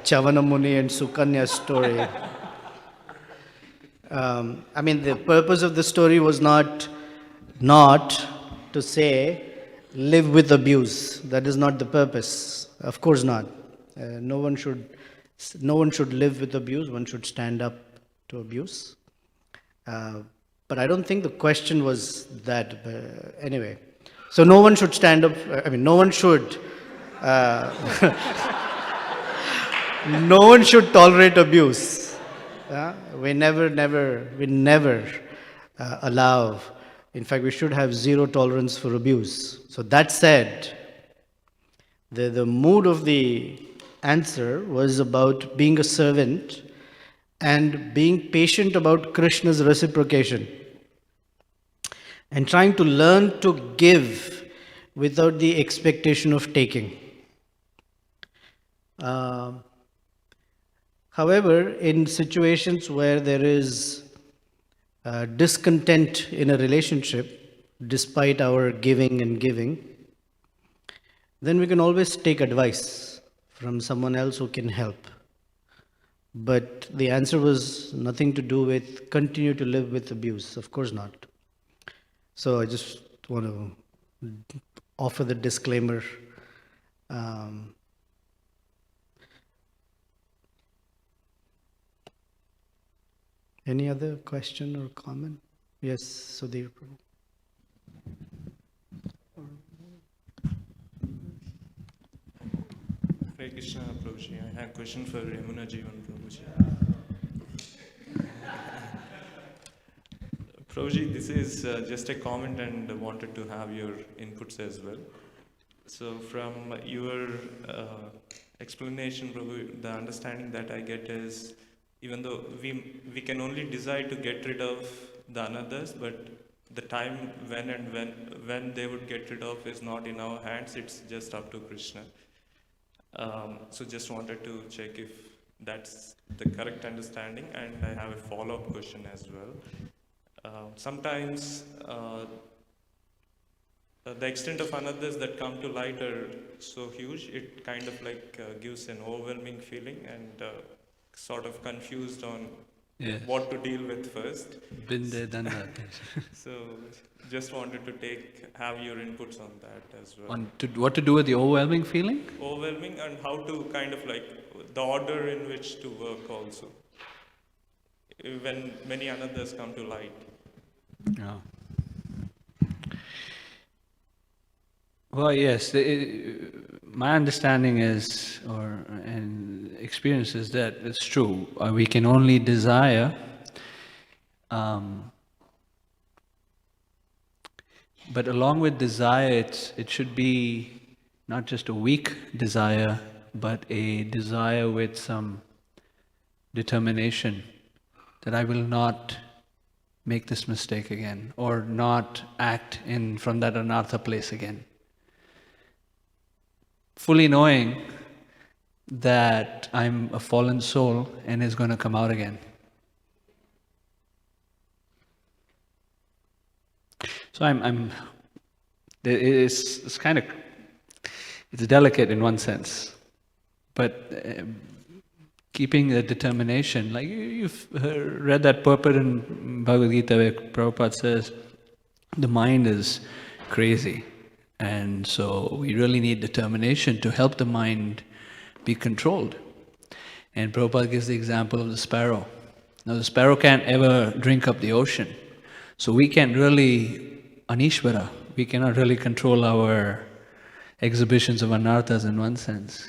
Chavana Muni and Sukanya's story? The purpose of the story was not to say live with abuse. That is not the purpose. Of course not. No one should live with abuse. One should stand up to abuse. But I don't think the question was that. Anyway, so no one should stand up. No one should. No one should tolerate abuse. We never allow. In fact, we should have zero tolerance for abuse. So that said, the mood of the answer was about being a servant and being patient about Krishna's reciprocation and trying to learn to give without the expectation of taking. However, in situations where there is discontent in a relationship, despite our giving, then we can always take advice from someone else who can help. But the answer was nothing to do with continue to live with abuse. Of course not. So I just want to offer the disclaimer. Any other question or comment? Yes, Sudhir. Hare Krishna, Prabhuji. I have a question for Yamuna Jivan, Prabhuji. Prabhuji, this is just a comment and wanted to have your inputs as well. So from your explanation, Prabhu, the understanding that I get is, even though we can only decide to get rid of the anarthas, but the time when they would get rid of is not in our hands, it's just up to Krishna. So just wanted to check if that's the correct understanding, and I have a follow-up question as well. Sometimes the extent of anarthas that come to light are so huge, it kind of like gives an overwhelming feeling and sort of confused on Yes. what to deal with first. Been there, done that. So just wanted to have your inputs on that as well. What to do with the overwhelming feeling? Overwhelming, and how to kind of like the order in which to work also. When many anarthas come to light. Yeah. Well, yes. My understanding is, and experience is that it's true. We can only desire, but along with desire, it should be not just a weak desire, but a desire with some determination that I will not make this mistake again, or not act from that anartha place again. Fully knowing that I'm a fallen soul and is going to come out again. So it's kind of, it's delicate in one sense, but keeping the determination, like you've read that purport in Bhagavad Gita where Prabhupada says, the mind is crazy. And so we really need determination to help the mind be controlled. And Prabhupada gives the example of the sparrow. Now the sparrow can't ever drink up the ocean. So we can't really, anishvara, we cannot really control our exhibitions of anarthas in one sense.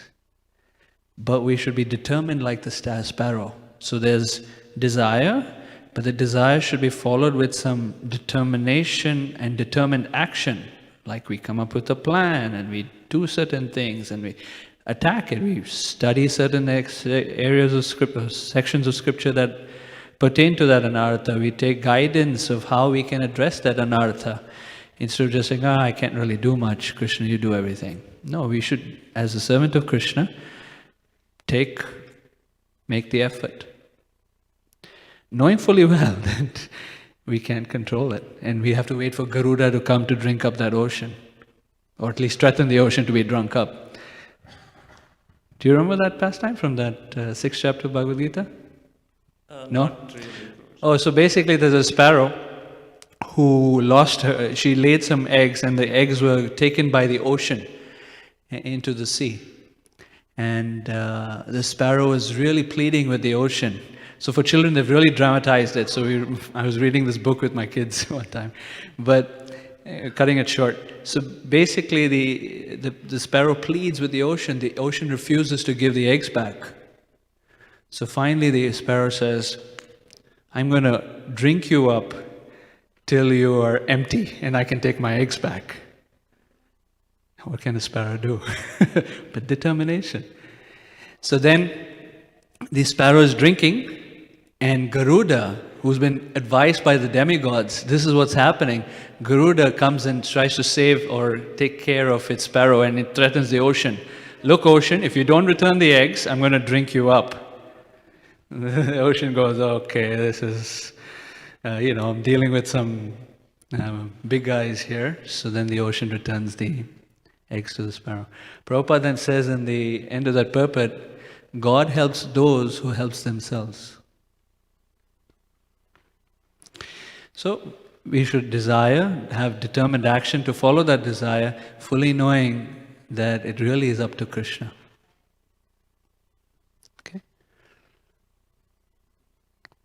But we should be determined like the sparrow. So there's desire, but the desire should be followed with some determination and determined action. Like we come up with a plan and we do certain things and we attack it. We study certain areas of scripture, sections of scripture that pertain to that anartha. We take guidance of how we can address that anartha. Instead of just saying, I can't really do much, Krishna, you do everything. No, we should, as a servant of Krishna, make the effort. Knowing fully well that we can't control it. And we have to wait for Garuda to come to drink up that ocean. Or at least threaten the ocean to be drunk up. Do you remember that pastime from that 6th chapter of Bhagavad Gita? No? Not really. Oh, so basically there's a sparrow who lost her, she laid some eggs and the eggs were taken by the ocean into the sea. And the sparrow was really pleading with the ocean. So for children, they've really dramatized it. So I was reading this book with my kids one time, but cutting it short. So basically the sparrow pleads with the ocean refuses to give the eggs back. So finally the sparrow says, I'm going to drink you up till you are empty and I can take my eggs back. What can a sparrow do? But determination. So then the sparrow is drinking, and Garuda, who's been advised by the demigods, this is what's happening. Garuda comes and tries to save or take care of its sparrow, and it threatens the ocean. Look, ocean, if you don't return the eggs, I'm going to drink you up. The ocean goes, okay, this is, I'm dealing with some big guys here. So then the ocean returns the eggs to the sparrow. Prabhupada then says in the end of that purport, God helps those who helps themselves. So we should desire, have determined action to follow that desire, fully knowing that it really is up to Krishna. Okay?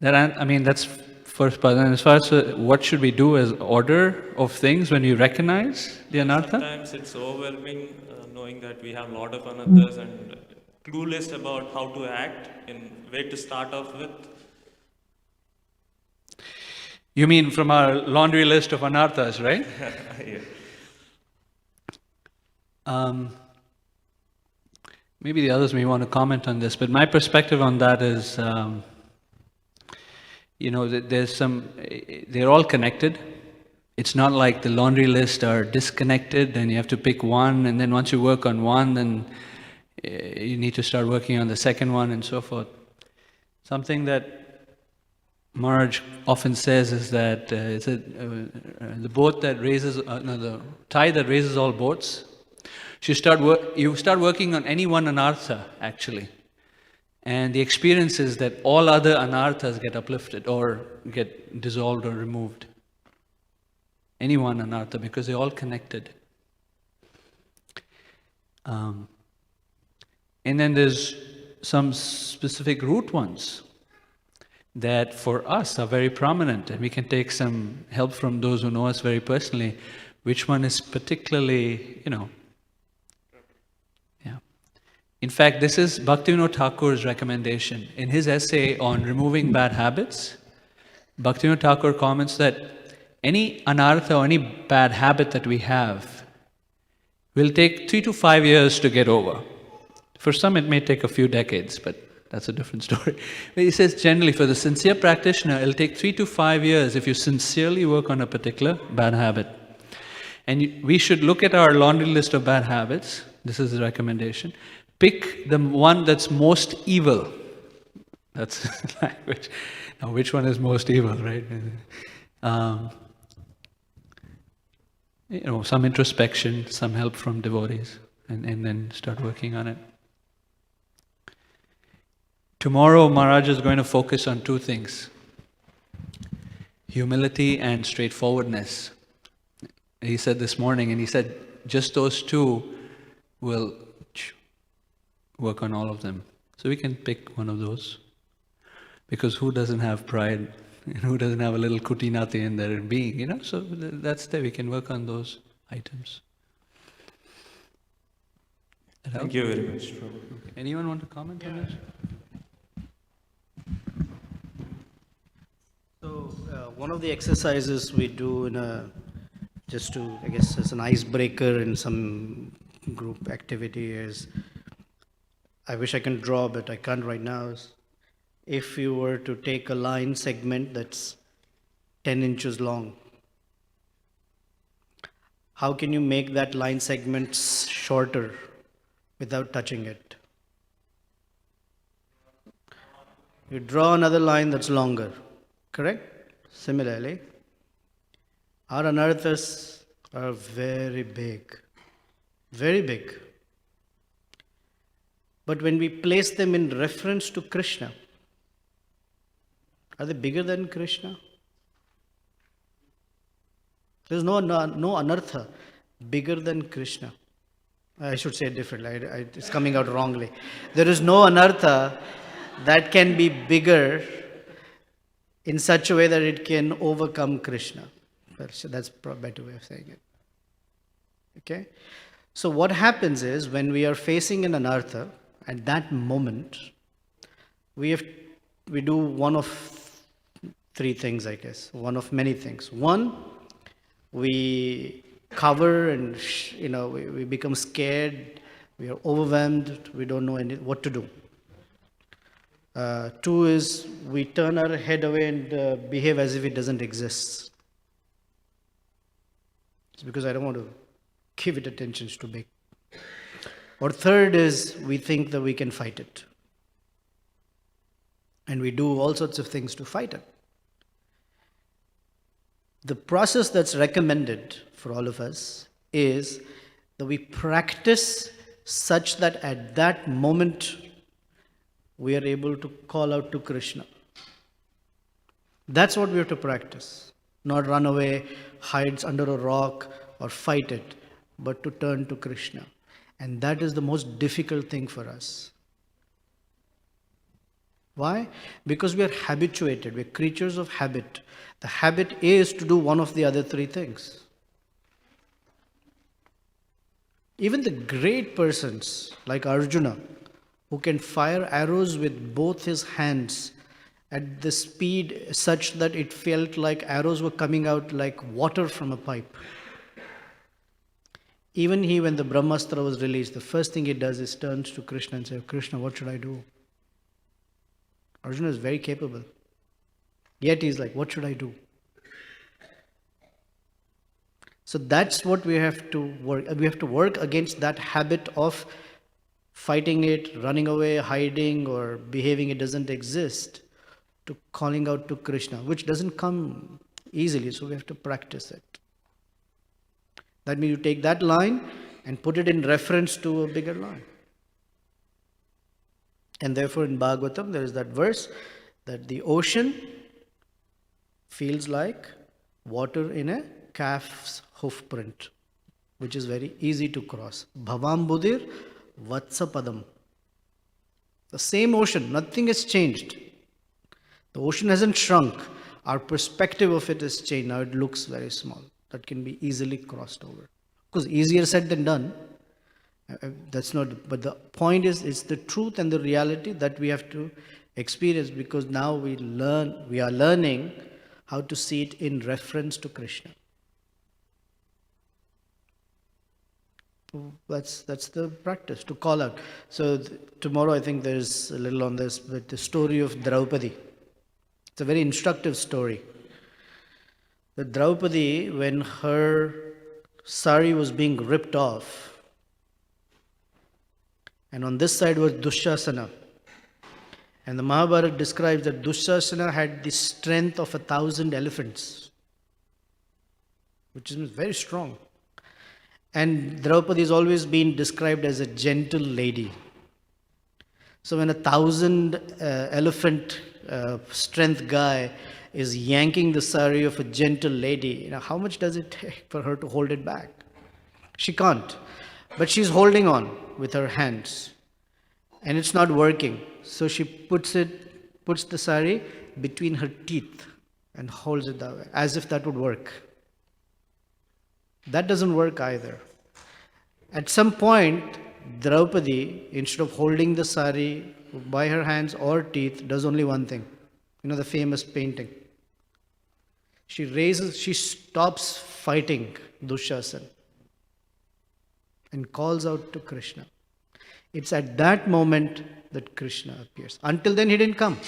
That's first part. And as far as what should we do as order of things when we recognize the anartha? Sometimes it's overwhelming knowing that we have a lot of anarthas and clueless about how to act and where to start off with. You mean from our laundry list of anarthas, right? Yeah. Maybe the others may want to comment on this, but my perspective on that is, they're all connected. It's not like the laundry list are disconnected and you have to pick one, and then once you work on one, then you need to start working on the second one and so forth. Something that Maharaj often says is that the boat that raises, the tide that raises all boats. You start working on any one anartha actually, and the experience is that all other anarthas get uplifted or get dissolved or removed. Any one anartha, because they're all connected. And then there's some specific root ones that for us are very prominent, and we can take some help from those who know us very personally. Which one is particularly, yeah. In fact, this is Bhaktivinoda Thakur's recommendation. In his essay on removing bad habits, Bhaktivinoda Thakur comments that any anartha or any bad habit that we have will take 3 to 5 years to get over. For some it may take a few decades, but that's a different story. But he says generally for the sincere practitioner, it'll take 3 to 5 years if you sincerely work on a particular bad habit. And we should look at our laundry list of bad habits. This is the recommendation. Pick the one that's most evil. That's language. Now, which one is most evil, right? Some introspection, some help from devotees, and then start working on it. Tomorrow, Maharaj is going to focus on 2 things: humility and straightforwardness. He said this morning, and he said just those 2 will work on all of them. So we can pick one of those. Because who doesn't have pride? And who doesn't have a little kutinati in their being, So that's there. We can work on those items. Thank you very much. Okay. Anyone want to comment on this? So one of the exercises we do just to, I guess, as an icebreaker in some group activity is, I wish I can draw, but I can't right now, is if you were to take a line segment that's 10 inches long, how can you make that line segment shorter without touching it? You draw another line that's longer, correct? Similarly, our anarthas are very big, very big. But when we place them in reference to Krishna, are they bigger than Krishna? There's no anartha bigger than Krishna. I should say it differently. It's coming out wrongly. There is no anartha that can be bigger in such a way that it can overcome Krishna. That's a better way of saying it. Okay? So what happens is, when we are facing an anartha, at that moment, we do one of 3 things, I guess. One of many things. One, we cover and we become scared. We are overwhelmed. We don't know what to do. 2 is we turn our head away and behave as if it doesn't exist. It's because I don't want to give it attention, it's too big. Or 3rd is we think that we can fight it. And we do all sorts of things to fight it. The process that's recommended for all of us is that we practice such that at that moment we are able to call out to Krishna. That's what we have to practice. Not run away, hide under a rock or fight it, but to turn to Krishna. And that is the most difficult thing for us. Why? Because we are habituated, we're creatures of habit. The habit is to do one of the other 3 things. Even the great persons like Arjuna, who can fire arrows with both his hands at the speed such that it felt like arrows were coming out like water from a pipe. Even he, when the Brahmastra was released, the first thing he does is turns to Krishna and says, Krishna, what should I do? Arjuna is very capable. Yet he's like, what should I do? So that's what we have to work. We have to work against that habit of fighting it, running away, hiding, or behaving it doesn't exist. to calling out to Krishna, which doesn't come easily, so we have to practice it. That means you take that line and put it in reference to a bigger line. And therefore in Bhagavatam there is that verse that the ocean feels like water in a calf's hoof print, which is very easy to cross. Bhavam budir vatsapadam. The same ocean, nothing has changed. The ocean hasn't shrunk. Our perspective of it has changed. Now it looks very small. That can be easily crossed over. Because easier said than done. That's not, but the point is, it's the truth and the reality that we have to experience, because now we are learning how to see it in reference to Krishna. That's the practice, to call out. So tomorrow I think there's a little on this, but the story of Draupadi. It's a very instructive story. The Draupadi, when her sari was being ripped off, and on this side was Dushasana. And the Mahabharata describes that Dushasana had the strength of 1,000 elephants, which is very strong. And Draupadi has always been described as a gentle lady. So when 1,000 elephant strength guy is yanking the sari of a gentle lady, how much does it take for her to hold it back? She can't. But she's holding on with her hands. And it's not working. So she puts the sari between her teeth and holds it that way, as if that would work. That doesn't work either. At some point, Draupadi, instead of holding the sari by her hands or teeth, does only one thing. The famous painting. She stops fighting Dushasana and calls out to Krishna. It's at that moment that Krishna appears. Until then, he didn't come.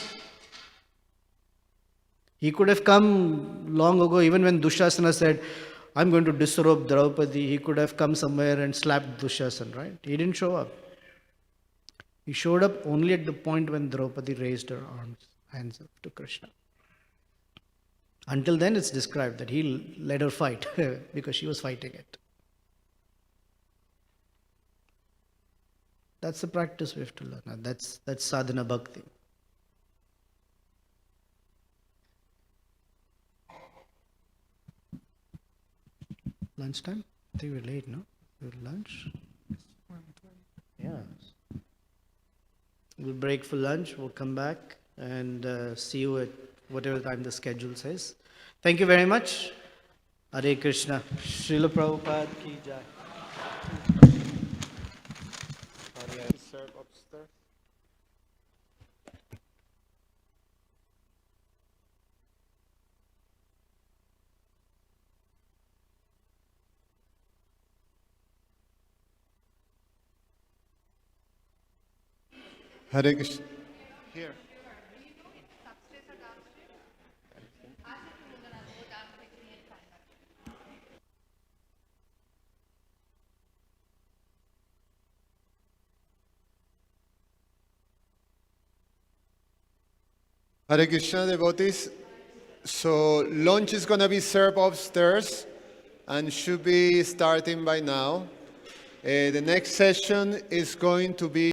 He could have come long ago, even when Dushasana said, I'm going to disrobe Draupadi. He could have come somewhere and slapped Dushasana, right? He didn't show up. He showed up only at the point when Draupadi raised her hands up to Krishna. Until then, it's described that he let her fight because she was fighting it. That's the practice we have to learn. That's sadhana bhakti. Lunchtime? I think we're late, no? We're lunch? Yeah. We'll break for lunch. We'll come back and see you at whatever time the schedule says. Thank you very much. Hare Krishna. Srila Prabhupada ki jai. Serve upstairs. Hare Krishna. Here. Hare Krishna devotees. So lunch is going to be served upstairs and should be starting by now. The next session is going to be